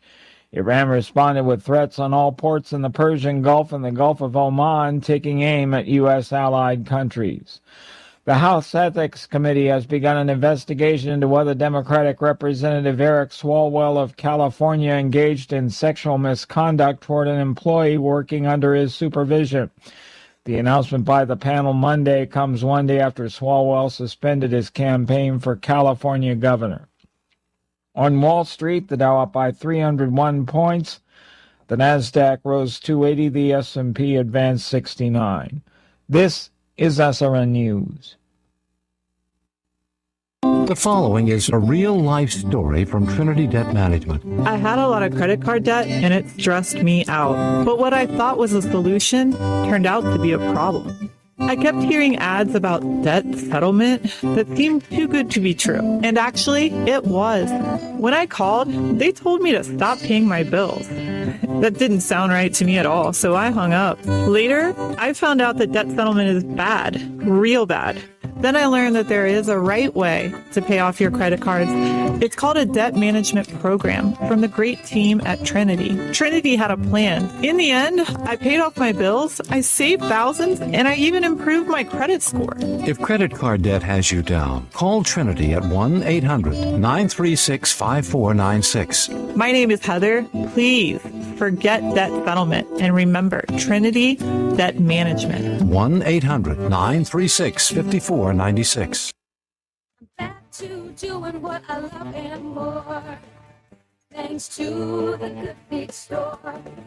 Iran responded with threats on all ports in the Persian Gulf and the Gulf of Oman, taking aim at U.S. allied countries. The House Ethics Committee has begun an investigation into whether Democratic Representative Eric Swalwell of California engaged in sexual misconduct toward an employee working under his supervision. The announcement by the panel Monday comes one day after Swalwell suspended his campaign for California governor. On Wall Street, the Dow up by 301 points. The Nasdaq rose 280, the S&P advanced 69. This is SRN News. The following is a real-life story from Trinity Debt Management. I had a lot of credit card debt, and it stressed me out. But what I thought was a solution turned out to be a problem. I kept hearing ads about debt settlement that seemed too good to be true. And actually, it was. When I called, they told me to stop paying my bills. That didn't sound right to me at all, so I hung up. Later, I found out that debt settlement is bad, real bad. Then I learned that there is a right way to pay off your credit cards. It's called a debt management program from the great team at Trinity. Trinity had a plan. In the end, I paid off my bills, I saved thousands, and I even improved my credit score. If credit card debt has you down, call Trinity at 1-800-936-5496. My name is Heather. Please forget debt settlement and remember Trinity Debt Management. 1-800-936-5496. Back to doing what I love and more. Thanks to the Good Feet store.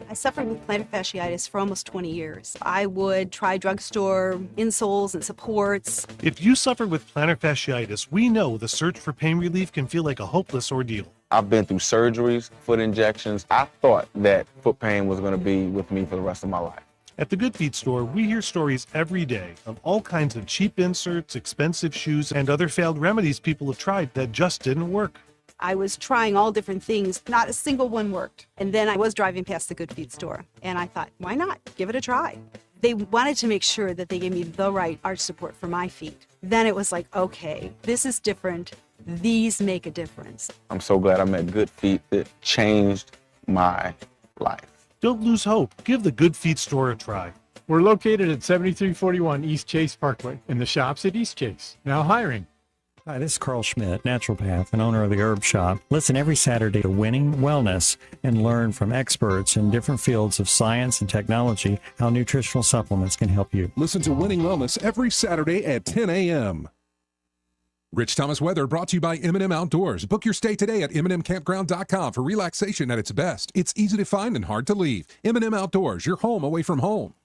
I suffered with plantar fasciitis for almost 20 years. I would try drugstore insoles and supports. If you suffer with plantar fasciitis, we know the search for pain relief can feel like a hopeless ordeal. I've been through surgeries, foot injections. I thought that foot pain was going to be with me for the rest of my life. At the Good Feet store, we hear stories every day of all kinds of cheap inserts, expensive shoes, and other failed remedies people have tried that just didn't work. I was trying all different things. Not a single one worked. And then I was driving past the Good Feet store, and I thought, why not? Give it a try. They wanted to make sure that they gave me the right arch support for my feet. Then it was like, okay, this is different. These make a difference. I'm so glad I'm at Good Feet. It changed my life. Don't lose hope. Give the Good Feet store a try. We're located at 7341 East Chase Parkway in the shops at East Chase. Now hiring. Hi, this is Carl Schmidt, naturopath and owner of the Herb Shop. Listen every Saturday to Winning Wellness and learn from experts in different fields of science and technology how nutritional supplements can help you. Listen to Winning Wellness every Saturday at 10 a.m. Rich Thomas Weather brought to you by M&M Outdoors. Book your stay today at MNMCampground.com for relaxation at its best. It's easy to find and hard to leave. M&M Outdoors, your home away from home.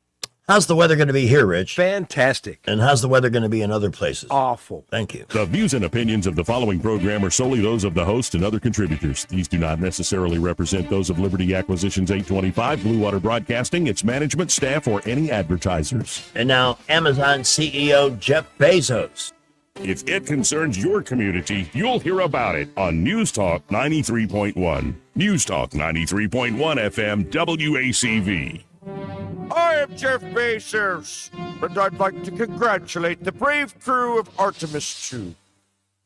How's the weather going to be here, Rich? Fantastic. And how's the weather going to be in other places? Awful. Thank you. The views and opinions of the following program are solely those of the host and other contributors. These do not necessarily represent those of Liberty Acquisitions 825, Blue Water Broadcasting, its management, staff, or any advertisers. And now, Amazon CEO Jeff Bezos. If it concerns your community, you'll hear about it on News Talk 93.1. News Talk 93.1 FM WACV. I am Jeff Bezos, and I'd like to congratulate the brave crew of Artemis 2.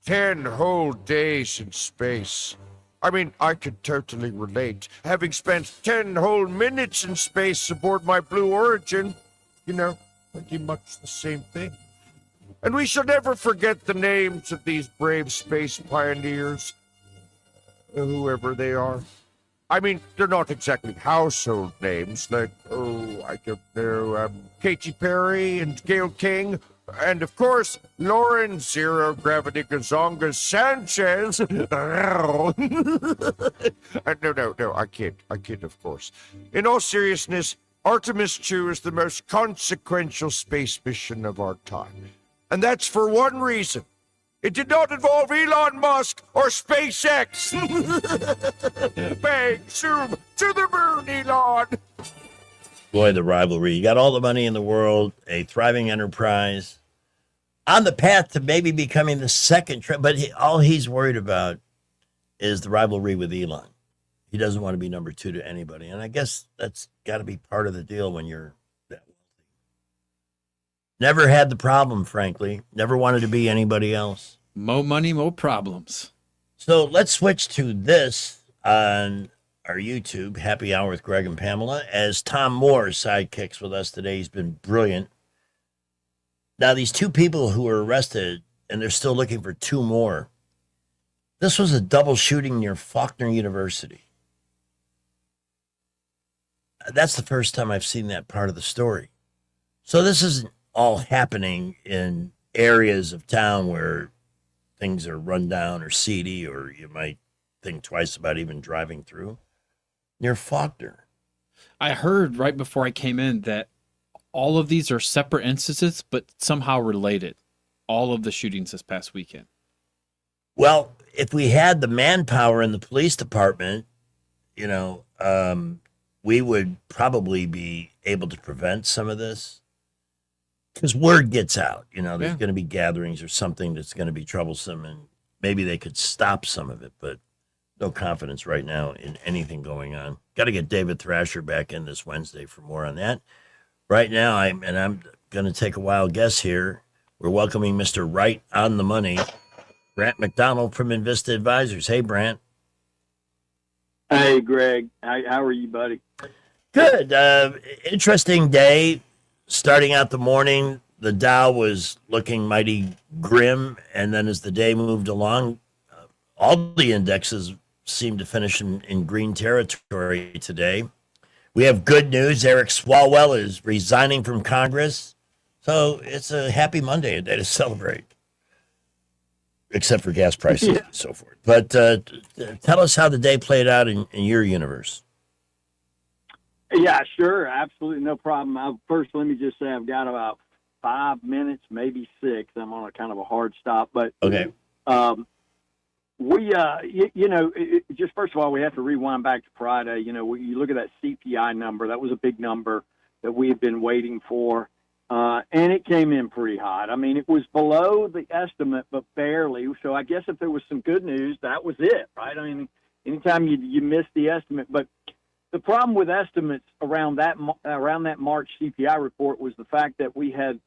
10 whole days in space. I mean, I can totally relate, having spent 10 whole minutes in space aboard my Blue Origin. You know, pretty much the same thing. And we shall never forget the names of these brave space pioneers, whoever they are. I mean, they're not exactly household names, like, I don't know, Katy Perry and Gayle King, and of course, Lauren Zero Gravity Gazonga Sanchez. No, I kid, of course. In all seriousness, Artemis 2 is the most consequential space mission of our time. And that's for one reason. It did not involve Elon Musk or SpaceX. Bang, zoom, to the moon, Elon. Boy, the rivalry. You got all the money in the world, a thriving enterprise, on the path to maybe becoming the second, but all he's worried about is the rivalry with Elon. He doesn't want to be number two to anybody. And I guess that's got to be part of the deal when you're that wealthy. Never had the problem, frankly. Never wanted to be anybody else. Mo money, mo problems. So let's switch to this on our YouTube, Happy Hour with Greg and Pamela, as Tom Moore sidekicks with us today. He's been brilliant. Now, these two people who were arrested, and they're still looking for two more. This was a double shooting near Faulkner University. That's the first time I've seen that part of the story. So this isn't all happening in areas of town where things are run down or seedy, or you might think twice about even driving through. Near Faulkner. I heard right before I came in that all of these are separate instances, but somehow related. All of the shootings this past weekend. Well, if we had the manpower in the police department, we would probably be able to prevent some of this. Because word gets out, there's going to be gatherings or something that's going to be troublesome, and maybe they could stop some of it, but no confidence right now in anything going on. Got to get David Thrasher back in this Wednesday for more on that. Right now, I'm going to take a wild guess here. We're welcoming Mr. Right on the Money, Brant McDonald from Invista Advisors. Hey, Brant. Hey, Greg. How are you, buddy? Good. Interesting day. Starting out the morning, the Dow was looking mighty grim, and then as the day moved along, all the indexes seemed to finish in green territory today. We have good news. Eric Swalwell is resigning from Congress. So it's a happy Monday, a day to celebrate, except for gas prices and so forth. But tell us how the day played out in your universe. Yeah, sure. Absolutely. No problem. First, let me just say I've got about 5 minutes, maybe 6. I'm on a kind of a hard stop. But okay. Just first of all, we have to rewind back to Friday. You look at that CPI number. That was a big number that we had been waiting for. And it came in pretty hot. I mean, it was below the estimate, but barely. So I guess if there was some good news, that was it, right? I mean, anytime you miss the estimate. But the problem with estimates around that March CPI report was the fact that we had,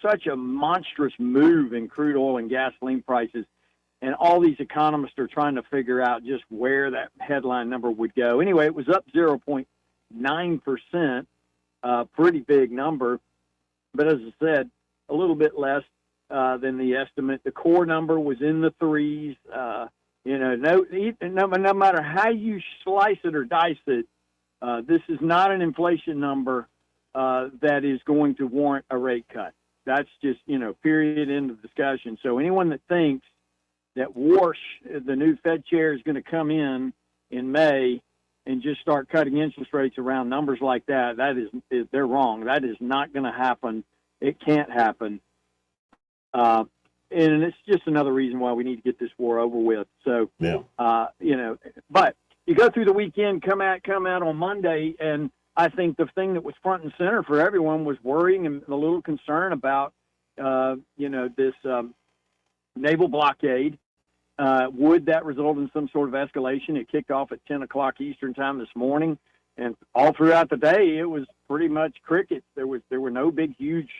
such a monstrous move in crude oil and gasoline prices. And all these economists are trying to figure out just where that headline number would go. Anyway, it was up 0.9%, pretty big number. But as I said, a little bit less than the estimate. The core number was in the 3s. No matter how you slice it or dice it, this is not an inflation number that is going to warrant a rate cut. That's just, period, end of discussion. So anyone that thinks that Warsh, the new Fed chair, is going to come in May and just start cutting interest rates around numbers like that, they're wrong. That is not going to happen. It can't happen. And it's just another reason why we need to get this war over with. So, but you go through the weekend, come out on Monday, and I think the thing that was front and center for everyone was worrying and a little concern about, this naval blockade. Would that result in some sort of escalation? It kicked off at 10 o'clock Eastern time this morning, and all throughout the day, it was pretty much crickets. There were no big, huge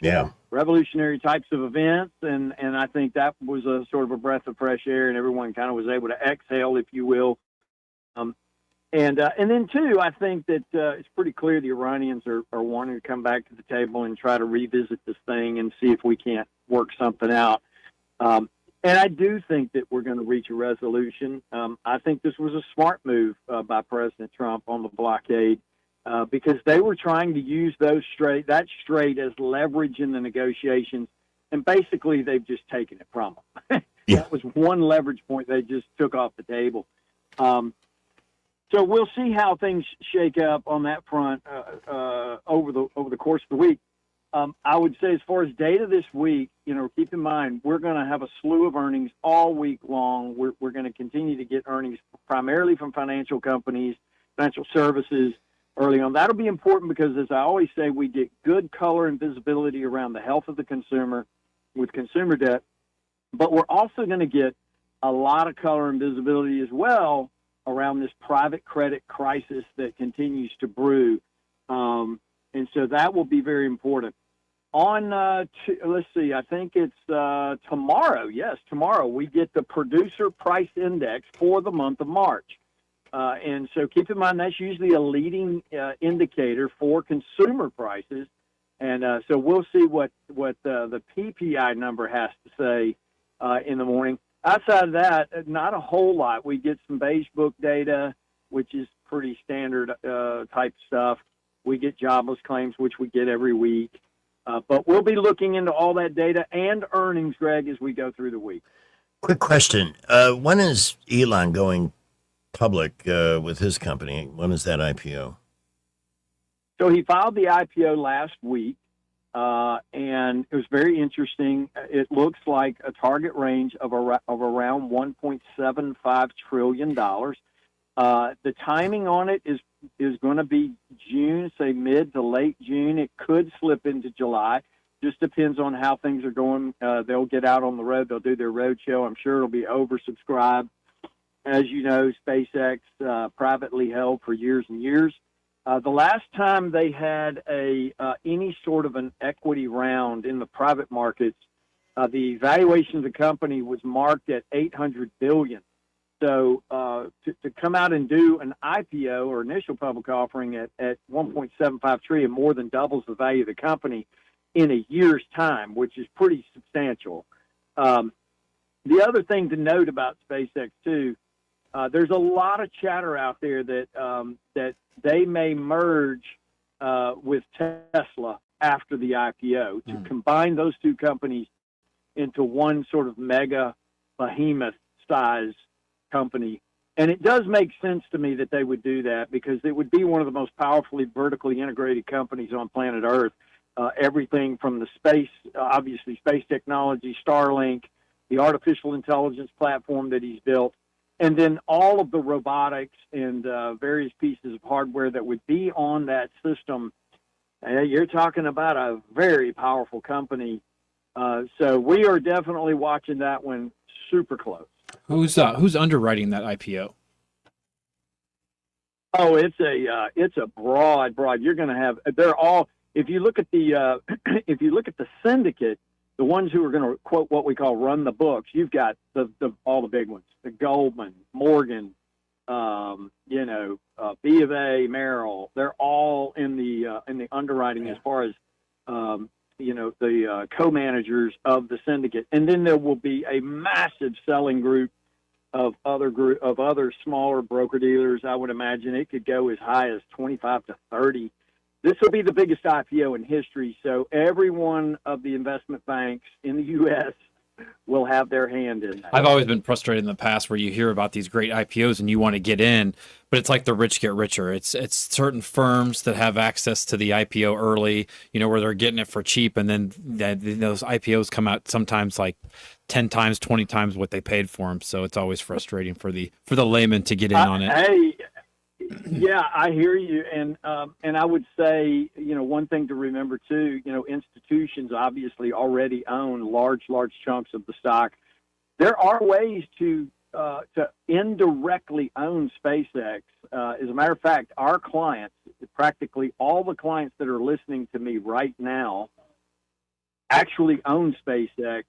revolutionary types of events, and I think that was a sort of a breath of fresh air, and everyone kind of was able to exhale, if you will. And then, too, I think that it's pretty clear the Iranians are wanting to come back to the table and try to revisit this thing and see if we can't work something out. And I do think that we're going to reach a resolution. I think this was a smart move by President Trump on the blockade because they were trying to use that strait as leverage in the negotiations, and basically they've just taken it from them. That was one leverage point they just took off the table. So we'll see how things shake up on that front over the course of the week. I would say as far as data this week, keep in mind, we're going to have a slew of earnings all week long. We're going to continue to get earnings primarily from financial companies, financial services early on. That'll be important because, as I always say, we get good color and visibility around the health of the consumer with consumer debt. But we're also going to get a lot of color and visibility as well around this private credit crisis that continues to brew. And so that will be very important. Let's see, I think it's tomorrow. Yes, tomorrow we get the Producer Price Index for the month of March. And so keep in mind that's usually a leading indicator for consumer prices. And so we'll see what the PPI number has to say in the morning. Outside of that, not a whole lot. We get some beige book data, which is pretty standard type stuff. We get jobless claims, which we get every week. But we'll be looking into all that data and earnings, Greg, as we go through the week. Quick question. When is Elon going public with his company? When is that IPO? So he filed the IPO last week, and it was very interesting. It looks like a target range of around $1.75 trillion. The timing on it is going to be June, say mid to late June. It could slip into July. Just depends on how things are going. They'll get out on the road. They'll do their road show. I'm sure it'll be oversubscribed. As you know, SpaceX, privately held for years and years. The last time they had any sort of an equity round in the private markets, the valuation of the company was marked at $800 billion. So to come out and do an IPO or initial public offering at $1.75 trillion more than doubles the value of the company in a year's time, which is pretty substantial. The other thing to note about SpaceX too, there's a lot of chatter out there that they may merge with Tesla after the IPO to combine those two companies into one sort of mega behemoth size company. And it does make sense to me that they would do that because it would be one of the most powerfully vertically integrated companies on planet Earth. Everything from the space, obviously space technology, Starlink, the artificial intelligence platform that he's built, and then all of the robotics and various pieces of hardware that would be on that system. You're talking about a very powerful company. So we are definitely watching that one super close. Who's underwriting that IPO? Oh, it's a broad. You're going to have. They're all. If you look at the syndicate, the ones who are going to quote what we call run the books, you've got all the big ones: the Goldman, Morgan, B of A, Merrill. They're all in the underwriting as far as the co-managers of the syndicate, and then there will be a massive selling group of other smaller broker dealers. I would imagine it could go as high as 25 to 30. This will be the biggest IPO in history, so every one of the investment banks in the U.S. will have their hand in that. I've always been frustrated in the past where you hear about these great IPOs and you want to get in, but it's like the rich get richer. It's certain firms that have access to the IPO early, where they're getting it for cheap, and then those IPOs come out sometimes like 10 times, 20 times what they paid for them. So it's always frustrating for the layman to get in on it. Yeah, I hear you, and I would say, one thing to remember too, institutions obviously already own large chunks of the stock. There are ways to indirectly own SpaceX. As a matter of fact, our clients, practically all the clients that are listening to me right now, actually own SpaceX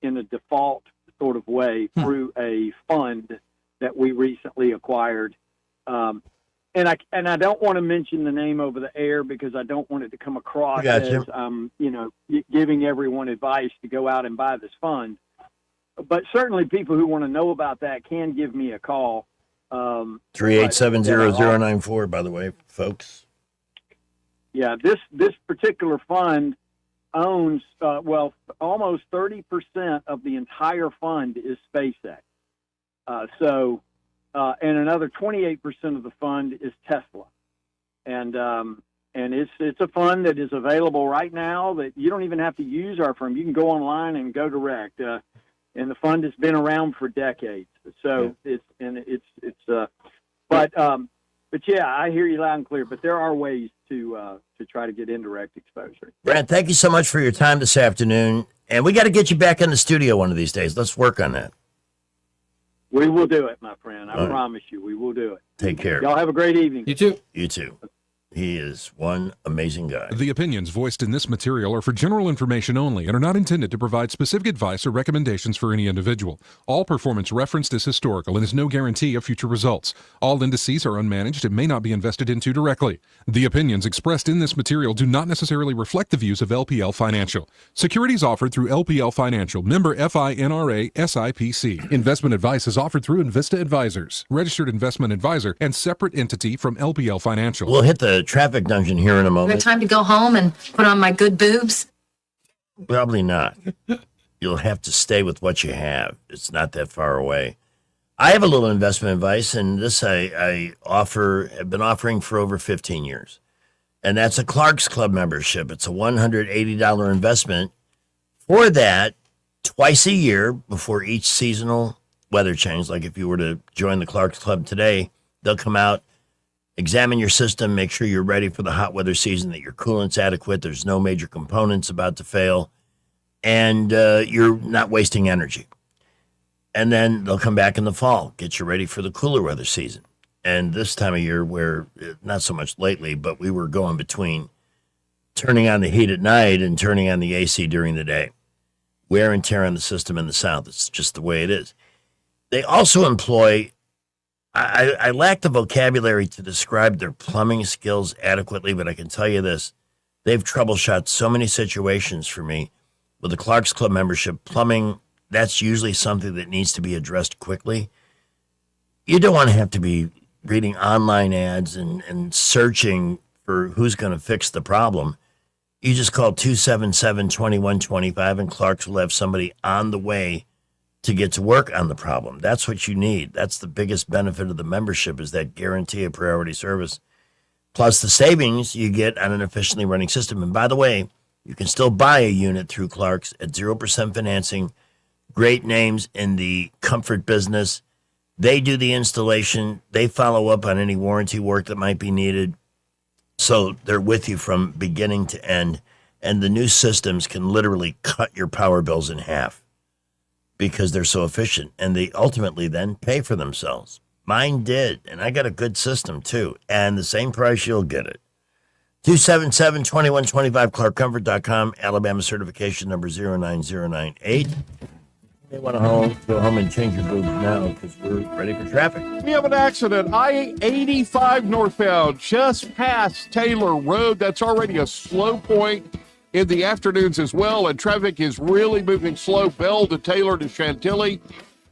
in a default sort of way through a fund that we recently acquired. And I don't want to mention the name over the air because I don't want it to come across as giving everyone advice to go out and buy this fund. But certainly people who want to know about that can give me a call. 3870094, by the way, folks. Yeah, this particular fund owns almost 30% of the entire fund is SpaceX. And another 28% of the fund is Tesla, and it's a fund that is available right now that you don't even have to use our firm. You can go online and go direct, and the fund has been around for decades. So but yeah, I hear you loud and clear. But there are ways to try to get indirect exposure. Brad, thank you so much for your time this afternoon, and we got to get you back in the studio one of these days. Let's work on that. We will do it, my friend. I promise you, we will do it. Take care. Y'all have a great evening. You too. You too. He is one amazing guy. The opinions voiced in this material are for general information only and are not intended to provide specific advice or recommendations for any individual. All performance referenced is historical and is no guarantee of future results. All indices are unmanaged and may not be invested into directly. The opinions expressed in this material do not necessarily reflect the views of LPL Financial. Securities offered through LPL Financial, member FINRA SIPC. Investment advice is offered through Invista Advisors, registered investment advisor and separate entity from LPL Financial. We'll hit the traffic dungeon here in a moment. Time to go home and put on my good boobs? Probably not. You'll have to stay with what you have. It's not that far away. I have a little investment advice, and this I have been offering for over 15 years. And that's a Clark's Club membership. It's a $180 investment. For that, twice a year before each seasonal weather change, like if you were to join the Clark's Club today, they'll come out, examine your system, make sure you're ready for the hot weather season, that your coolant's adequate, there's no major components about to fail, and you're not wasting energy. And then they'll come back in the fall, get you ready for the cooler weather season. And this time of year, where not so much lately, but we were going between turning on the heat at night and turning on the AC during the day. Wear and tear on the system in the South. It's just the way it is. They also employ, I lack the vocabulary to describe their plumbing skills adequately, but I can tell you this. They've troubleshot so many situations for me. With the Clark's Club membership, plumbing, that's usually something that needs to be addressed quickly. You don't want to have to be reading online ads and searching for who's going to fix the problem. You just call 277-2125 and Clark's will have somebody on the way to get to work on the problem. That's what you need. That's the biggest benefit of the membership, is that guarantee of priority service, plus the savings you get on an efficiently running system. And by the way, you can still buy a unit through Clark's at 0% financing. Great names in the comfort business. They do the installation. They follow up on any warranty work that might be needed. So they're with you from beginning to end. And the new systems can literally cut your power bills in half because they're so efficient. And they ultimately then pay for themselves. Mine did. And I got a good system too. And the same price you'll get it. 277-2125, ClarkComfort.com, Alabama certification number 09098. You may want to go home and change your boobs now because we're ready for traffic. We have an accident, I-85 northbound, just past Taylor Road. That's already a slow point in the afternoons as well, and traffic is really moving slow, Bell to Taylor to Chantilly.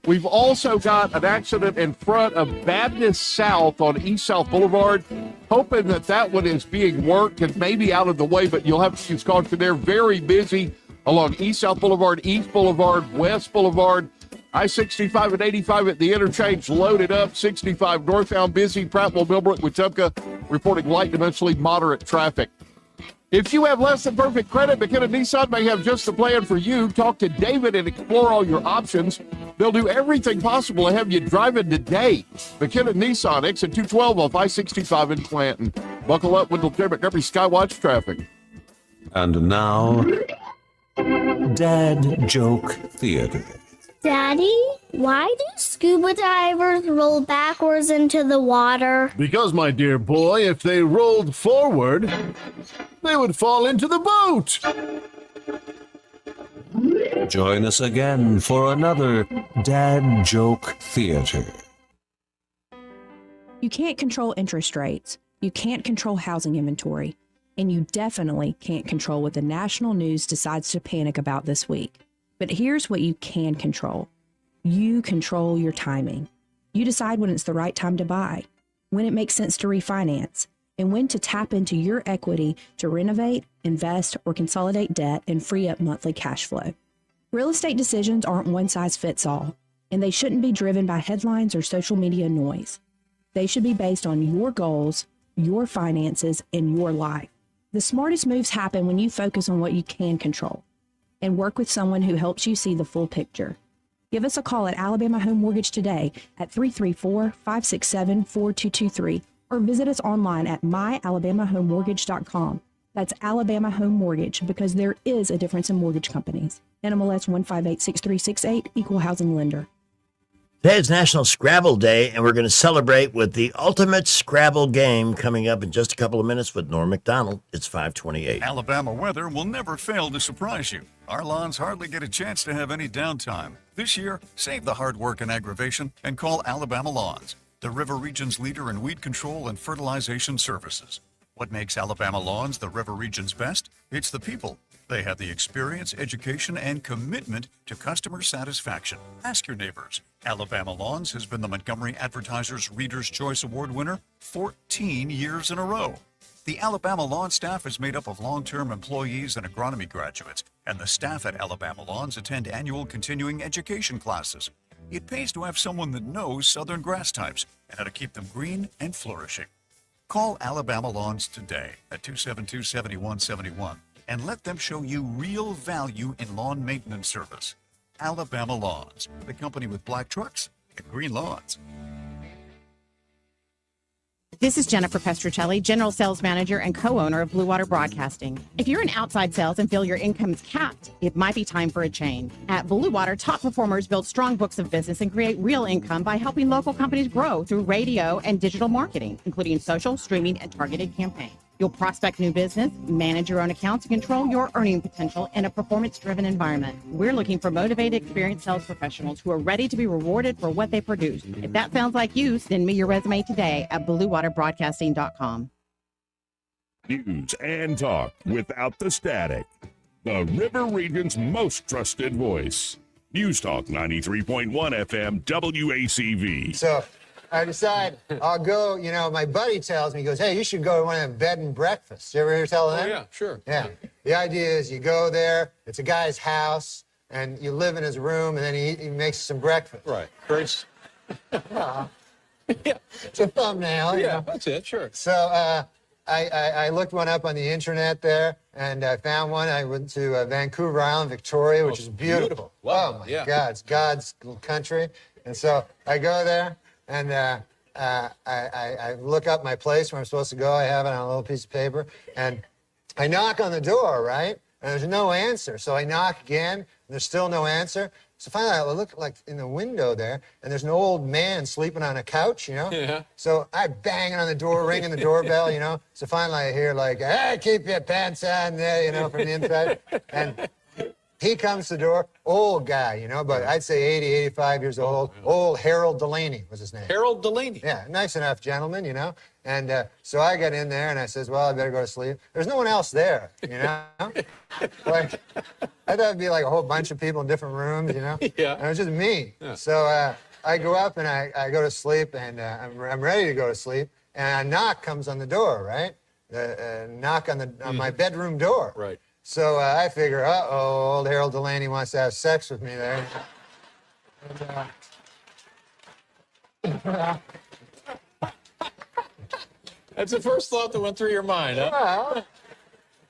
We've also got an accident in front of Baptist South on East South Boulevard. Hoping that one is being worked and maybe out of the way, but you'll have to use caution there. Very busy along East South Boulevard, East Boulevard, West Boulevard. I-65 and 85 at the interchange loaded up. 65 northbound busy. Prattville, Millbrook, Wetumpka reporting light to mostly moderate traffic. If you have less than perfect credit, McKenna Nissan may have just the plan for you. Talk to David and explore all your options. They'll do everything possible to have you driving today. McKenna Nissan, exit 212 off I-65 in Clanton. Buckle up with the Montgomery Skywatch traffic. And now, Dad Joke Theater. Daddy, why do scuba divers roll backwards into the water? Because, my dear boy, if they rolled forward, they would fall into the boat. Join us again for another Dad Joke Theater. You can't control interest rates. You can't control housing inventory. And you definitely can't control what the national news decides to panic about this week. But here's what you can control. You control your timing. You decide when it's the right time to buy, when it makes sense to refinance, and when to tap into your equity to renovate, invest, or consolidate debt and free up monthly cash flow. Real estate decisions aren't one size fits all, and they shouldn't be driven by headlines or social media noise. They should be based on your goals, your finances, and your life. The smartest moves happen when you focus on what you can control and work with someone who helps you see the full picture. Give us a call at Alabama Home Mortgage today at 334-567-4223 or visit us online at myalabamahomemortgage.com. That's Alabama Home Mortgage, because there is a difference in mortgage companies. NMLS 1586368, Equal Housing Lender. Today is National Scrabble Day, and we're going to celebrate with the ultimate Scrabble game coming up in just a couple of minutes with Norm McDonald. It's 5:28. Alabama weather will never fail to surprise you. Our lawns hardly get a chance to have any downtime. This year, save the hard work and aggravation and call Alabama Lawns, the River Region's leader in weed control and fertilization services. What makes Alabama Lawns the River Region's best? It's the people. They have the experience, education, and commitment to customer satisfaction. Ask your neighbors. Alabama Lawns has been the Montgomery Advertiser's Reader's Choice Award winner 14 years in a row. The Alabama Lawn staff is made up of long-term employees and agronomy graduates, and the staff at Alabama Lawns attend annual continuing education classes. It pays to have someone that knows southern grass types and how to keep them green and flourishing. Call Alabama Lawns today at 272-7171 and let them show you real value in lawn maintenance service. Alabama Lawns, the company with black trucks and green lawns. This is Jennifer Pestruccelli, General Sales Manager and co-owner of Blue Water Broadcasting. If you're in outside sales and feel your income is capped, it might be time for a change. At Blue Water, top performers build strong books of business and create real income by helping local companies grow through radio and digital marketing, including social, streaming, and targeted campaigns. You'll prospect new business, manage your own accounts, and control your earning potential in a performance-driven environment. We're looking for motivated, experienced sales professionals who are ready to be rewarded for what they produce. If that sounds like you, send me your resume today at bluewaterbroadcasting.com. News and talk without the static. The River Region's most trusted voice. News Talk 93.1 FM WACV. So I decide I'll go, my buddy tells me, he goes, hey, you should go to one of them bed and breakfasts. You ever hear tell of that? Oh, yeah, sure. Yeah. The idea is you go there, it's a guy's house, and you live in his room, and then he makes some breakfast. Right. Great. Yeah. It's a thumbnail. Yeah, that's it, sure. So I looked one up on the internet there, and I found one. I went to Vancouver Island, Victoria, which is beautiful. Wow. Oh, my God. It's God's country. And so I go there, and I look up my place where I'm supposed to go. I have it on a little piece of paper. And I knock on the door, right? And there's no answer. So I knock again, and there's still no answer. So finally, I look like in the window there, and there's an old man sleeping on a couch, Yeah. So I bang on the door, ringing the doorbell, So finally, I hear like, "Hey, keep your pants on there," from the inside. And he comes to the door, old guy, but I'd say 80, 85 years old. Old Harold Delaney was his name. Harold Delaney. Yeah, nice enough gentleman, And so I got in there and I says, well, I better go to sleep. There's no one else there, Like, I thought it'd be like a whole bunch of people in different rooms, Yeah. And it was just me. Yeah. So I go up and I go to sleep, and I'm ready to go to sleep, and a knock comes on the door, right? A knock on my bedroom door. Right. So I figure, uh-oh, old Harold Delaney wants to have sex with me there. And, That's the first thought that went through your mind, huh? well,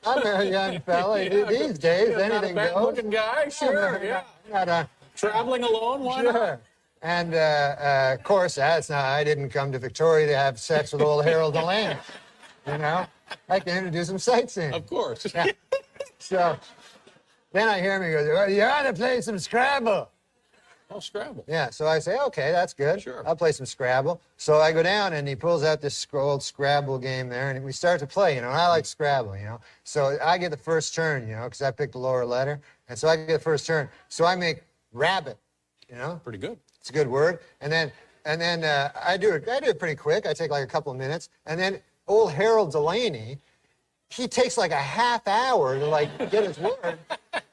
I'm a young fella. These days, anything not a goes. bad-looking guy, sure, yeah. Not Traveling alone, why not? sure. And of course, I didn't come to Victoria to have sex with old Harold Delaney. I came to do some sightseeing. Of course. Yeah. So then I hear him, he goes, well, you ought to play some Scrabble. Oh, Scrabble. Yeah, so I say, okay, that's good. Sure. I'll play some Scrabble. So I go down, and he pulls out this old Scrabble game there, and we start to play, and I like Scrabble, So I get the first turn, because I picked the lower letter, and so I get the first turn. So I make rabbit, Pretty good. It's a good word. And then I do it pretty quick. I take like a couple of minutes, and then old Harold Delaney, he takes like a half hour to get his word.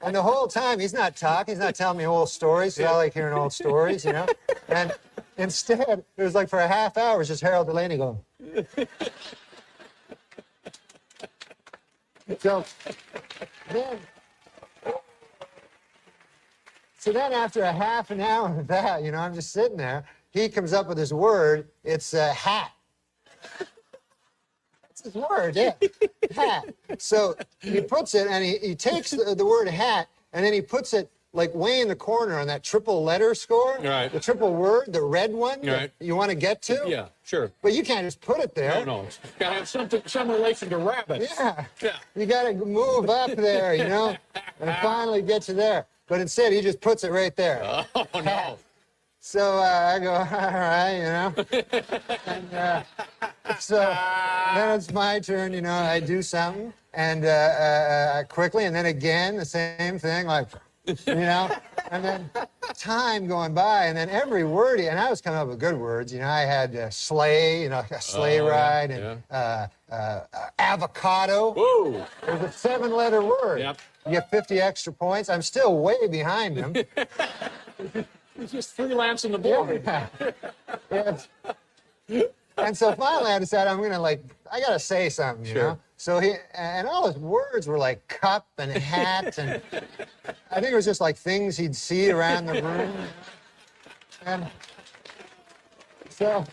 And the whole time he's not talking, he's not telling me old stories. I like hearing old stories, And instead, it was like for a half hour, it's just Harold Delaney going. So then after a half an hour of that, I'm just sitting there. He comes up with his word. It's hat. His word, yeah, hat. So he puts it, and he takes the word hat, and then he puts it like way in the corner on that triple letter score. Right. The triple word, the red one that you want to get to. Yeah, sure. But you can't just put it there. No. It's got to have some relation to rabbits. Yeah. Yeah. You got to move up there, and finally get to there. But instead, he just puts it right there. Oh, no. So I go, all right, you know. And so then it's my turn, you know. I do something, and quickly, and then again, the same thing, like, you know. And then time going by, and then every word, and I was coming up with good words. You know, I had sleigh, you know, a sleigh ride, and avocado. Whoa. It was a 7-letter word. Yep. You get 50 extra points. I'm still way behind him. He's just freelancing the board. Yeah. And so finally I decided I gotta say something, you know? So and all his words were like cup and hat, and I think it was just like things he'd see around the room. And so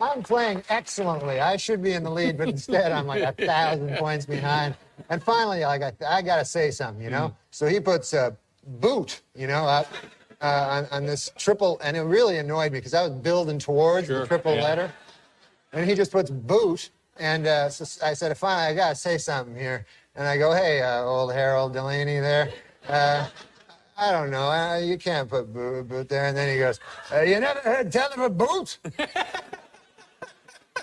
I'm playing excellently. I should be in the lead, but instead I'm like 1,000 points behind. And finally, I gotta say something, you know? So he puts boot, you know, up on this triple, and it really annoyed me because I was building towards the triple letter. And he just puts boot, and so I said, finally, I gotta say something here. And I go, hey, old Harold Delaney there, I don't know, you can't put boot there. And then he goes, you never heard tell of a boot?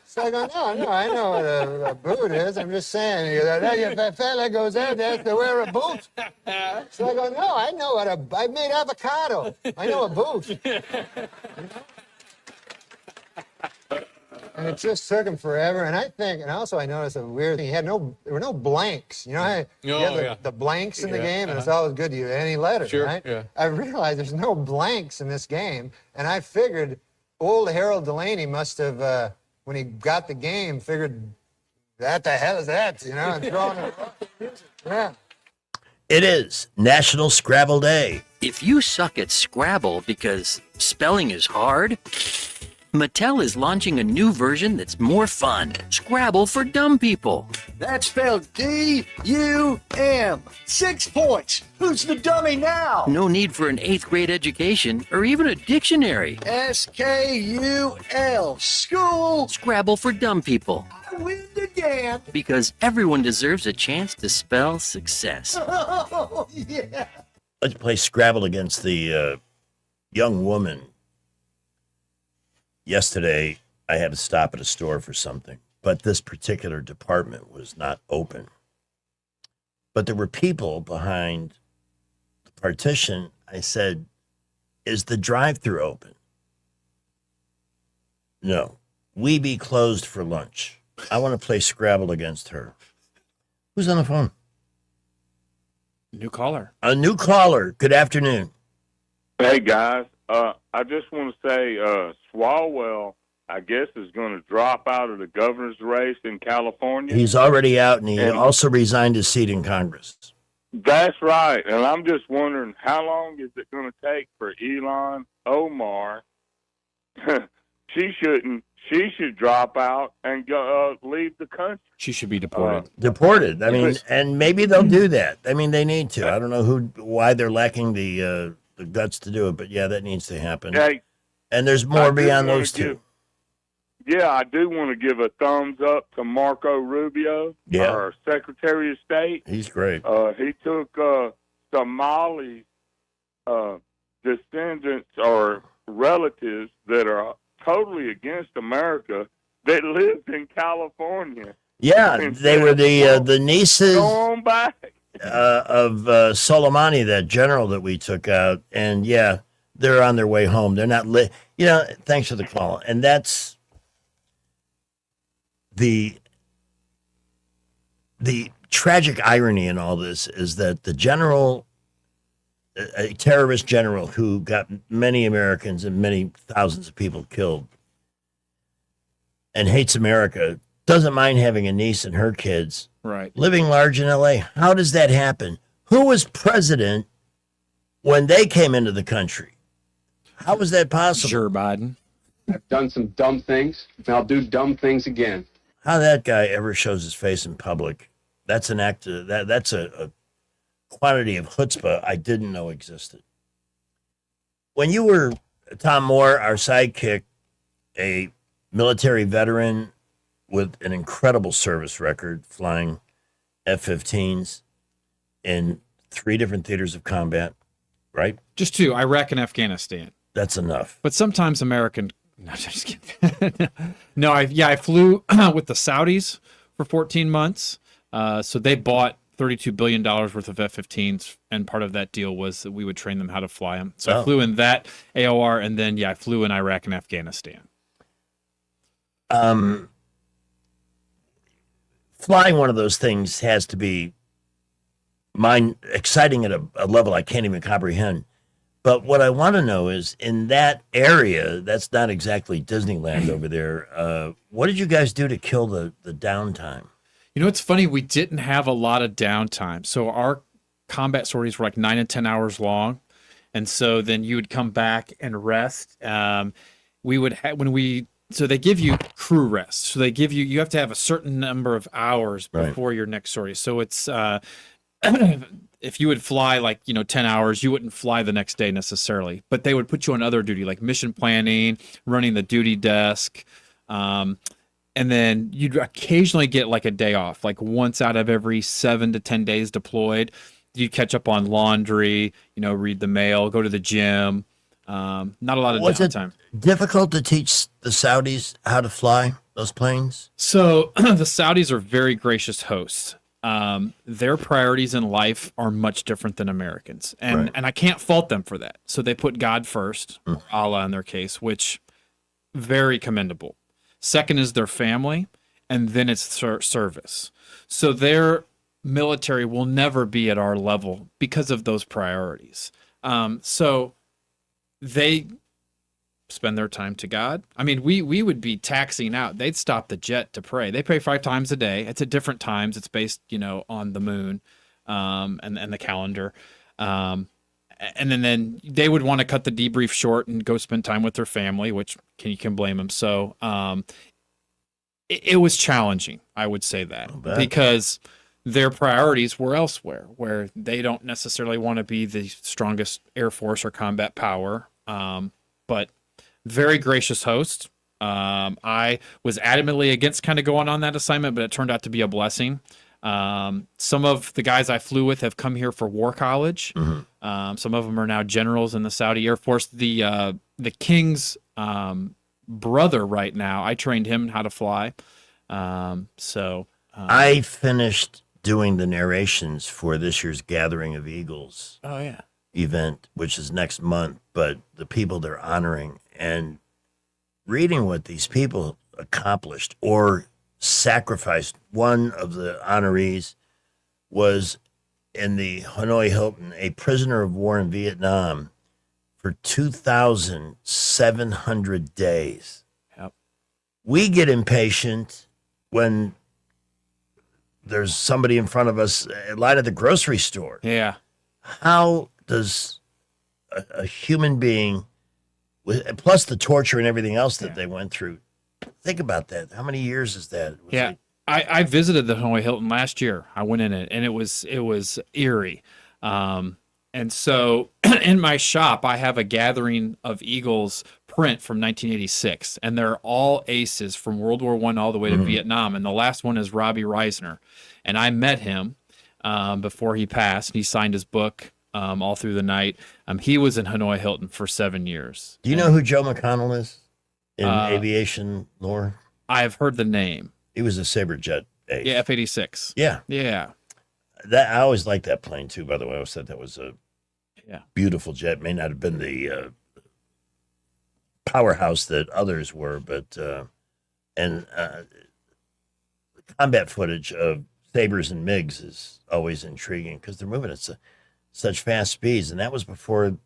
So I go, no, I know what a boot is. I'm just saying. If a fella goes out there to wear a boot. So I go, no, I know what I made avocado. I know a boot. You know? And it just took him forever. And also I noticed a weird thing. There were no blanks. You know, you have the blanks in the game, and it's always good to use any letters, right? Yeah. I realized there's no blanks in this game, and I figured old Harold Delaney must have, when he got the game, figured, that the hell is that, you know, and throwing it. Yeah. It is National Scrabble Day. If you suck at Scrabble because spelling is hard, Mattel is launching a new version that's more fun. Scrabble for dumb people. That's spelled D-U-M. 6 points. Who's the dummy now? No need for an 8th grade education or even a dictionary. S-K-U-L. School. Scrabble for dumb people. I win again. Because everyone deserves a chance to spell success. Oh, yeah. Let's play Scrabble against the young woman. Yesterday, I had to stop at a store for something, but this particular department was not open. But there were people behind the partition. I said, is the drive-thru open? No. We be closed for lunch. I want to play Scrabble against her. Who's on the phone? New caller. A new caller. Good afternoon. Hey, guys. I just want to say Swalwell, I guess, is going to drop out of the governor's race in California. He's already out, and he also resigned his seat in Congress. That's right. And I'm just wondering, how long is it going to take for Ilhan Omar? She should drop out and go leave the country. She should be deported. Deported. I mean, and maybe they'll do that. I mean, they need to. I don't know why they're lacking the guts to do it, but yeah, that needs to happen. Hey, and there's more beyond those two. I do want to give a thumbs up to Marco Rubio, our Secretary of State. He's great. He took Somali descendants or relatives that are totally against America that lived in California. Yeah, they were the nieces go on back. Of Soleimani, that general that we took out, and yeah, they're on their way home. They're not thanks for the call. And that's the tragic irony in all this is that the general, a terrorist general who got many Americans and many thousands of people killed and hates America, doesn't mind having a niece and her kids living large in LA. How does that happen? Who was president when they came into the country? How was that possible? Joe Biden. I've done some dumb things, and I'll do dumb things again. How that guy ever shows his face in public, that's an act of, that's a quantity of chutzpah I didn't know existed. When you were, Tom Moore, our sidekick, a military veteran with an incredible service record, flying F-15s in 3 different theaters of combat, right? Just 2, Iraq and Afghanistan. That's enough. But sometimes American. No, just kidding. No, I flew with the Saudis for 14 months. So they bought $32 billion worth of F-15s, and part of that deal was that we would train them how to fly them. So I flew in that AOR, and then I flew in Iraq and Afghanistan. Flying one of those things has to be exciting at a level I can't even comprehend. But what I want to know is, in that area, that's not exactly Disneyland over there. What did you guys do to kill the downtime? You know, it's funny. We didn't have a lot of downtime. So our combat sorties were like 9 and 10 hours long. And so then you would come back and rest. We would have, so they give you crew rest. So they give you have to have a certain number of hours before your next sortie. So it's, if you would fly 10 hours, you wouldn't fly the next day necessarily, but they would put you on other duty, like mission planning, running the duty desk. And then you'd occasionally get like a day off, like once out of every 7 to 10 days deployed. You'd catch up on laundry, read the mail, go to the gym. Not a lot of downtime. It difficult to teach the Saudis how to fly those planes? So the Saudis are very gracious hosts. Their priorities in life are much different than Americans. And I can't fault them for that. So they put God first, or Allah in their case, which very commendable. Second is their family, and then it's service. So their military will never be at our level because of those priorities. So they spend their time to God. I mean, we would be taxing out. They'd stop the jet to pray. They pray 5 times a day. It's at different times. It's based, on the moon, and the calendar. And then they would want to cut the debrief short and go spend time with their family, which you can blame them. So, it was challenging. I would say that because their priorities were elsewhere, where they don't necessarily want to be the strongest Air Force or combat power. But very gracious host. I was adamantly against kind of going on that assignment, but it turned out to be a blessing. Some of the guys I flew with have come here for war college. Some of them are now generals in the Saudi Air Force. The king's brother right now, I trained him how to fly. I finished doing the narrations for this year's Gathering of Eagles. Oh, yeah. Event, which is next month, but the people they're honoring and reading what these people accomplished or sacrificed. One of the honorees was in the Hanoi Hilton, a prisoner of war in Vietnam for 2,700 days. Yep. We get impatient when there's somebody in front of us in line at the grocery store. Yeah. How does a human being, plus the torture and everything else that they went through, think about that? How many years is that? I visited the Hanoi Hilton last year. I went in it, and it was eerie. And so in my shop, I have a Gathering of Eagles print from 1986, and they're all aces from World War I all the way to Vietnam. And the last one is Robbie Reisner. And I met him before he passed, and he signed his book all through the night. He was in Hanoi Hilton for 7 years. Do you know who Joe McConnell is in aviation lore? I've heard the name. He was a Sabre jet ace. Yeah, F-86. Yeah. That I always liked that plane too, by the way. I always thought that was a beautiful jet. May not have been the powerhouse that others were, but the combat footage of Sabres and MiGs is always intriguing because they're moving at such fast speeds, and that was before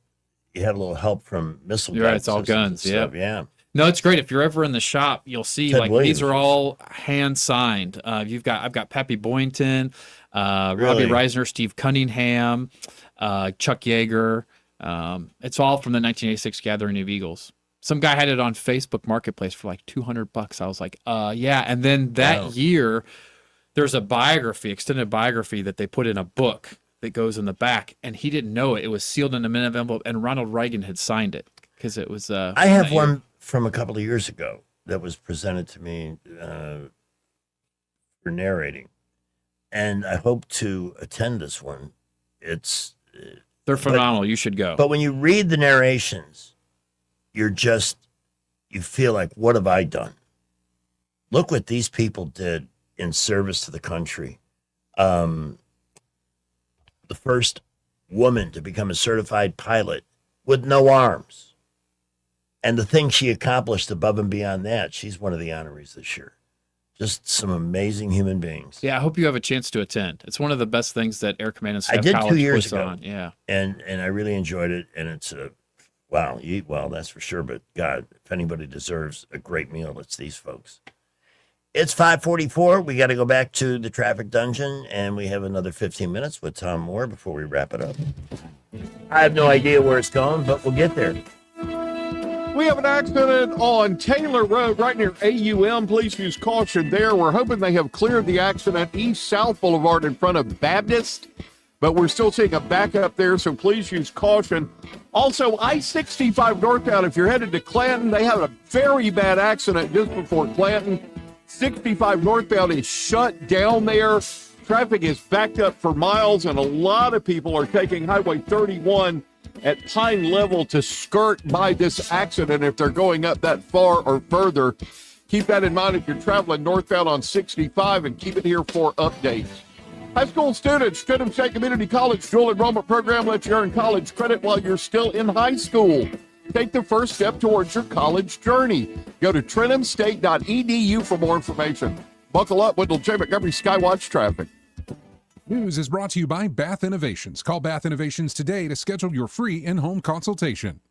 you had a little help from missile. You're right, it's all guns. Yeah. No, it's great. If you're ever in the shop, you'll see Ted Williams. These are all hand signed. I've got Pappy Boynton, Robbie Reisner, Steve Cunningham, Chuck Yeager. It's all from the 1986 Gathering of Eagles. Some guy had it on Facebook Marketplace for like $200. I was like, yeah. And then that year, there's a biography, extended biography that they put in a book that goes in the back, and he didn't know it. It was sealed in a minute envelope, and Ronald Reagan had signed it because it was. I have one from a couple of years ago that was presented to me for narrating, and I hope to attend this one. It's They're phenomenal. You should go. But when you read the narrations, you feel like, what have I done? Look what these people did in service to the country. The first woman to become a certified pilot with no arms. And the thing she accomplished above and beyond that, she's one of the honorees this year. Just some amazing human beings. Yeah, I hope you have a chance to attend. It's one of the best things that Air Command and Staff I did College 2 years puts ago. on. Yeah. And I really enjoyed it. And it's wow, you eat well, that's for sure. But God, if anybody deserves a great meal, it's these folks. It's 5:44. We got to go back to the traffic dungeon, and we have another 15 minutes with Tom Moore before we wrap it up. I have no idea where it's going, but we'll get there. We have an accident on Taylor Road right near AUM. Please use caution there. We're hoping they have cleared the accident east-south Boulevard in front of Baptist, but we're still seeing a backup there, so please use caution. Also, I-65 northbound, if you're headed to Clanton, they have a very bad accident just before Clanton. 65 northbound is shut down there. Traffic is backed up for miles, and a lot of people are taking Highway 31 at Pine Level to skirt by this accident if they're going up that far or further. Keep that in mind if you're traveling northbound on 65, and keep it here for updates. High school students, Trentham State Community College dual enrollment program lets you earn college credit while you're still in high school. Take the first step towards your college journey. Go to trenthamstate.edu for more information. Buckle up, Wendell J. Montgomery Skywatch Traffic. News is brought to you by Bath Innovations. Call Bath Innovations today to schedule your free in-home consultation.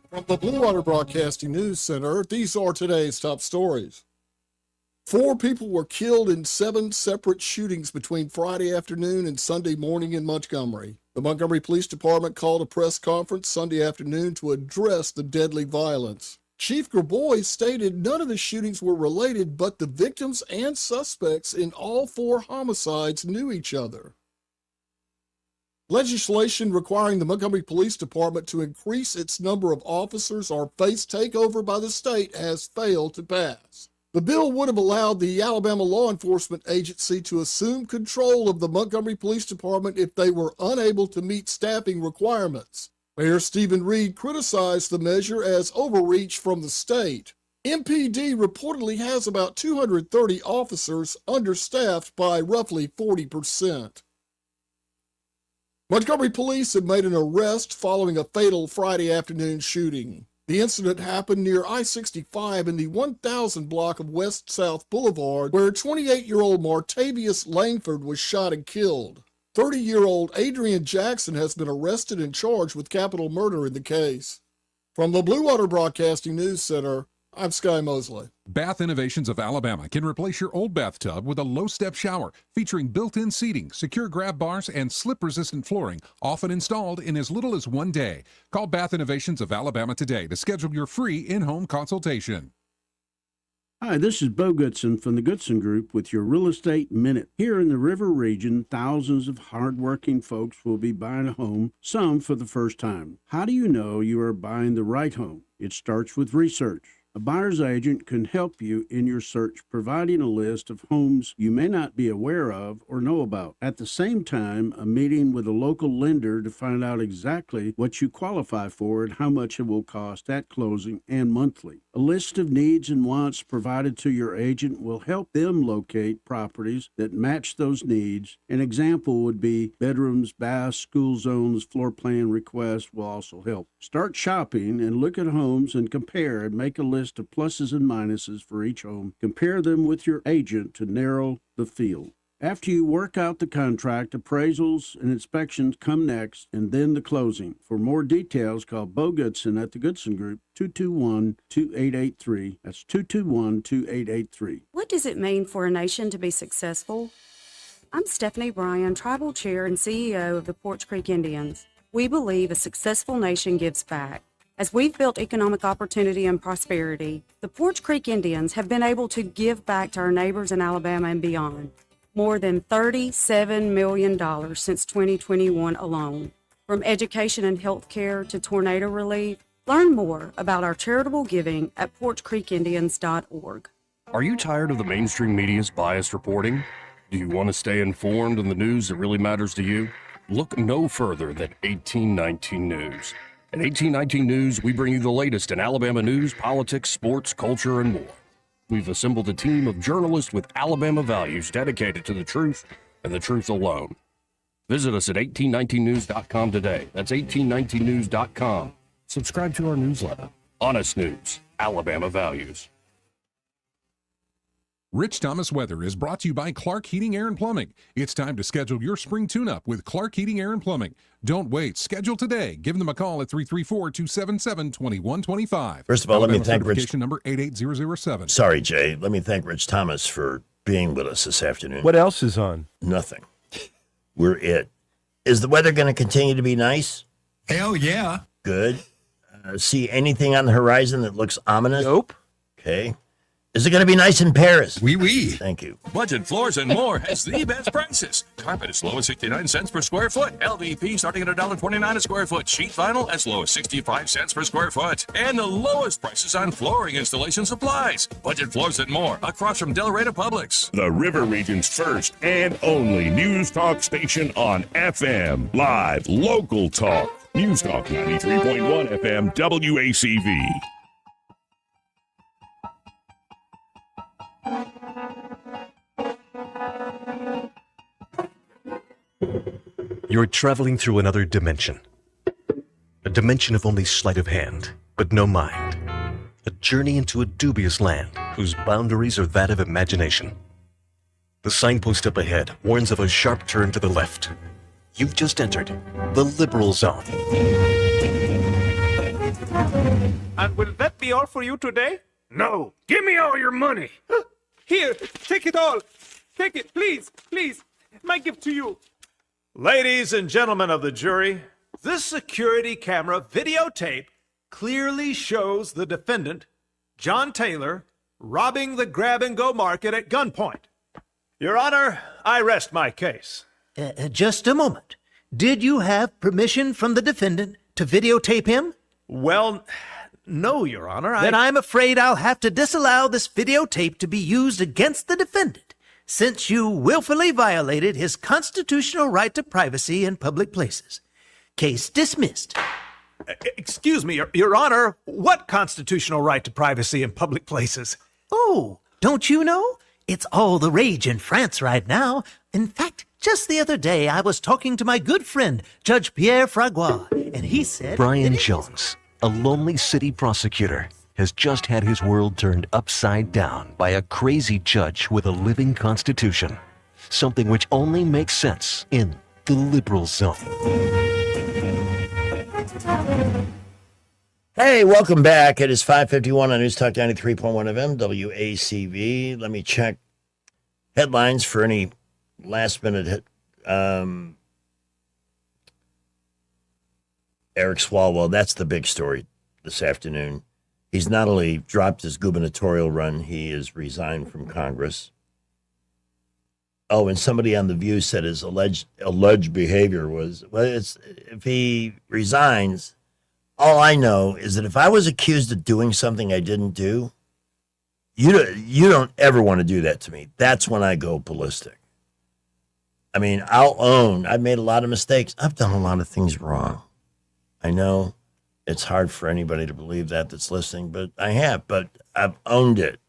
From the Blue Water Broadcasting News Center, these are today's top stories. 4 people were killed in 7 separate shootings between Friday afternoon and Sunday morning in Montgomery. The Montgomery Police Department called a press conference Sunday afternoon to address the deadly violence. Chief Grabois stated none of the shootings were related, but the victims and suspects in all 4 homicides knew each other. Legislation requiring the Montgomery Police Department to increase its number of officers or face takeover by the state has failed to pass. The bill would have allowed the Alabama Law Enforcement Agency to assume control of the Montgomery Police Department if they were unable to meet staffing requirements. Mayor Stephen Reed criticized the measure as overreach from the state. MPD reportedly has about 230 officers, understaffed by roughly 40%. Montgomery police have made an arrest following a fatal Friday afternoon shooting. The incident happened near I-65 in the 1000 block of West-South Boulevard, where 28-year-old Martavius Langford was shot and killed. 30-year-old Adrian Jackson has been arrested and charged with capital murder in the case. From the Blue Water Broadcasting News Center, I'm Sky Mosley. Bath Innovations of Alabama can replace your old bathtub with a low-step shower featuring built-in seating, secure grab bars, and slip-resistant flooring, often installed in as little as 1 day. Call Bath Innovations of Alabama today to schedule your free in-home consultation. Hi, this is Bo Goodson from the Goodson Group with your Real Estate Minute. Here in the River region, thousands of hardworking folks will be buying a home, some for the first time. How do you know you are buying the right home? It starts with research. A buyer's agent can help you in your search, providing a list of homes you may not be aware of or know about. At the same time, a meeting with a local lender to find out exactly what you qualify for and how much it will cost at closing and monthly. A list of needs and wants provided to your agent will help them locate properties that match those needs. An example would be bedrooms, baths, school zones, floor plan requests will also help. Start shopping and look at homes and compare and make a list of pluses and minuses for each home. Compare them with your agent to narrow the field. After you work out the contract, appraisals and inspections come next, and then the closing. For more details, call Bo Goodson at the Goodson Group, 221-2883. That's 221-2883. What does it mean for a nation to be successful? I'm Stephanie Bryan, Tribal Chair and CEO of the Poarch Creek Indians. We believe a successful nation gives back. As we've built economic opportunity and prosperity, the Poarch Creek Indians have been able to give back to our neighbors in Alabama and beyond. More than $37 million since 2021 alone. From education and health care to tornado relief, learn more about our charitable giving at PoarchCreekIndians.org. Are you tired of the mainstream media's biased reporting? Do you want to stay informed on the news that really matters to you? look no further than 1819 News. At 1819 News, we bring you the latest in Alabama news, politics, sports, culture, and more. We've assembled a team of journalists with Alabama values dedicated to the truth and the truth alone. Visit us at 1819news.com today. That's 1819news.com. Subscribe to our newsletter. Honest News, Alabama Values. Rich Thomas Weather is brought to you by Clark Heating, Air, and Plumbing. It's time to schedule your spring tune-up with Clark Heating, Air, and Plumbing. Don't wait. Schedule today. Give them a call at 334-277-2125. First of all, let me thank Rich. Number 88007. Sorry, Jay. Let me thank Rich Thomas for being with us this afternoon. What else is on? Nothing. We're it. Is the weather going to continue to be nice? Hell yeah. Good. See anything on the horizon that looks ominous? Nope. Okay. Is it going to be nice in Paris? Oui, oui. Thank you. Budget Floors and More has the best prices. Carpet as low as 69 cents per square foot. LVP starting at $1.29 a square foot. Sheet vinyl as low as 65 cents per square foot. And the lowest prices on flooring installation supplies. Budget Floors and More across from Delray to Publix. The River Region's first and only news talk station on FM. Live, local talk. News Talk 93.1 FM WACV. You're traveling through another dimension. A dimension of only sleight of hand, but no mind. A journey into a dubious land whose boundaries are that of imagination. The signpost up ahead warns of a sharp turn to the left. You've just entered the liberal zone. And will that be all for you today? No. Give me all your money. Here, take it all. Take it, please, please. My gift to you. Ladies and gentlemen of the jury, this security camera videotape clearly shows the defendant, John Taylor, robbing the grab-and-go market at gunpoint. Your Honor, I rest my case. Just a moment. Did you have permission from the defendant to videotape him? Well, no, Your Honor. Then I'm afraid I'll have to disallow this videotape to be used against the defendant, since you willfully violated his constitutional right to privacy in public places. Case dismissed. Excuse me, Your Honor, what constitutional right to privacy in public places? Oh, don't you know? It's all the rage in France right now. In fact, just the other day, I was talking to my good friend, Judge Pierre Fragois, and he said... Brian Jones, a lonely city prosecutor, has just had his world turned upside down by a crazy judge with a living constitution. Something which only makes sense in the liberal zone. Hey, welcome back. It is 5:51 on News Talk 93.1 FM, WACV. Let me check headlines for any last-minute hit. Eric Swalwell, that's the big story this afternoon. He's not only dropped his gubernatorial run, he is resigned from Congress. Oh, and somebody on The View said his alleged behavior was, well, if he resigns, all I know is that if I was accused of doing something I didn't do, you don't ever want to do that to me. That's when I go ballistic. I mean, I'll own I've made a lot of mistakes. I've done a lot of things wrong. I know it's hard for anybody to believe that's listening, but I have. But I've owned it.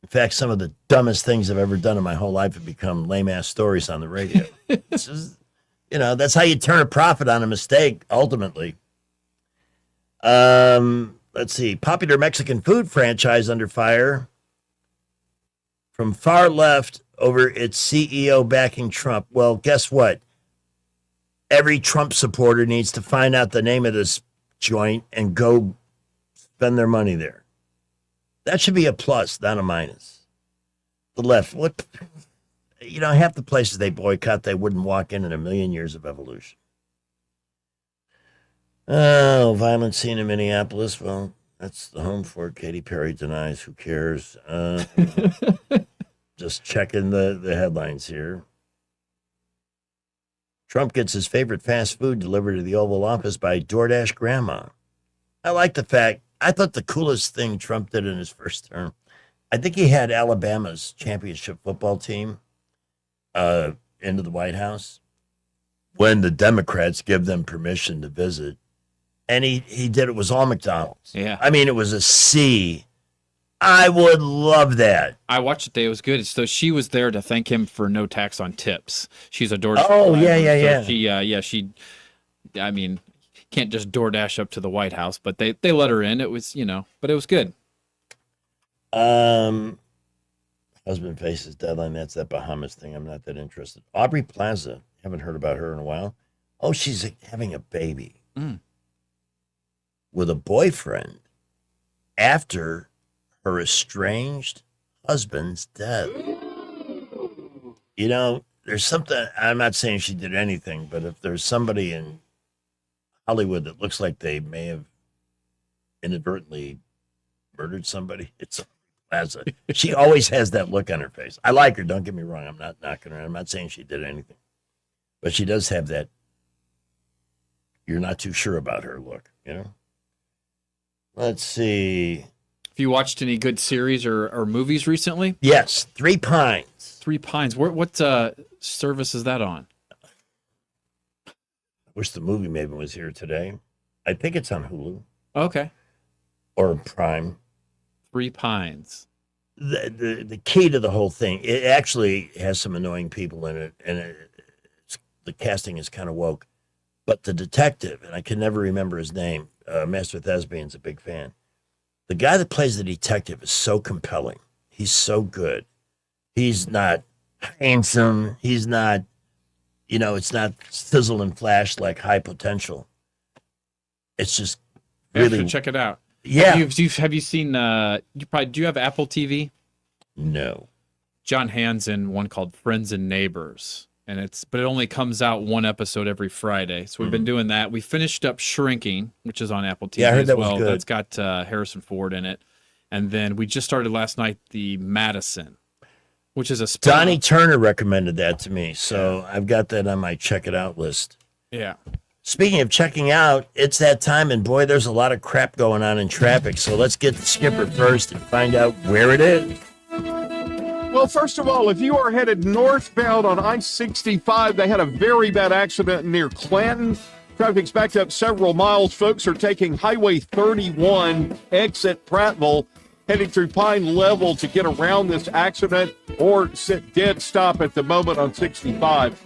In fact, some of the dumbest things I've ever done in my whole life have become lame-ass stories on the radio. It's just, that's how you turn a profit on a mistake, ultimately. Let's see. Popular Mexican food franchise under fire from far left over its CEO backing Trump. Well, guess what? Every Trump supporter needs to find out the name of this joint and go spend their money there. That should be a plus, not a minus. The left, half the places they boycott, they wouldn't walk in a million years of evolution. Oh, violent scene in Minneapolis. Well, that's the home for it. Katy Perry denies. Who cares? Just checking the headlines here. Trump gets his favorite fast food delivered to the Oval Office by DoorDash grandma. I like the fact, I thought the coolest thing Trump did in his first term, I think he had Alabama's championship football team into the White House. when the Democrats give them permission to visit. And he did it was all McDonald's. Yeah. I mean, it was a sea. I would love that. I watched it today. It was good. So she was there to thank him for no tax on tips. She's a DoorDash. Oh, yeah. She, I mean, can't just DoorDash up to the White House, but they let her in. It was, but it was good. Husband faces deadline. That's that Bahamas thing. I'm not that interested. Aubrey Plaza. Haven't heard about her in a while. Oh, she's having a baby with a boyfriend after her estranged husband's death. There's something, I'm not saying she did anything, but if there's somebody in Hollywood that looks like they may have inadvertently murdered somebody, it's Plaza. She always has that look on her face. I like her, don't get me wrong. I'm not knocking her. I'm not saying she did anything. But she does have that you're not too sure about her look, Let's see. Have you watched any good series or movies recently? Yes, Three Pines. Three Pines. What service is that on? I wish the movie maybe was here today. I think it's on Hulu. Okay. Or Prime. Three Pines. The key to the whole thing, it actually has some annoying people in it, and the casting is kind of woke. But the detective, and I can never remember his name, Master Thespian's a big fan. The guy that plays the detective is so compelling. He's so good. He's not handsome. He's not, it's not sizzle and flash like High Potential. It's just really. You should check it out. Yeah. Have you seen, do you have Apple TV? No. John Hamm's in one called Friends and Neighbors. But it only comes out one episode every Friday. So we've been doing that. We finished up Shrinking, which is on Apple TV I heard as that well. was good. That's got Harrison Ford in it. And then we just started last night the Madison, which is a spin-off. Donnie Turner recommended that to me, so I've got that on my check it out list. Yeah. Speaking of checking out, it's that time, and boy, there's a lot of crap going on in traffic. So let's get the skipper first and find out where it is. Well, first of all, if you are headed northbound on I-65, they had a very bad accident near Clanton. Traffic's backed up several miles. Folks are taking Highway 31 exit Prattville, heading through Pine Level to get around this accident or sit dead stop at the moment on 65.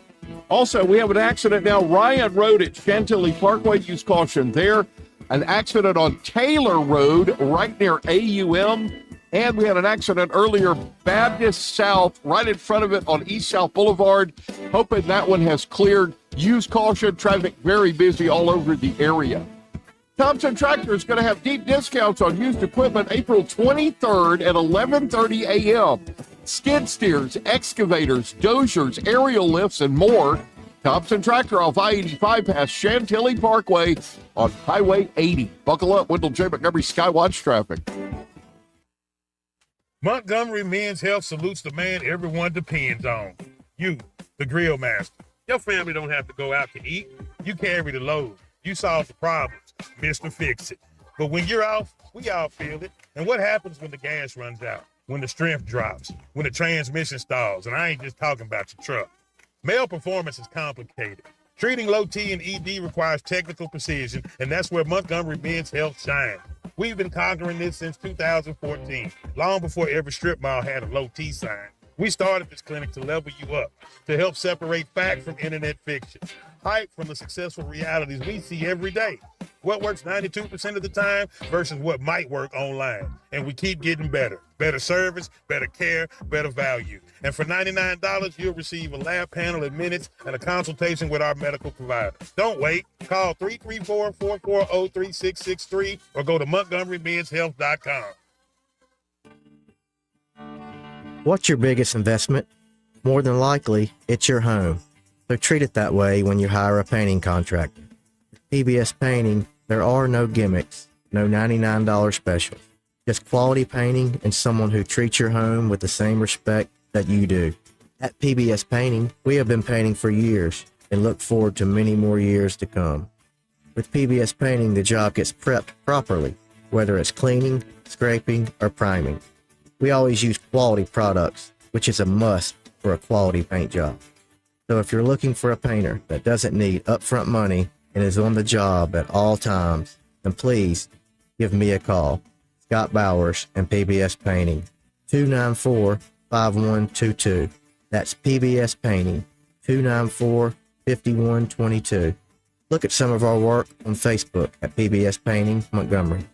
Also, we have an accident now, Ryan Road at Chantilly Parkway. Use caution there. An accident on Taylor Road right near AUM. And we had an accident earlier, Baptist South, right in front of it on East South Boulevard. Hoping that one has cleared. Use caution. Traffic very busy all over the area. Thompson Tractor is going to have deep discounts on used equipment April 23rd at 11:30 a.m. Skid steers, excavators, dozers, aerial lifts, and more. Thompson Tractor off I-85 past Chantilly Parkway on Highway 80. Buckle up, Wendell J. Montgomery Skywatch traffic. Montgomery Men's Health salutes the man everyone depends on. You, the grill master. Your family don't have to go out to eat. You carry the load. You solve the problems. Mr. Fix It. But when you're off, we all feel it. And what happens when the gas runs out? When the strength drops? When the transmission stalls? And I ain't just talking about your truck. Male performance is complicated. Treating low T and ED requires technical precision, and that's where Montgomery Men's Health shines. We've been conquering this since 2014, long before every strip mall had a low T sign. We started this clinic to level you up, to help separate fact from internet fiction, hype from the successful realities we see every day. What works 92% of the time versus what might work online. And we keep getting better. Better service, better care, better value. And for $99, you'll receive a lab panel in minutes and a consultation with our medical provider. Don't wait. Call 334-440-3663 or go to MontgomeryMen'sHealth.com. What's your biggest investment? More than likely, it's your home. So treat it that way when you hire a painting contractor. PBS Painting, there are no gimmicks, no $99 specials. Just quality painting and someone who treats your home with the same respect that you do. At PBS Painting, we have been painting for years and look forward to many more years to come. With PBS Painting, the job gets prepped properly, whether it's cleaning, scraping, or priming. We always use quality products, which is a must for a quality paint job. So if you're looking for a painter that doesn't need upfront money and is on the job at all times, then please give me a call. Scott Bowers and PBS Painting, 294-5122. That's PBS Painting, 294-5122. Look at some of our work on Facebook at PBS Painting Montgomery.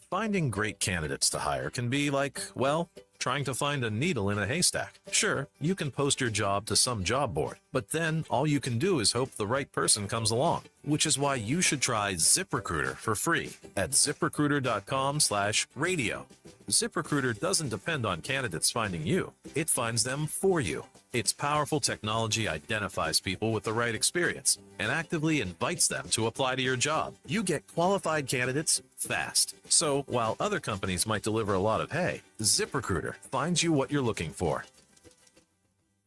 Finding great candidates to hire can be like, well, trying to find a needle in a haystack. Sure, you can post your job to some job board, but then all you can do is hope the right person comes along, which is why you should try ZipRecruiter for free at ZipRecruiter.com/radio. ZipRecruiter doesn't depend on candidates finding you. It finds them for you. Its powerful technology identifies people with the right experience and actively invites them to apply to your job. You get qualified candidates fast. So while other companies might deliver a lot of hay, ZipRecruiter finds you what you're looking for.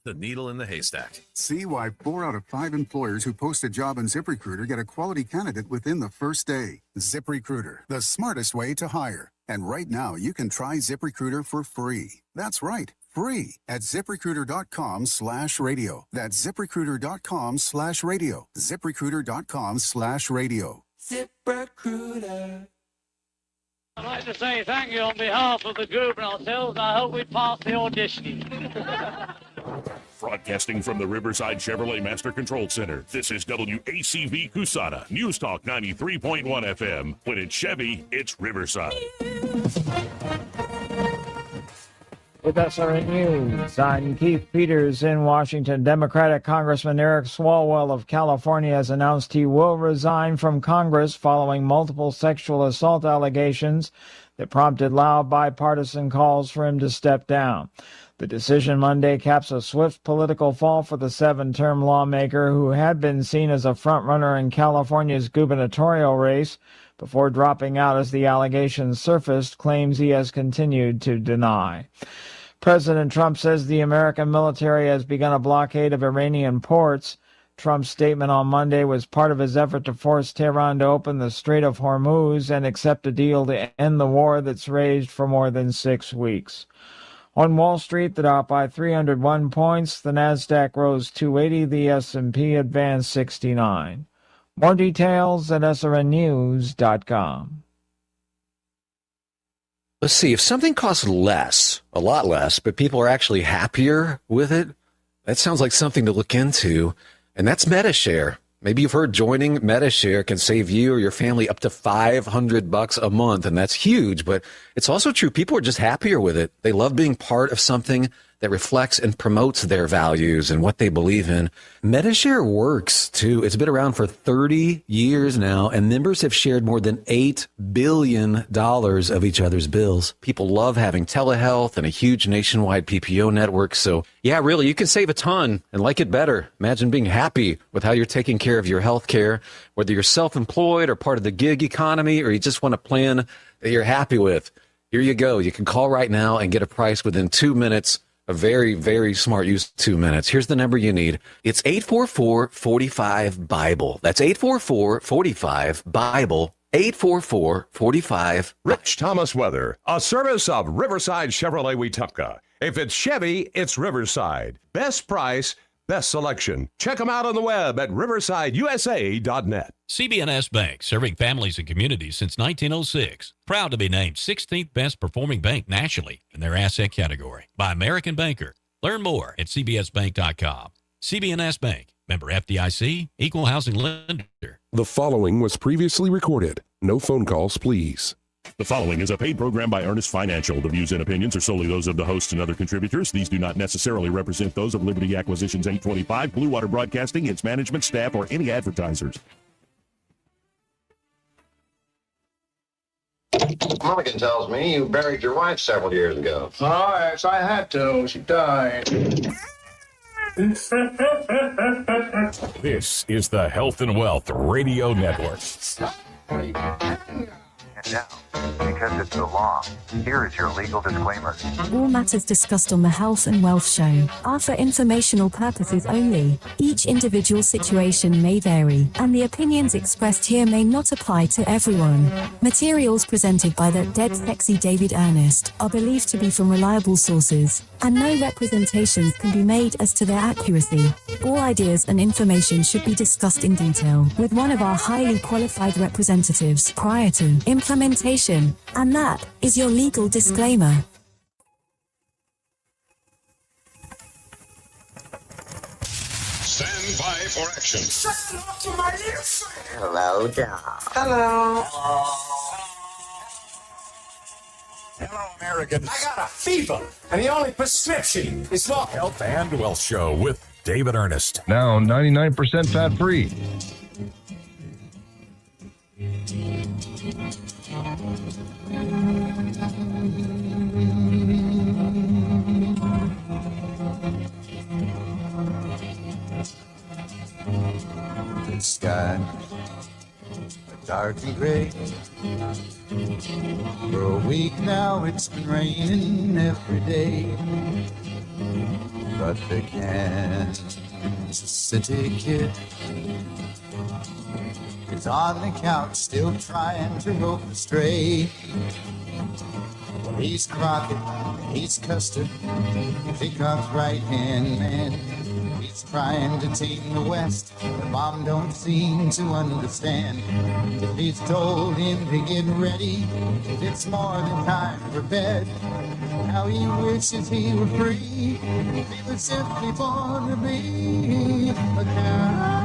The needle in the haystack. See why 4 out of 5 employers who post a job on ZipRecruiter get a quality candidate within the first day. ZipRecruiter, the smartest way to hire. And right now, you can try ZipRecruiter for free. That's right, free at ZipRecruiter.com/radio. That's ZipRecruiter.com/radio. ZipRecruiter.com/radio. ZipRecruiter. I'd like to say thank you on behalf of the group and ourselves. I hope we pass the auditioning. Broadcasting from the Riverside Chevrolet Master Control Center, this is WACV Cusana, News Talk 93.1 FM. When it's Chevy, it's Riverside. With SRN News, I'm Keith Peters in Washington. Democratic Congressman Eric Swalwell of California has announced he will resign from Congress following multiple sexual assault allegations that prompted loud bipartisan calls for him to step down. The decision Monday caps a swift political fall for the 7-term lawmaker who had been seen as a frontrunner in California's gubernatorial race before dropping out as the allegations surfaced, claims he has continued to deny. President Trump says the American military has begun a blockade of Iranian ports. Trump's statement on Monday was part of his effort to force Tehran to open the Strait of Hormuz and accept a deal to end the war that's raged for more than 6 weeks. On Wall Street, the Dow up by 301 points, the Nasdaq rose 280, the S&P advanced 69. More details at srnnews.com. Let's see, if something costs less, a lot less, but people are actually happier with it, that sounds like something to look into, and that's MediShare. Maybe you've heard joining MediShare can save you or your family up to $500 a month, and that's huge, but it's also true. People are just happier with it. They love being part of something that reflects and promotes their values and what they believe in. MediShare works, too. It's been around for 30 years now, and members have shared more than $8 billion of each other's bills. People love having telehealth and a huge nationwide PPO network. So, yeah, really, you can save a ton and like it better. Imagine being happy with how you're taking care of your health care, whether you're self-employed or part of the gig economy, or you just want a plan that you're happy with. Here you go. You can call right now and get a price within 2 minutes. A very, very smart use of 2 minutes. Here's the number you need. It's 844-45-BIBLE. That's 844-45-BIBLE. 844-45. Rich Thomas Weather, a service of Riverside Chevrolet Wetumpka. If it's Chevy, it's Riverside. Best price, best selection. Check them out on the web at riversideusa.net. CB&S Bank, serving families and communities since 1906. Proud to be named 16th best performing bank nationally in their asset category by American Banker. Learn more at cbsbank.com. CB&S Bank, member FDIC, equal housing lender. The following was previously recorded. No phone calls, please. The following is a paid program by Ernest Financial. The views and opinions are solely those of the host and other contributors. These do not necessarily represent those of Liberty Acquisitions 825, Blue Water Broadcasting, its management, staff, or any advertisers. Mulligan tells me you buried your wife several years ago. Oh, yes, I had to. She died. This is the Health and Wealth Radio Network. And now, because it's the law, here is your legal disclaimer. All matters discussed on the Health and Wealth Show are for informational purposes only. Each individual situation may vary, and the opinions expressed here may not apply to everyone. Materials presented by the Dead Sexy David Ernest are believed to be from reliable sources. and no representations can be made as to their accuracy. All ideas and information should be discussed in detail with one of our highly qualified representatives prior to implementation, and that is your legal disclaimer. Stand by for action. Hello, Doc. Hello. Hello, Americans. I got a fever, and the only prescription is for Health and Wealth Show with David Ernest. Now 99% fat free. The sky, dark and gray. For a week now it's been raining every day. But the Kansas City kid is on the couch still trying to rope astray. Well, he's Crockett, he's Custer, Hickok's right-hand man. He's trying to tame the West, the bomb don't seem to understand. If he's told him to get ready, it's more than time for bed. How he wishes he were free, he was simply born to be a cowboy.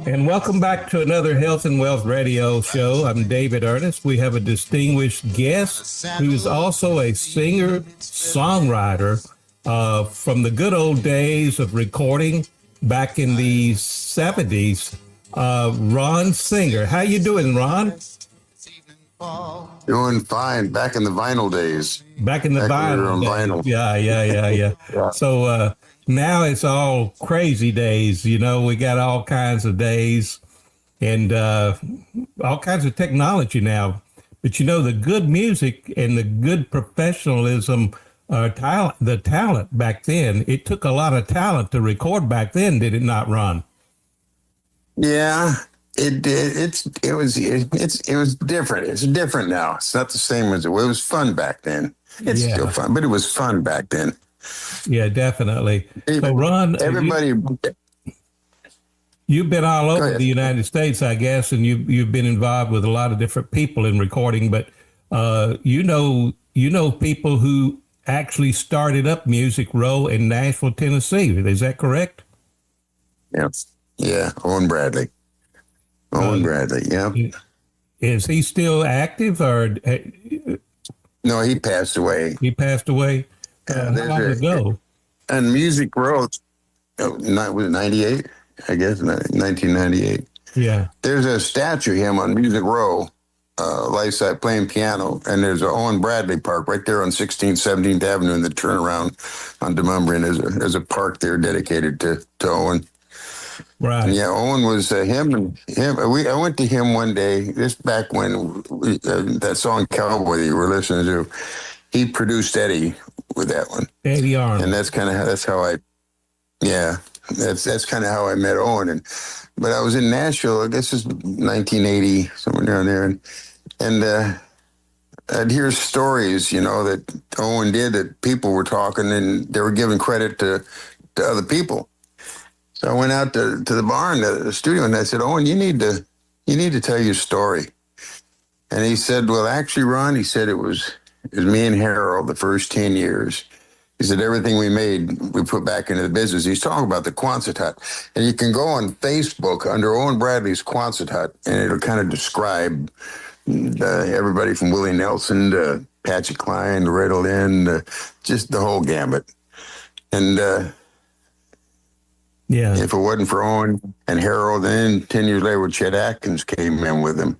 And welcome back to another Health and Wealth Radio show. I'm David Ernest. We have a distinguished guest who's also a singer-songwriter from the good old days of recording back in the 70s. Ron Singer. How you doing, Ron? Doing fine. Back in the vinyl days. Back in the vinyl days. Yeah. So now it's all crazy days. You know, we got all kinds of days and all kinds of technology now. But, you know, the good music and the good professionalism, the talent back then, it took a lot of talent to record back then, did it not, Ron? Yeah, it did. It was different. It's different now. It's not the same as it was fun back then. It's still fun, but it was fun back then. Yeah, definitely. So, Ron, you've been all over the United States, I guess, and you've been involved with a lot of different people in recording. But you know people who actually started up Music Row in Nashville, Tennessee. Is that correct? Yes. Yeah, Owen Bradley. Bradley. Yeah. Is he still active, or? No, he passed away. He passed away. How long ago? And Music Row, was it 98? I guess 1998. Yeah. There's a statue of him on Music Row, Lakeside, playing piano, and there's a Owen Bradley Park right there on 16th, 17th Avenue in the turnaround on Demumbrian. There's a park there dedicated to Owen. Right. And yeah, Owen was him. I went to him one day, this back when that song Cowboy that you were listening to, he produced Eddie with that one. Eddie Arnold. And that's kind of how I met Owen. But I was in Nashville, I guess it's 1980, somewhere down there. And I'd hear stories, that Owen did, that people were talking and they were giving credit to other people. So I went out to the barn, the studio, and I said, Owen, you need to tell your story. And he said, well, actually, Ron, he said, it was me and Harold the first 10 years. He said, everything we made, we put back into the business. He's talking about the Quonset Hut. And you can go on Facebook under Owen Bradley's Quonset Hut, and it'll kind of describe everybody from Willie Nelson to Patsy Cline, Loretta Lynn, just the whole gambit. And if it wasn't for Owen and Harold, then 10 years later, Chet Atkins came in with him.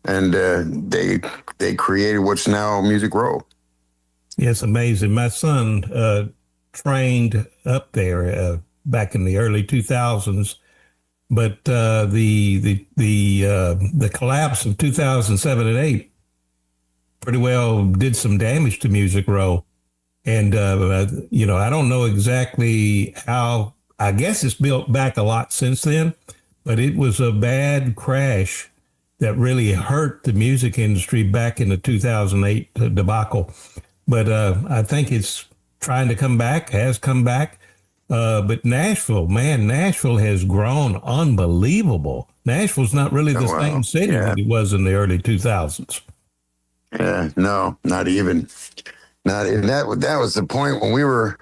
And they created what's now Music Row. Yes, amazing. My son trained up there back in the early 2000s, but the collapse of 2007 and 8 pretty well did some damage to Music Row. And I don't know exactly how. I guess it's built back a lot since then, but it was a bad crash that really hurt the music industry back in the 2008 debacle. But I think it's trying to come back, has come back. But Nashville has grown unbelievable. Nashville's not really the same city that it was in the early 2000s. Yeah, no, not even. That was the point when we were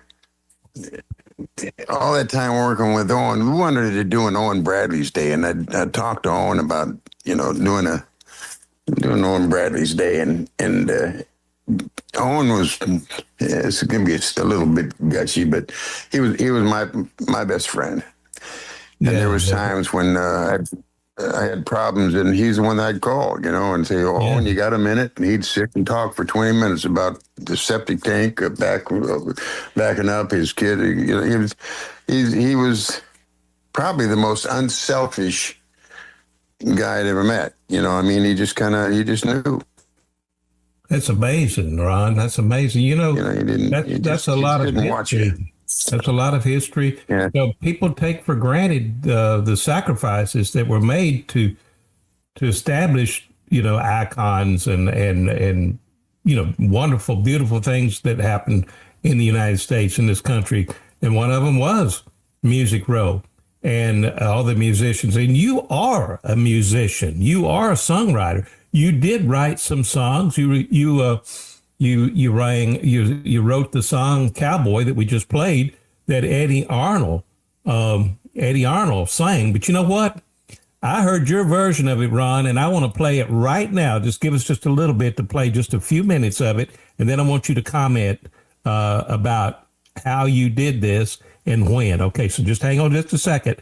all that time working with Owen. We wanted to do an Owen Bradley's Day, and I talked to Owen about doing Owen Bradley's Day, and Owen was, it's going to be a little bit gushy, but he was my best friend. And there was times when I had problems, and he's the one that I'd call, and say, Owen, you got a minute? And he'd sit and talk for 20 minutes about the septic tank, backing up his kid. He was probably the most unselfish guy I'd ever met. He just knew. That's amazing, Ron. That's amazing. That's a lot of history. That's a lot of history. Yeah. People take for granted the sacrifices that were made to establish, icons and wonderful, beautiful things that happened in the United States, in this country. And one of them was Music Row and all the musicians. And you are a musician. You are a songwriter. You did write some songs. You wrote the song Cowboy that we just played that Eddie Arnold sang. But you know what? I heard your version of it, Ron, and I want to play it right now. Just give us just a little bit to play just a few minutes of it, and then I want you to comment about how you did this and when. Okay, so just hang on just a second.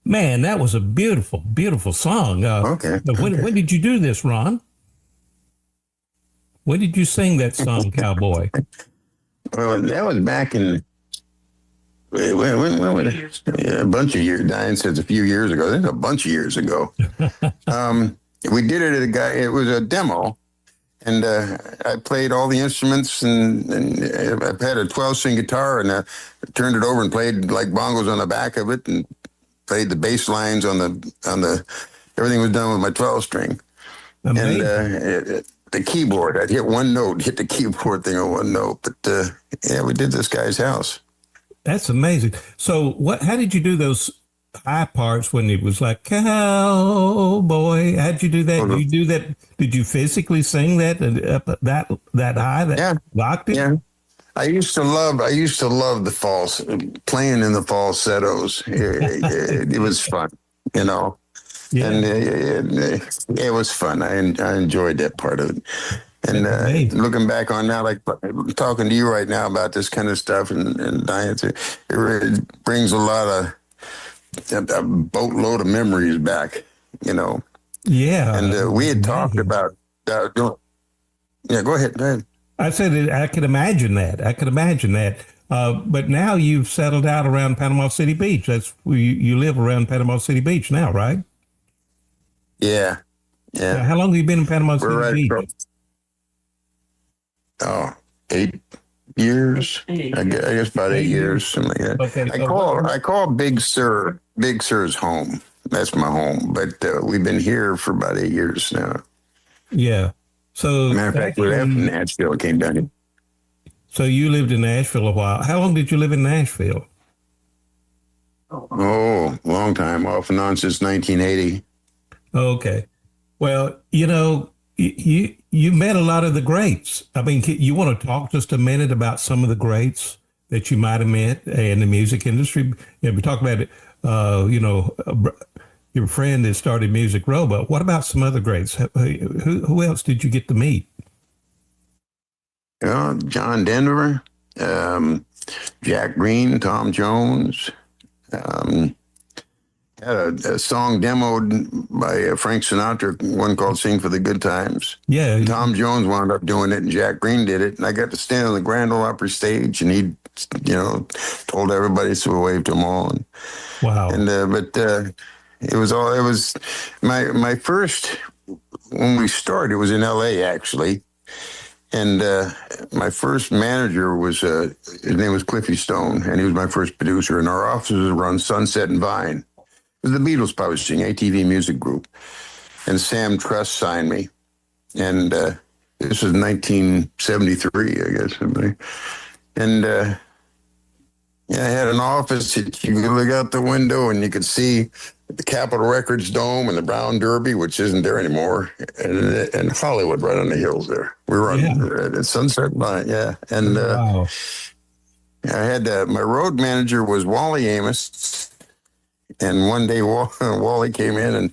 Man, that was a beautiful, beautiful song. Okay. When did you do this, Ron? When did you sing that song, Cowboy? Well, that was back in a bunch of years. Diane says a few years ago. That's a bunch of years ago. We did it at a guy. It was a demo, and I played all the instruments, and I had a 12-string guitar, and I turned it over and played like bongos on the back of it, and played the bass lines on the. Everything was done with my 12-string, and the keyboard. I'd hit one note, hit the keyboard thing on one note. But we did this guy's house. That's amazing. So, how did you do those high parts when it was like cowboy? How'd you do that? Did you do that? Did you physically sing that that high? That octave? Yeah. I used to love the playing in the falsettos. It was fun, Yeah. And it was fun. I enjoyed that part of it. And looking back on now, like talking to you right now about this kind of stuff, and Diane, it brings a boatload of memories back, Yeah. And we had talked about. Go ahead. I said I could imagine that. But now you've settled out around Panama City Beach. That's you live around Panama City Beach now, right? Yeah. How long have you been in Panama City Beach? 8 years. I guess about 8 years, something like that. Okay, I call Big Sur's home. That's my home. But we've been here for about 8 years now. Yeah. So matter of fact, we left Nashville and came down here. So you lived in Nashville a while. How long did you live in Nashville? Oh, long time, off and on since 1980. Okay. Well, you met a lot of the greats. I mean, you want to talk just a minute about some of the greats that you might have met in the music industry? We talk about it, your friend that started Music Row, but what about some other greats? Who else did you get to meet? John Denver, Jack Green, Tom Jones. Had a song demoed by Frank Sinatra, one called Sing for the Good Times. Yeah. Tom Jones wound up doing it, and Jack Green did it. And I got to stand on the Grand Ole Opry stage, and he, told everybody, so we waved to them all. And, wow. And, it was my first, when we started, it was in LA, actually. And my first manager was, his name was Cliffy Stone, and he was my first producer. And our offices were on Sunset and Vine. It was the Beatles publishing, ATV Music Group. And Sam Truss signed me. And this was 1973, I guess. And yeah, I had an office that you could look out the window and you could see the Capitol Records Dome and the Brown Derby, which isn't there anymore, and Hollywood right on the hills there. We were on at Sunset Line, yeah. And Wow. I had my road manager was Wally Amos, and one day Wally came in and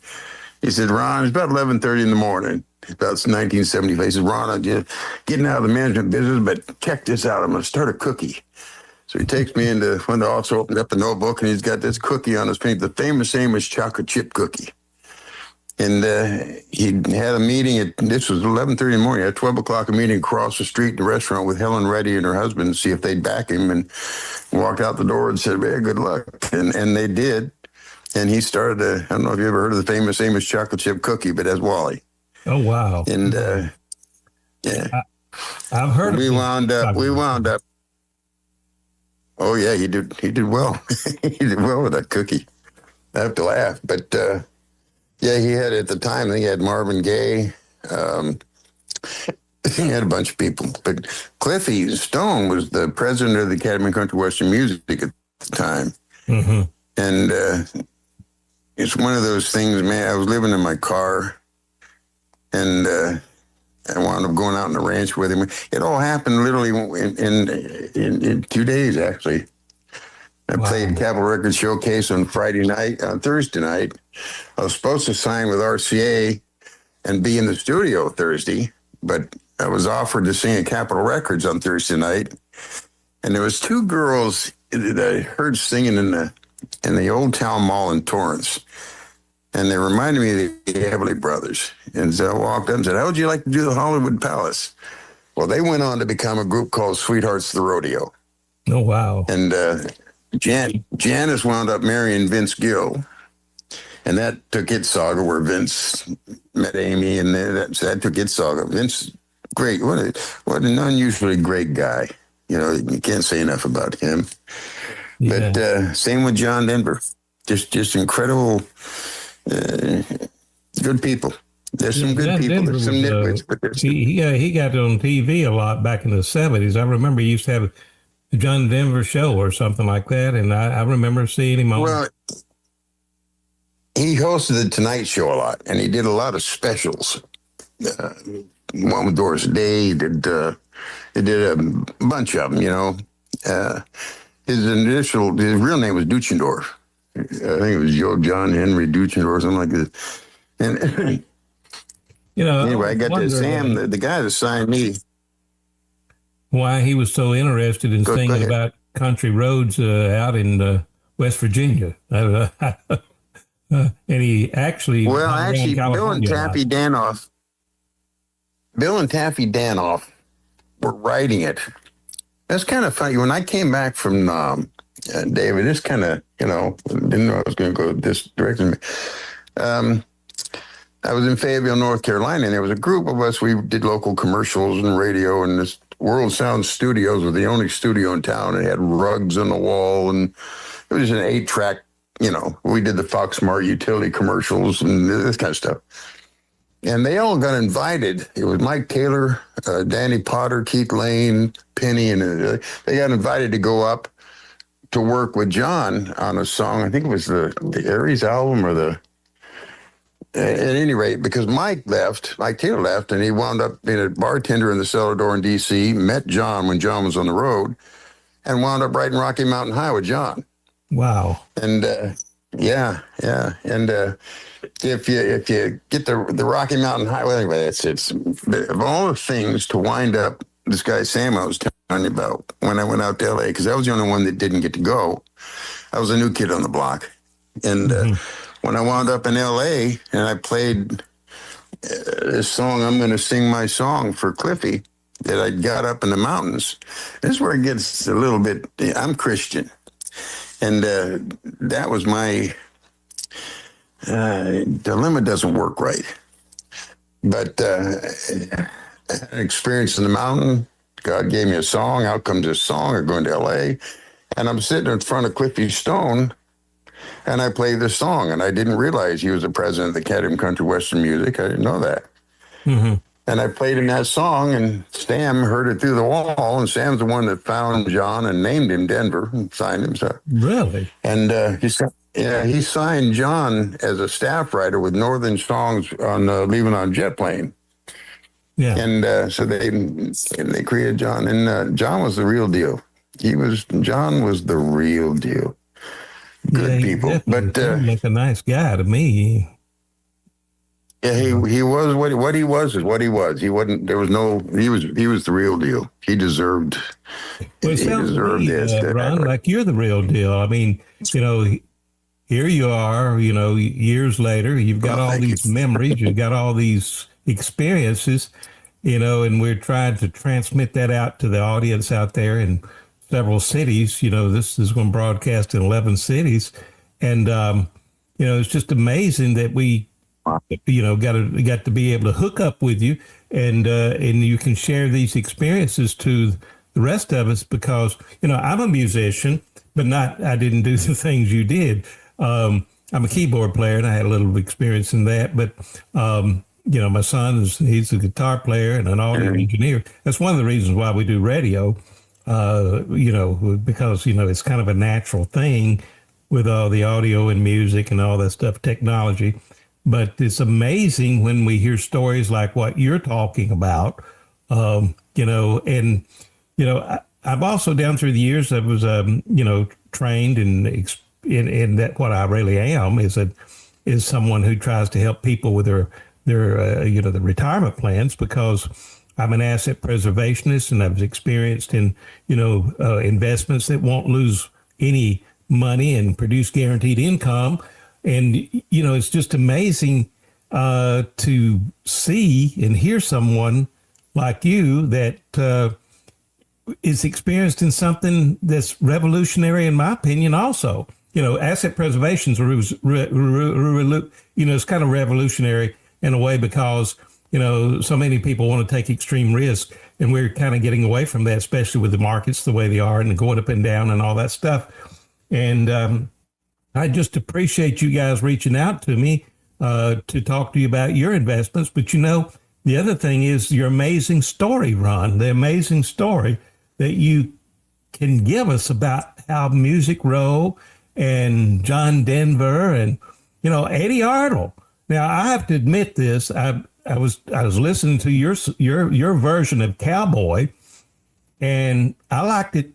he said, "Ron, it's about 11:30 in the morning." About 1975. He said, "Ron, I'm just getting out of the management business, but check this out. I'm going to start a cookie." So he takes me into one of the office, opened up the notebook, and he's got this cookie on his paint, the famous Amos chocolate chip cookie. And he had a meeting at, this was 11:30 in the morning, at 12 o'clock, a meeting across the street in the restaurant with Helen Reddy and her husband to see if they'd back him, and walked out the door and said, "Very good luck." And they did. And he started, I don't know if you ever heard of the famous Amos chocolate chip cookie, but that's Wally. Oh, wow. And yeah. I've heard we wound up. Oh yeah, he did well. He did well with that cookie. I have to laugh, but yeah, he had at the time. He had Marvin Gaye. He had a bunch of people, but Cliffy Stone was the president of the Academy of Country Western Music at the time, and it's one of those things, man. I was living in my car, and I wound up going out on the ranch with him. It all happened literally in 2 days, actually. I played Capitol Records Showcase on Thursday night. I was supposed to sign with RCA and be in the studio Thursday, but I was offered to sing at Capitol Records on Thursday night. And there was two girls that I heard singing in the Old Town Mall in Torrance. And they reminded me of the Everly Brothers. And so I walked up and said, "How would you like to do the Hollywood Palace?" Well, they went on to become a group called Sweethearts of the Rodeo. Oh, wow. And Janice wound up marrying Vince Gill. And that took its saga where Vince met Amy, and that took its saga. Vince, great. What an unusually great guy. You know, you can't say enough about him. Yeah. But same with John Denver. Just incredible... good people. There's some good people. Denver There's some nitwits, but there's he got on TV a lot back in the 70s. I remember he used to have the John Denver show or something like that, and I remember seeing him on. Well, he hosted the Tonight Show a lot, and he did a lot of specials. One with Doris Day. He did a bunch of them. You know, his real name was Duchendorf. I think it was John Henry Duchendorf or something like this. And you know, anyway, I got to Sam, the guy that signed me. Why he was so interested in singing about country roads out in West Virginia. And he actually... Well, actually, Bill and Taffy Danoff were writing it. That's kind of funny. When I came back from David, this kind of, didn't know I was going to go this direction. I was in Fayetteville, North Carolina, and there was a group of us. We did local commercials and radio, and this World Sound Studios was the only studio in town. It had rugs on the wall, and it was an 8-track, we did the Fox Smart utility commercials and this kind of stuff. And they all got invited. It was Mike Taylor, Danny Potter, Keith Lane, Penny, and they got invited to go up to work with John on a song. I think it was the Aries album or at any rate, because Mike Taylor left, and he wound up being a bartender in the Cellar Door in D.C., met John when John was on the road, and wound up writing Rocky Mountain High with John. Wow. And yeah. And if you get the Rocky Mountain High, well, anyway, it's of all the things to wind up this guy Sam I was telling you about when I went out to L.A., because I was the only one that didn't get to go. I was a new kid on the block. And when I wound up in L.A. and I played this song, I'm going to sing my song for Cliffy, that I got up in the mountains. This is where it gets a little bit, I'm Christian. And that was my dilemma. Doesn't work right. But an experience in the mountain. God gave me a song. Out comes this song. I'm going to L.A. And I'm sitting in front of Cliffy Stone, and I played this song. And I didn't realize he was the president of the Academy of Country Western Music. I didn't know that. Mm-hmm. And I played him that song, and Sam heard it through the wall. And Sam's the one that found John and named him Denver and signed him. So. Really? And he signed John as a staff writer with Northern Songs on Leaving on Jet Plane. Yeah. And so they created John, and John was the real deal. John was the real deal. Good people, but like a nice guy to me. Yeah, he was what he was is what he was. He wasn't. There was no. He was the real deal. He deserved. Well, it sounds to me, Ron, like you're the real deal. I mean, here you are. Years later, you've got all these memories. You've got all these experiences. And we're trying to transmit that out to the audience out there in several cities. This is going to broadcast in 11 cities, and it's just amazing that we. Got to be able to hook up with you, and you can share these experiences to the rest of us, because I'm a musician, but I didn't do the things you did. I'm a keyboard player, and I had a little experience in that. But my son he's a guitar player and an audio engineer. That's one of the reasons why we do radio. Because it's kind of a natural thing with all the audio and music and all that stuff, technology. But it's amazing when we hear stories like what you're talking about, I've also down through the years, I was, trained in that what I really am is someone who tries to help people with their the retirement plans, because I'm an asset preservationist, and I've experienced in, investments that won't lose any money and produce guaranteed income. And, it's just amazing to see and hear someone like you that is experienced in something that's revolutionary, in my opinion, also. Asset preservation is, it's kind of revolutionary in a way, because, so many people want to take extreme risk, and we're kind of getting away from that, especially with the markets the way they are and going up and down and all that stuff. And, I just appreciate you guys reaching out to me to talk to you about your investments. But, the other thing is your amazing story, Ron, the amazing story that you can give us about how Music Row and John Denver and, Eddie Arnold. Now, I have to admit this. I was listening to your version of Cowboy, and I liked it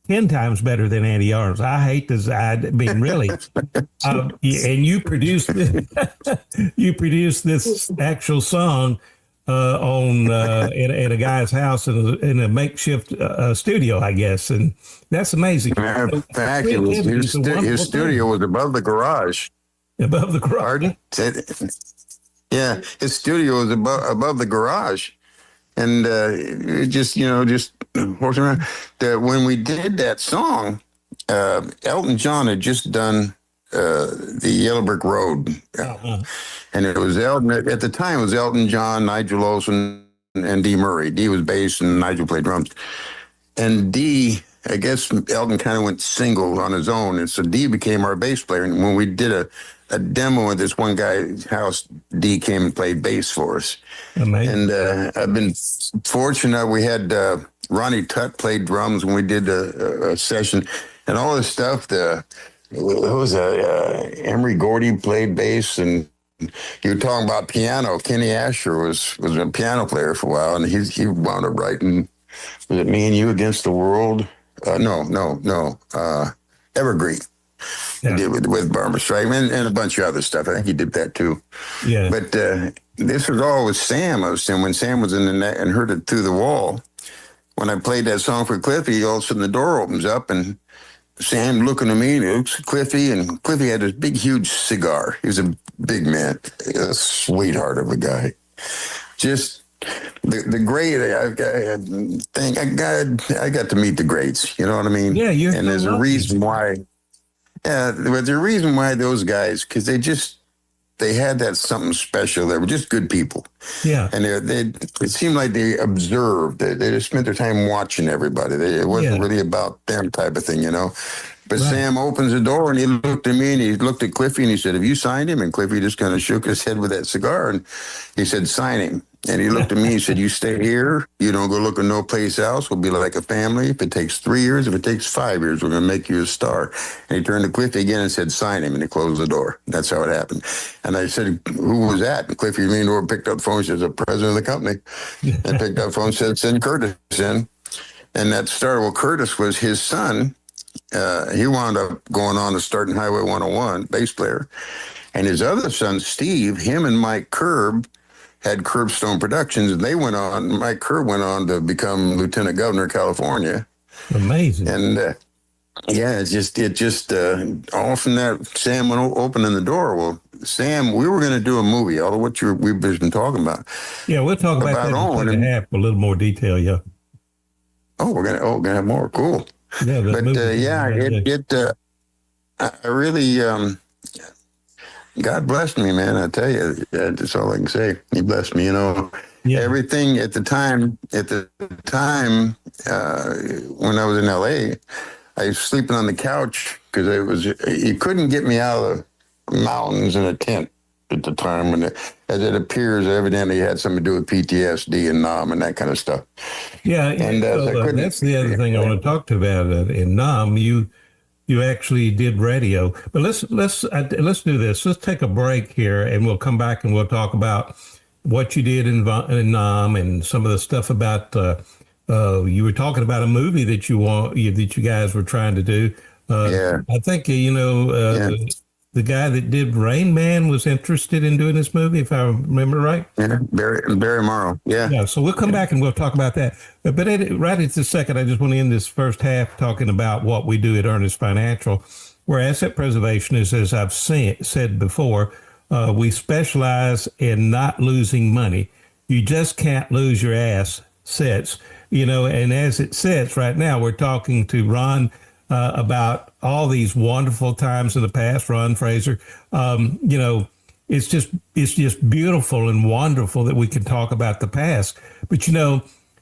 10 times better than Eddie Arnold's. I hate this. Really. And you produced this actual song in a guy's house in a makeshift studio, I guess, and that's amazing. Matter of fact, his studio was above the garage. Above the garage. Pardon? Yeah, his studio was above the garage. And just working around. When we did that song, Elton John had just done the Yellow Brick Road. And it was Elton, at the time, it was Elton John, Nigel Olsson, and Dee Murray. Dee was bass and Nigel played drums. And Dee, I guess Elton kind of went single on his own. And so Dee became our bass player. And when we did a demo at this one guy's house, Dee came and played bass for us. Amazing. And I've been fortunate. We had Ronnie Tutt played drums when we did a session, and all this stuff. Emery Gordy played bass, and you were talking about piano. Kenny Asher was a piano player for a while, and he wound up writing. Was it Me and You Against the World? No. Evergreen. Yeah. He did with Barbra Streisand and a bunch of other stuff. I think he did that too. Yeah. But this was all with Sam. When Sam was in the net and heard it through the wall. When I played that song for Cliffy, all of a sudden the door opens up and Sam looking at me and looks at Cliffy, and Cliffy had this big, huge cigar. He was a big man, a sweetheart of a guy. Just the great. I got to meet the greats. You know what I mean? Yeah, and there's a reason why. Yeah, there's a reason why those guys, because they they had that something special. They were just good people. Yeah. And it seemed like they observed. They just spent their time watching everybody. It wasn't really about them type of thing, you know. But Sam opens the door and he looked at me and he looked at Cliffy and he said, "Have you signed him?" And Cliffy just kind of shook his head with that cigar and he said, "Sign him." And he looked at me and he said, "You stay here. You don't go looking no place else. We'll be like a family. If it takes 3 years, if it takes 5 years, we're going to make you a star." And he turned to Cliffy again and said, "Sign him." And he closed the door. That's how it happened. And I said, "Who was that?" And Cliffy leaned over, picked up the phone, says, "The president of the company." And picked up the phone, said, "Send Curtis in." And that started. Well, Curtis was his son. He wound up going on to start in Highway 101, bass player. And his other son, Steve, him and Mike Curb had Curbstone Productions, and Mike Curb went on to become Lieutenant Governor of California. Amazing. And it just all from that, Sam went opening the door. Well, Sam, we were going to do a movie, all of what we've been talking about. Yeah, we'll talk about that in Owen. a half, a little more detail, yeah. Oh, we're gonna have more. Cool. Yeah, but I really, God blessed me, man. I tell you, that's all I can say. He blessed me, you know. Yeah. Everything at the time, when I was in LA, I was sleeping on the couch because he couldn't get me out of the mountains in a tent at the time, as it appears, evidently had something to do with PTSD and NAM and that kind of stuff. Yeah, and that's the other thing I want to talk to about. In NAM, you actually did radio, but let's do this. Let's take a break here, and we'll come back and we'll talk about what you did in NAM and some of the stuff about. You were talking about a movie that you guys were trying to do. I think the guy that did Rain Man was interested in doing this movie, if I remember right. Yeah, Barry Morrow. Yeah. So we'll come back and we'll talk about that. But right at this second, I just want to end this first half talking about what we do at Earnest Financial, where asset preservation is, as I've said before, we specialize in not losing money. You just can't lose your assets, and as it sits right now, we're talking to Ron about all these wonderful times in the past, Ron Fraser. It's just beautiful and wonderful that we can talk about the past. But,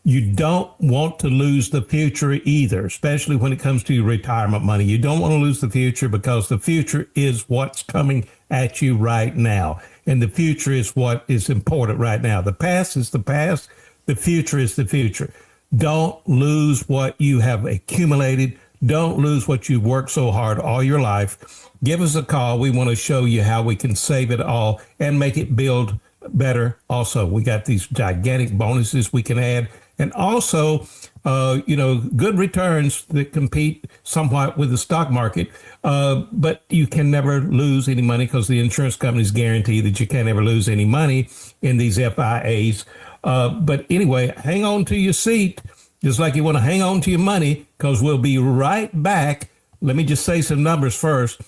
you don't want to lose the future either, especially when it comes to your retirement money. You don't want to lose the future because the future is what's coming at you right now. And the future is what is important right now. The past is the past. The future is the future. Don't lose what you have accumulated. Don't lose what you've worked so hard all your life. Give us a call. We want to show you how we can save it all and make it build better. Also, we got these gigantic bonuses we can add. And also, good returns that compete somewhat with the stock market. But you can never lose any money because the insurance companies guarantee that you can't ever lose any money in these FIAs. But anyway, hang on to your seat. Just like you want to hang on to your money, because we'll be right back. Let me just say some numbers first.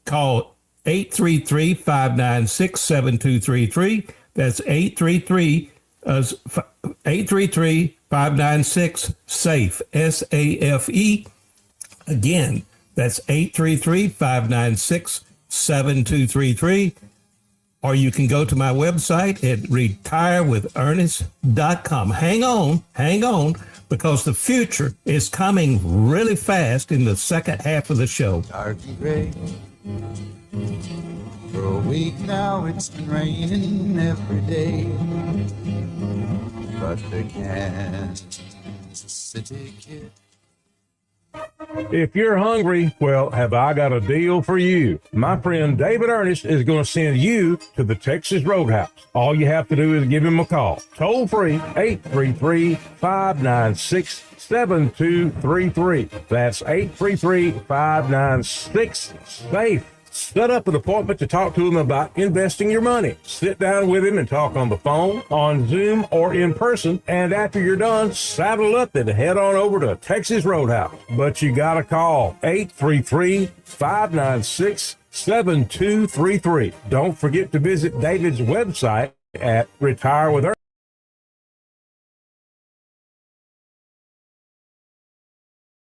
Call 833-596-7233. That's 833-596-SAFE, SAFE. Again, that's 833-596-7233. Or you can go to my website at retirewithernest.com. Hang on, because the future is coming really fast in the second half of the show. Dark and gray. For a week now it's been raining every day. But the Kansas City Kid. If you're hungry, well, have I got a deal for you. My friend David Ernest is going to send you to the Texas Roadhouse. All you have to do is give him a call. Toll free, 833-596-7233. That's 833-596-SAFE. Set up an appointment to talk to him about investing your money. Sit down with him and talk on the phone, on Zoom, or in person. And after you're done, saddle up and head on over to Texas Roadhouse. But you gotta call 833-596-7233. Don't forget to visit David's website at Retire with Earnest.